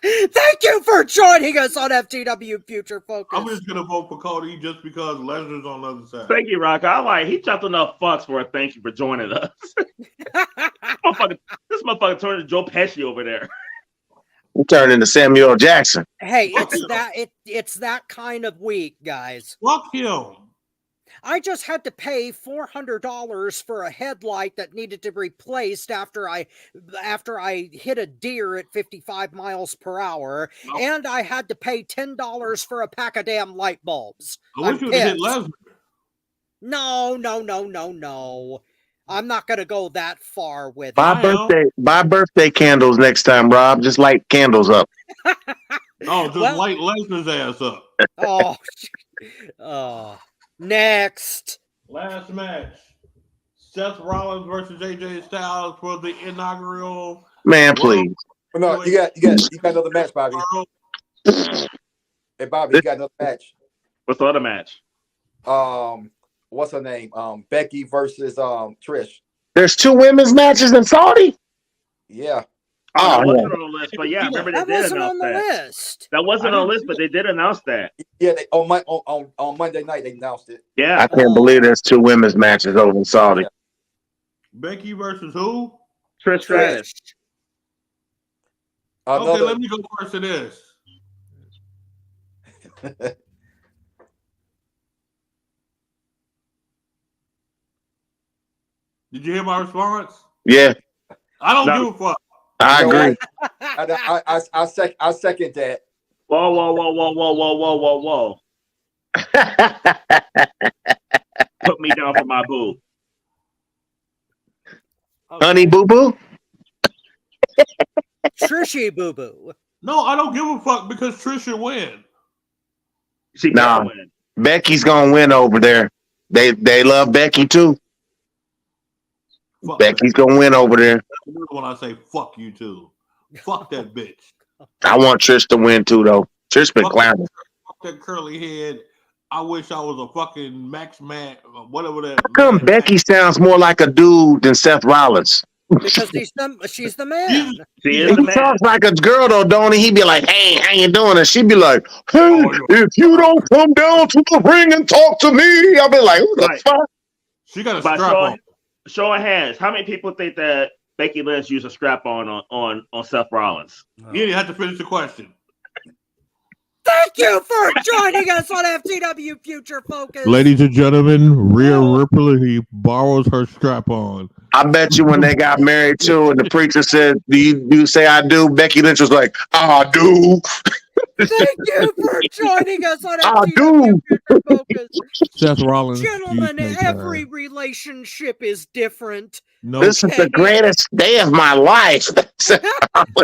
Thank you for joining us on FTW Future Focus. I'm just gonna vote for Cody just because Lesnar's on the other side. Thank you, Rock. I like he chopped enough fucks for a thank you for joining us. This motherfucker turned to Joe Pesci over there. You turned into Samuel Jackson. Hey, it's that kind of week, guys. Fuck him. I just had to pay $400 for a headlight that needed to be replaced after I hit a deer at 55 miles per hour, and I had to pay $10 for a pack of damn light bulbs. I wish you would have hit Lesnar. No. I'm not going to go that far with Buy it. buy birthday candles next time, Rob. Just light candles up. Oh, just Well- light Lesnar's ass up. Next. Last match. Seth Rollins versus AJ Styles for the inaugural. Man, please. No, you got another match, Bobby. Hey, Bobby, you got another match. What's the other match? What's her name? Becky versus Trish. There's 2 women's matches in Saudi. Yeah. Oh, that Oh, wasn't on the list, but yeah, remember That they did wasn't announce on the that. list. That wasn't on the list, but they did announce that. Yeah, they, on Monday night they announced it. Yeah. I can't believe there's 2 women's matches over in Saudi. Yeah. Becky versus who? Trish Stratus. Okay, let me go first to this. Did you hear my response? Yeah, I don't give a fuck. I agree. I second that. Whoa. Put me down for my boo. Honey Boo Boo? Trishy Boo Boo. No, I don't give a fuck because Trish should win. She Nah. better win. Becky's gonna win over there. They love Becky too. Fuck Becky's gonna win over there. That's another one I say fuck you too. Fuck that bitch. I want Trish to win too, though. Trish been Fuck clowning. Fuck that curly head. I wish I was a fucking Max Man, whatever that. How come man- Becky sounds more like a dude than Seth Rollins? Because she's the man. She is He the man. talks like a girl though, don't he? He'd be like, "Hey, how you doing?" And she'd be like, "Hey, if you don't come down to the ring and talk to me," I'll be like, "Who the Right. fuck?" She got a By strap on. show of hands, how many people think that Becky Lynch used a strap on Seth Rollins? You didn't have to finish the question. Thank you for joining us on FTW Future Focus. Ladies and gentlemen, Rhea Ripley borrows her strap on. I bet you when they got married too, and the preacher said, "Do you say I do?" Becky Lynch was like, "I do." Thank you for joining us on I FTW do. Future Focus. Seth Rollins. Gentlemen, every relationship is different. No, This is the greatest day of my life.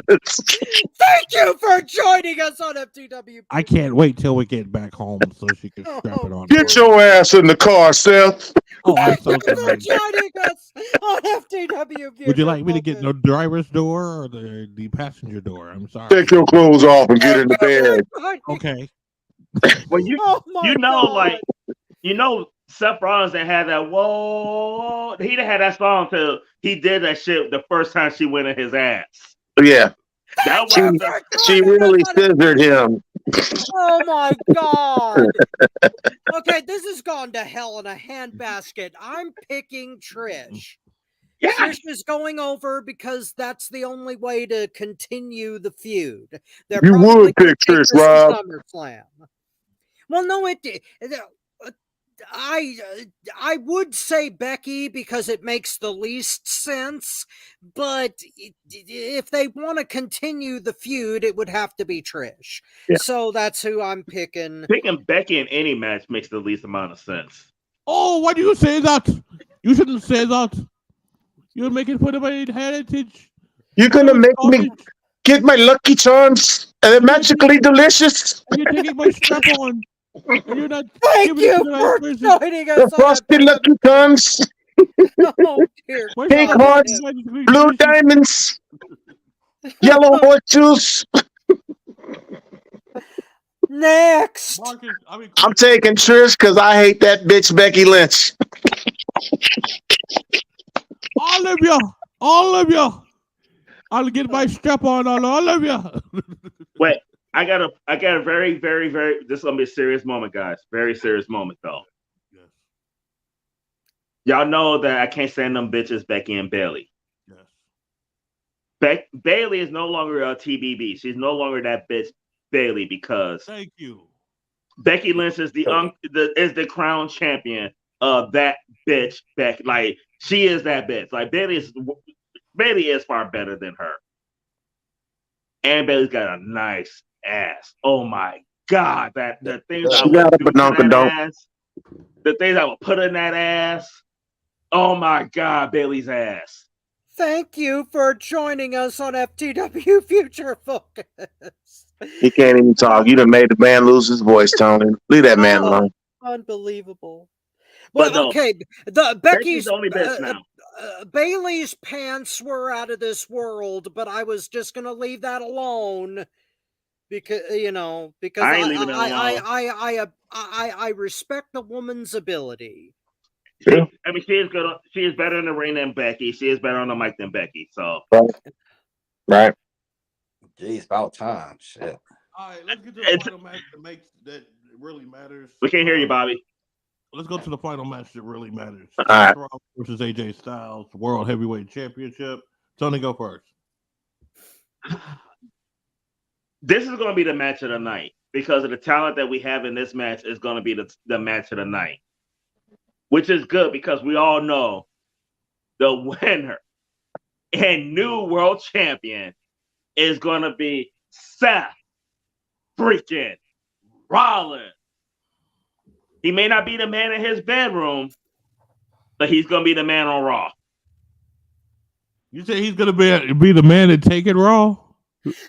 Thank you for joining us on FTW. I can't wait till we get back home so she can strap it on. Get your ass in the car, Seth. Oh, I'm so Thank you for sorry. joining us on FTW Future Would you like me to get Focus. the driver's door or the passenger door? I'm sorry. Take your clothes off and get in the bed. Okay. Well, you Oh my know, God. like Seth Rollins that had that whoa. He didn't have that song till he did that shit the first time she went in his ass. Yeah, That was Thank you the, for she joining really us on scissored him. Oh my God. Okay, this has gone to hell in a handbasket. I'm picking Trish. yeah. Trish is going over because that's the only way to continue the feud. They're You probably would gonna pick take Trish, this to Rob. SummerSlam. Well, no, I would say Becky because it makes the least sense, but if they want to continue the feud, it would have to be Trish. Yeah. So that's who I'm picking. Picking Becky in any match makes the least amount of sense. Oh, why do you say that? You shouldn't say that. You're making fun of my heritage. You're gonna make me get my Lucky Charms and they're magically delicious. And you're taking my strap on. And you're not Thank giving it you to the right for person. joining The us on frosted Lucky Charms, Oh dear. My pink strap hearts, is magically blue delicious. diamonds, yellow horseshoes. Next. Marcus, I'm taking Trish because I hate that bitch Becky Lynch. all of you. I'll get my strap on all of you. Wait, I got a very, very, very. This is gonna be a serious moment, guys. Very serious moment, though. Yes. Y'all know that I can't stand them bitches, Becky and Bailey. Yes. Bailey is no longer a TBB. She's no longer that bitch Bailey because Thank you. Becky Lynch is the crown champion of that bitch. Becky, like she is that bitch. Like Bailey is far better than her. And Bailey's got a nice ass. Oh my God, the things I She got would a do to badonkadonk. that ass, the things I would put in that ass. Oh my God, Bailey's ass. Thank you for joining us on FTW Future Focus. He can't even talk. You done made the man lose his voice, Tony. Leave that man alone. Unbelievable. But Well, no, okay, Becky's the only bitch now. Bailey's pants were out of this world, but I was just gonna leave that alone because I ain't leaving it alone. I respect a woman's ability. Yeah. I mean, she is good. She is better in the ring than Becky. She is better on the mic than Becky. So, Right. Geez, about time. Shit. All right, let's get to the final match that really matters. We can't hear you, Bobby. Let's go to the final match that really matters. All right. Rollins versus AJ Styles, World Heavyweight Championship. Tony, go first. This is going to be the match of the night because of the talent that we have in this match is going to be the match of the night, which is good because we all know the winner and new world champion is going to be Seth freaking Rollins. He may not be the man in his bedroom, but he's going to be the man on Raw. You say he's going to be the man that take it Raw?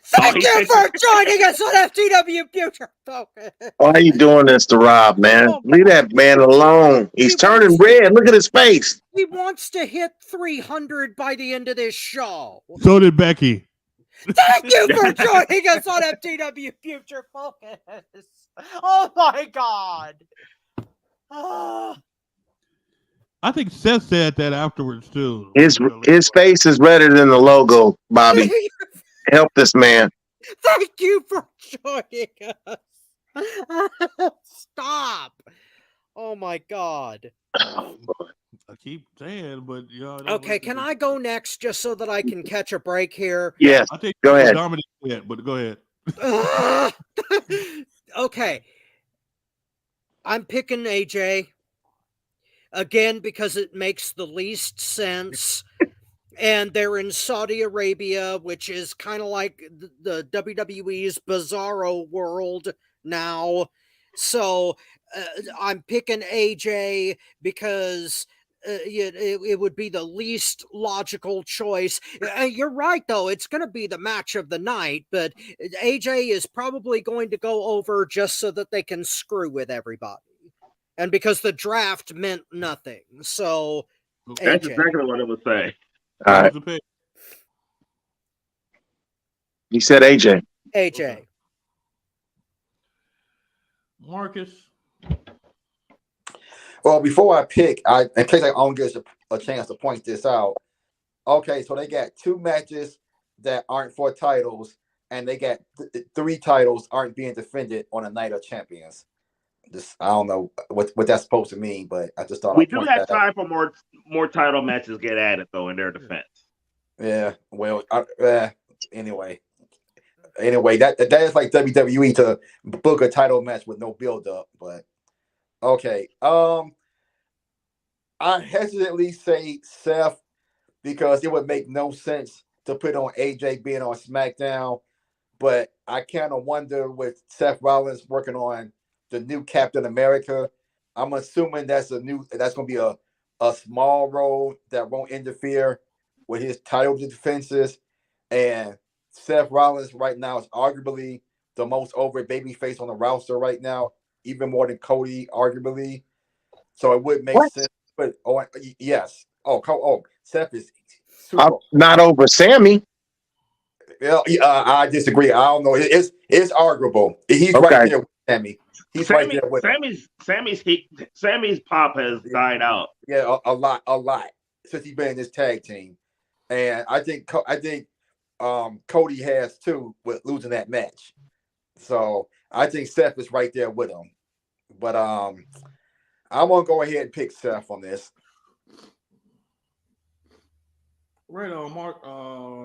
Thank you for joining us on FTW Future Focus. Why are you doing this to Rob, man? Leave that man alone. He's turning red. Look at his face. He wants to hit 300 by the end of this show. So did Becky. Thank you for joining us on FTW Future Focus. Oh my God. I think Seth said that afterwards too. His face is redder than the logo, Bobby. Help this man. Thank you for joining us. Stop. Oh my God. I keep saying, but okay, can I go next just so that I can catch a break here? Yes. I think go ahead. Dominic said, but go ahead. Okay. I'm picking AJ again because it makes the least sense. And they're in Saudi Arabia, which is kind of like the WWE's bizarro world now. So I'm picking AJ because it would be the least logical choice. You're right, though. It's going to be the match of the night, but AJ is probably going to go over just so that they can screw with everybody. And because the draft meant nothing. So that's AJ. exactly what I would say. All right. He said AJ. AJ. Marcus. Well, before I pick, in case I don't get a chance to point this out. Okay, so they got 2 matches that aren't for titles, and they got 3 titles aren't being defended on a Night of Champions. I don't know what that's supposed to mean, but I just thought we do have time for more title matches get added though in their defense. Yeah, well, anyway, that is like WWE to book a title match with no build up. But okay, I hesitantly say Seth because it would make no sense to put on AJ being on SmackDown, but I kind of wonder with Seth Rollins working on the new Captain America. I'm assuming that's going to be a small role that won't interfere with his title defenses. And Seth Rollins right now is arguably the most over babyface on the roster right now, even more than Cody, arguably. So it would make sense. But yes. Seth is super. Not over Sammy. Yeah, I disagree. I don't know. It's arguable. He's right there with Sammy. He's right there with Sammy's pop has died out. Yeah, a lot since he's been in this tag team, and I think Cody has too with losing that match. So I think Seth is right there with him. But I'm gonna go ahead and pick Seth on this. Right on, Mark.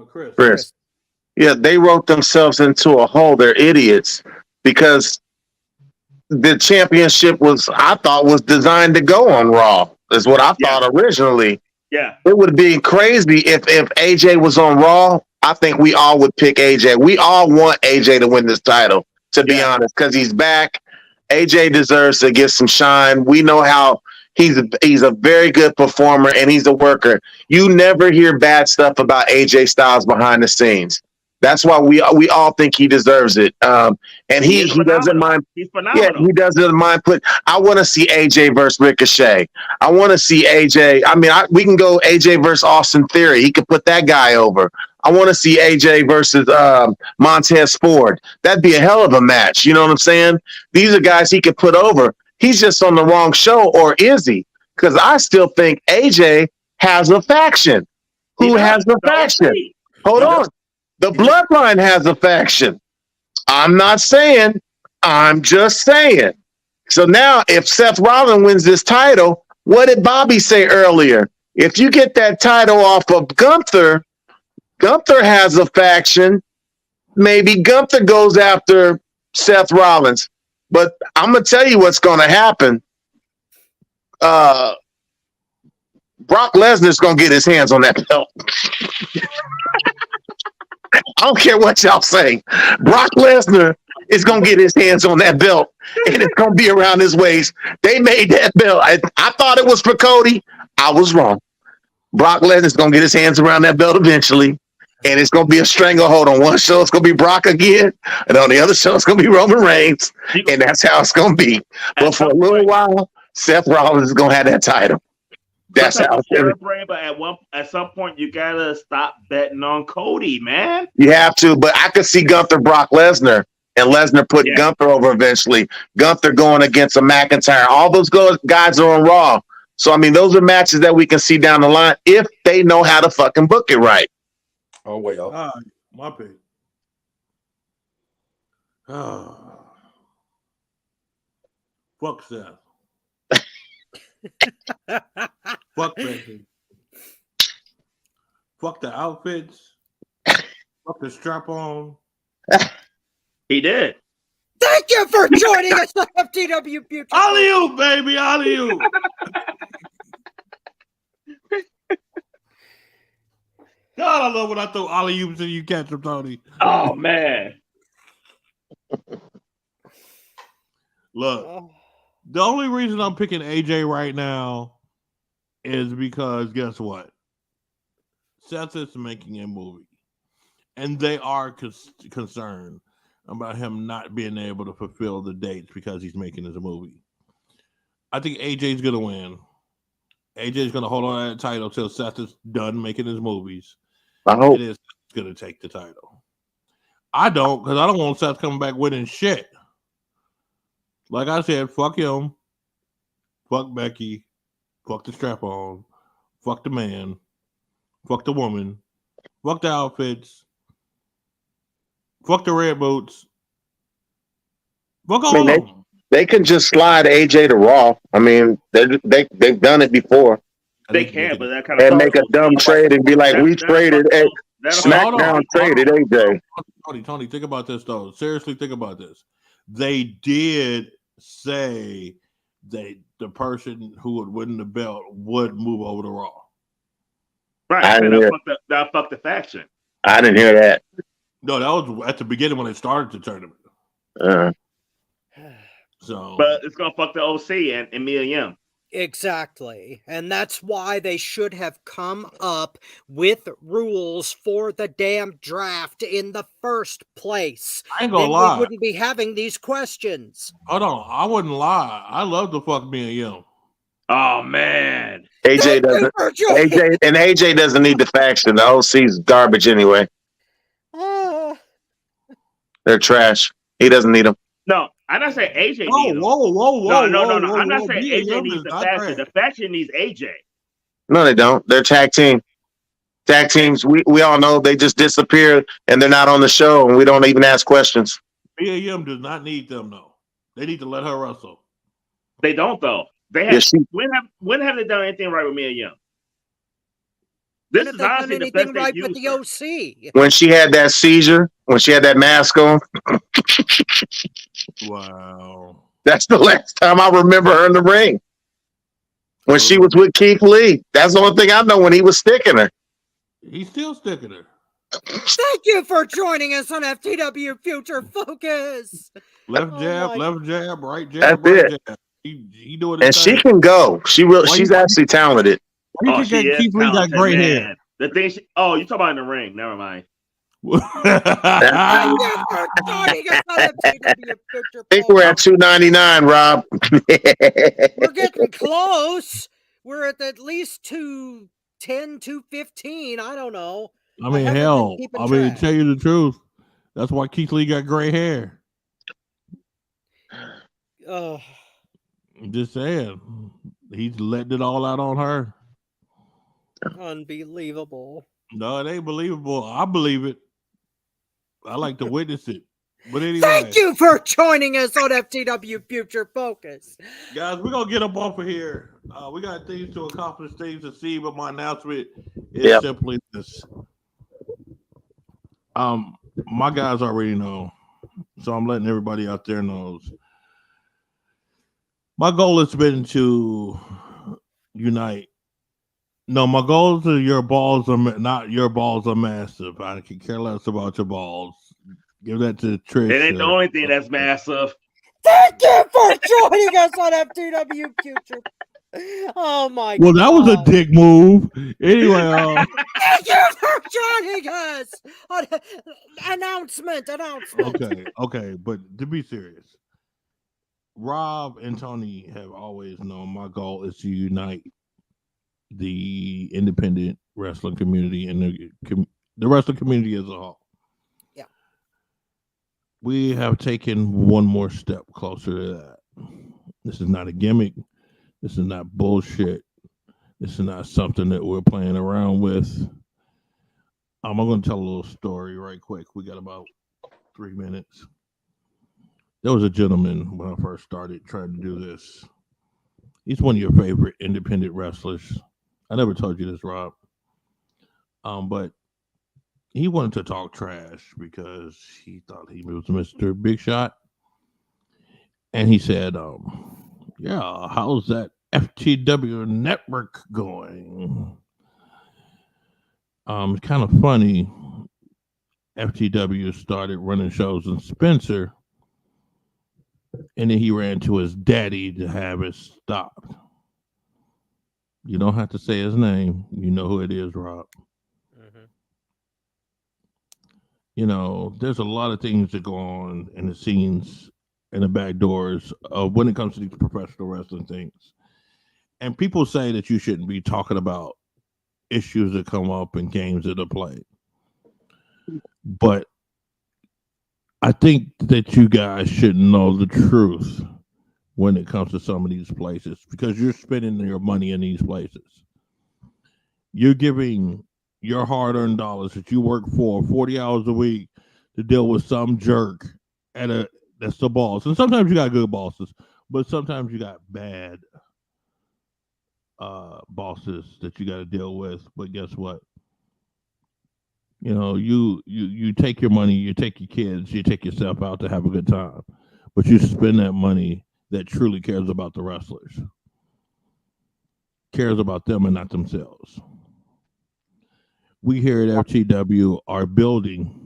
Chris. Yeah, they wrote themselves into a hole. They're idiots because the championship I thought was designed to go on Raw. Is what I thought originally. Yeah. It would be crazy if AJ was on Raw. I think we all would pick AJ. We all want AJ to win this title, to be honest, because he's back. AJ deserves to get some shine. We know how He's a very good performer, and he's a worker. You never hear bad stuff about AJ Styles behind the scenes. That's why we all think he deserves it. And he doesn't mind. He's Yeah, phenomenal. he doesn't mind I want to see AJ versus Ricochet. I want to see AJ. I mean, we can go AJ versus Austin Theory. He could put that guy over. I want to see AJ versus Montez Ford. That'd be a hell of a match. You know what I'm saying? These are guys he could put over. He's just on the wrong show, or is he? Because I still think AJ has a faction. Who has a faction? Hold on. The Bloodline has a faction. I'm not saying. I'm just saying. So now, if Seth Rollins wins this title, what did Bobby say earlier? If you get that title off of Gunther, Gunther has a faction. Maybe Gunther goes after Seth Rollins. But I'm going to tell you what's going to happen. Brock Lesnar's going to get his hands on that belt. I don't care what y'all say. Brock Lesnar is going to get his hands on that belt, and it's going to be around his waist. They made that belt. I thought it was for Cody. I was wrong. Brock Lesnar's going to get his hands around that belt eventually, and it's going to be a stranglehold. On one show, it's going to be Brock again, and on the other show, it's going to be Roman Reigns, and that's how it's going to be. But for a little while, Seth Rollins is going to have that title. That's how it's going to be. But at some point, you got to stop betting on Cody, man. You have to, but I could see Gunther, Brock Lesnar, and Lesnar putting Gunther over eventually. Gunther going against a McIntyre. All those guys are on Raw. So, I mean, those are matches that we can see down the line if they know how to fucking book it right. Oh, well. My pick. Fuck Seth. Fuck Becky. Fuck the outfits. Fuck the strap on. He did. Thank you for joining us on FTW Future. Alley-oop, baby, alley-oop. God, I love when I throw alley-oops and you catch them, Tony. Oh, man. Look, the only reason I'm picking AJ right now is because guess what? Seth is making a movie, and they are concerned about him not being able to fulfill the dates because he's making his movie. I think AJ's going to win. AJ's going to hold on to that title till Seth is done making his movies. I hope. It is going to take the title. I don't, because I don't want Seth coming back winning shit. Like I said, fuck him. Fuck Becky. Fuck the strap on. Fuck the man. Fuck the woman. Fuck the outfits. Fuck the red boots. Fuck all of them. They can just slide AJ to Raw. I mean, they've done it before. They can, but that kind of and make a dumb trade and be like, we traded SmackDown traded AJ. Tony, think about this though. Seriously, think about this. They did say that the person who would win the belt would move over to Raw. Right. That fuck the faction. I didn't hear that. No, that was at the beginning when they started the tournament. So, but it's gonna fuck the OC and Mia Yim. Exactly. And that's why they should have come up with rules for the damn draft in the first place. I ain't gonna lie. We wouldn't be having these questions. Hold on. I wouldn't lie. I love to fuck me and Yim. Oh man. AJ doesn't need the faction. The OC's garbage anyway. They're trash. He doesn't need them. No, I'm not saying AJ needs them. Whoa. No. I'm not saying AJ needs the faction. The faction needs AJ. No, they don't. They're tag team. Tag teams, we all know they just disappear and they're not on the show and we don't even ask questions. Mia Yim does not need them, though. They need to let her wrestle. They don't, though. They have. When have they done anything right with Mia Yim? This is honestly the best right they with the OC. When she had that seizure, when she had that mask on. Wow. That's the last time I remember her in the ring. When she was with Keith Lee. That's the only thing I know when he was sticking her. He's still sticking her. Thank you for joining us on FTW Future Focus. Left jab, right jab, That's right it. jab. He doing And his she thing. can go. She's actually talented. Why you Oh, think she that is Keith Lee got talented, gray man. hair? The thing. You talking about in the ring? Never mind. Thank you for joining us on the FTW Future I think we're Focus. at 299, Rob. We're getting close. We're at least 210, 215. I don't know. I mean, haven't hell. been keeping I mean, track. tell you the truth, that's why Keith Lee got gray hair. Oh, I'm just saying, he's letting it all out on her. unbelievable. No, it ain't believable. I believe it. I like to witness it. But anyway, Thank you for joining us on FTW Future Focus. guys, we're gonna get up off of here. We got things to accomplish, things to see, but my announcement is Yep. simply this. My guys already know, so I'm letting everybody out there knows. My goal has been to unite. No, my goal is your balls are not your balls are massive. I can care less about your balls. Give that to Trish. It ain't the only thing that's massive. Thank you for joining us on FTW Future. Oh my Well, God. that was a dick move. Anyway, Thank you for joining us on announcement. okay, but to be serious, Rob and Tony have always known my goal is to unite the independent wrestling community and the wrestling community as a whole. Yeah. We have taken one more step closer to that. This is not a gimmick. This is not bullshit. This is not something that we're playing around with. I'm going to tell a little story right quick. We got about 3 minutes. There was a gentleman when I first started trying to do this. He's one of your favorite independent wrestlers. I never told you this, Rob. But he wanted to talk trash because he thought he was Mr. Big Shot. And he said, yeah, how's that FTW network going? It's kind of funny. FTW started running shows in Spencer, and then he ran to his daddy to have it stopped. You don't have to say his name. You know who it is, Rob. Mm-hmm. You know, there's a lot of things that go on in the scenes and the back doors when it comes to these professional wrestling things. And people say that you shouldn't be talking about issues that come up in games that are played. But I think that you guys should know the truth when it comes to some of these places because you're spending your money in these places. You're giving your hard-earned dollars that you work for 40 hours a week to deal with some jerk that's the boss. And sometimes you got good bosses, but sometimes you got bad bosses that you got to deal with. But guess what? You know, you take your money, you take your kids, you take yourself out to have a good time, but you spend that money that truly cares about the wrestlers, cares about them and not themselves. We here at FTW are building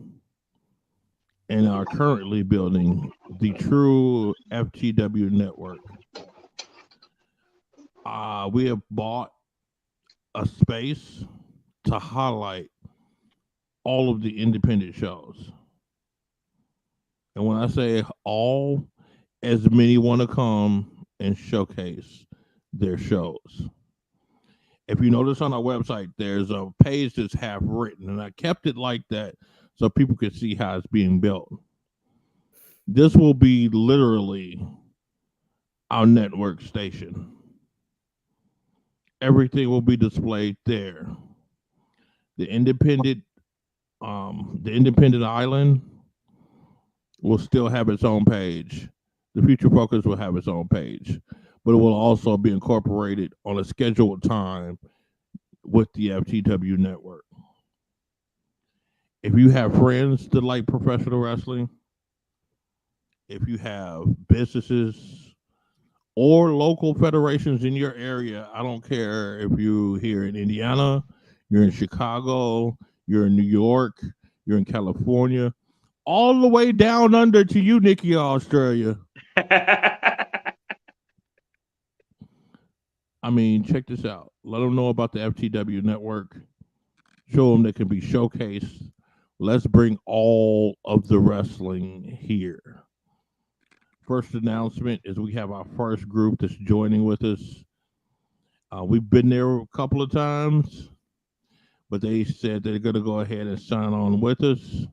and are currently building the true FTW network. We have bought a space to highlight all of the independent shows. And when I say all, as many want to come and showcase their shows. If you notice on our website, there's a page that's half written, and I kept it like that so people could see how it's being built. This will be literally our network station. Everything will be displayed there. The independent island will still have its own page. The Future Focus will have its own page, but it will also be incorporated on a scheduled time with the FTW network. If you have friends that like professional wrestling, if you have businesses or local federations in your area, I don't care if you're here in Indiana, you're in Chicago, you're in New York, you're in California, all the way down under to you, Nikki, Australia. I mean, check this out. Let them know about the FTW network. Show them they can be showcased. Let's bring all of the wrestling here. First announcement is we have our first group that's joining with us. We've been there a couple of times, but they said they're going to go ahead and sign on with us.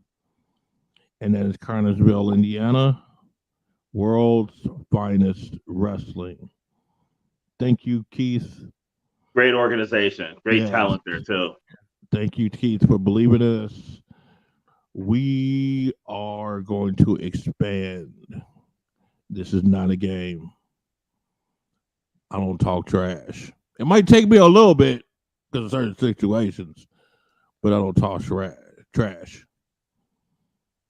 And that is Carnersville, Indiana, world's finest wrestling. Thank you, Keith. Great organization. Great talent there, too. Thank you, Keith, for believing in us. We are going to expand. This is not a game. I don't talk trash. It might take me a little bit because of certain situations, but I don't talk trash.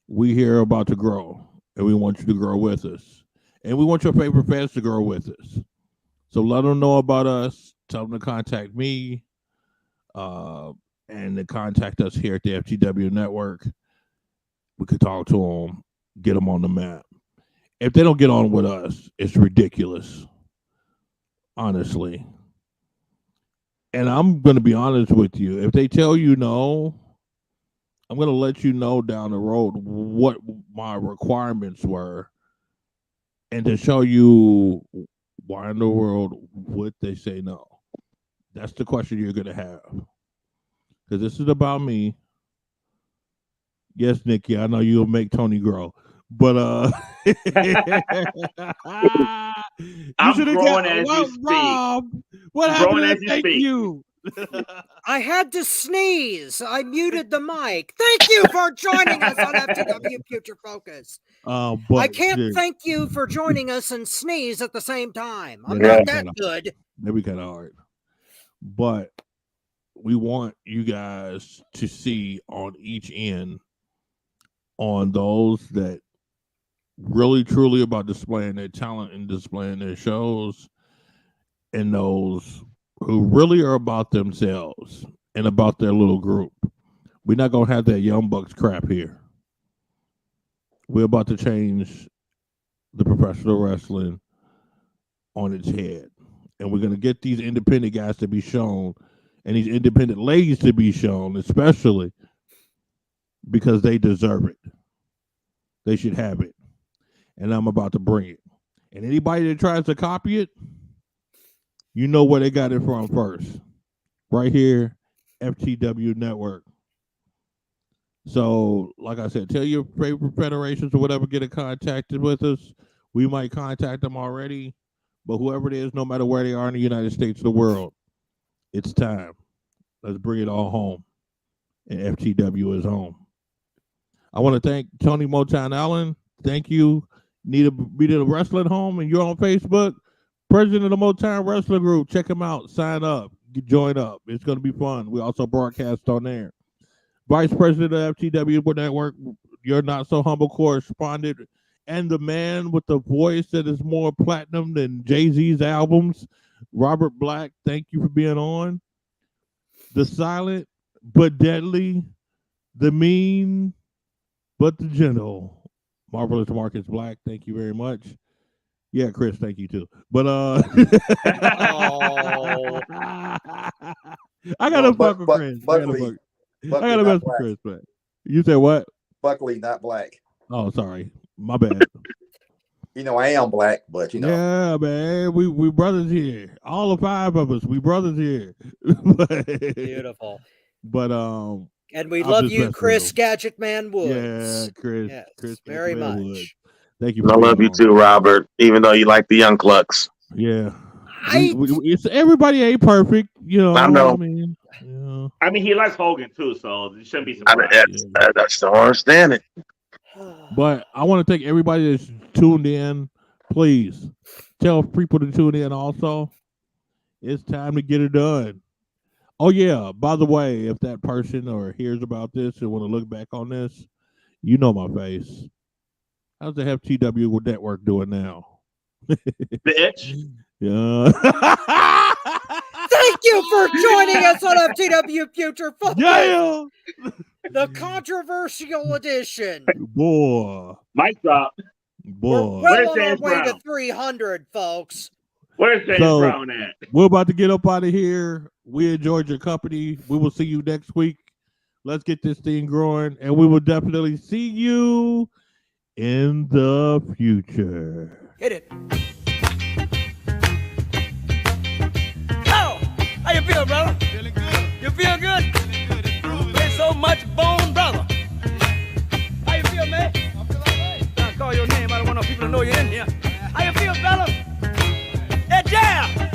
We here about to grow, and we want you to grow with us. And we want your favorite fans to grow with us. So let them know about us. Tell them to contact me and to contact us here at the FTW Network. We could talk to them, get them on the map. If they don't get on with us, it's ridiculous, honestly. And I'm going to be honest with you. If they tell you no, I'm going to let you know down the road what my requirements were and to show you why in the world would they say no. That's the question you're going to have. Because this is about me. Yes, Nikki, I know you'll make Tony grow. But I'm growing as you speak. Rob, what happened to thank you? I had to sneeze. I muted the mic. Thank you for joining us on FTW Future Focus. I can't thank you for joining us and sneeze at the same time. I'm not that good. Maybe kind of hard. But we want you guys to see on each end, on those that really truly about displaying their talent and displaying their shows, and those who really are about themselves and about their little group. We're not going to have that Young Bucks crap here. We're about to change the professional wrestling on its head. And we're going to get these independent guys to be shown and these independent ladies to be shown, especially because they deserve it. They should have it. And I'm about to bring it. And anybody that tries to copy it, you know where they got it from first. Right here, FTW Network. So, like I said, tell your favorite federations or whatever, get in contact with us. We might contact them already. But whoever it is, no matter where they are in the United States or the world, it's time. Let's bring it all home. And FTW is home. I want to thank Tony Motown Allen. Thank you. Need a wrestling home and you're on Facebook. President of the Motown Wrestling Group. Check him out. Sign up. Join up. It's going to be fun. We also broadcast on there. Vice President of FTW Network, your not so humble correspondent, and the man with the voice that is more platinum than Jay-Z's albums, Robert Black. Thank you for being on. The silent but deadly, the mean but the gentle, Marvelous Marcus Black. Thank you very much. Yeah, Chris, thank you too. But I gotta fuck with Chris. I gotta mess with Chris, but you said what? Buckley, not Black. Oh, sorry. My bad. You know, I am Black, but you know. Yeah, man. We brothers here. All the five of us, we brothers here. Beautiful. But and we love you, Chris Gadget Man Woods. Yeah, Chris. Yes, Chris very much. Woods. Thank you. I love you too, Robert. Even though you like the Young Clucks. Yeah. It's everybody ain't perfect, you know. I know. I mean, he likes Hogan too, so it shouldn't be surprised. I still understand it. But I want to thank everybody that's tuned in. Please tell people to tune in also. It's time to get it done. Oh, yeah. By the way, if that person or hears about this and want to look back on this, you know my face. How's the FTW Network doing now? Bitch. Yeah. Thank you for joining us on FTW Future Focus. Yeah. The controversial edition. Boy. Mic drop. Boy. We're well on our way to 300, folks. Where's James So- Brown at? We're about to get up out of here. We enjoyed your company. We will see you next week. Let's get this thing growing, and we will definitely see you in the future. Hit it. Oh, how you feel, brother? Feeling good. You feel good? Feeling good. It's groovy. There's so much bone, brother. How you feel, man? I feel all right. I'll call your name. I don't want no people to know you're in here. How you feel, brother? Hey, Jam!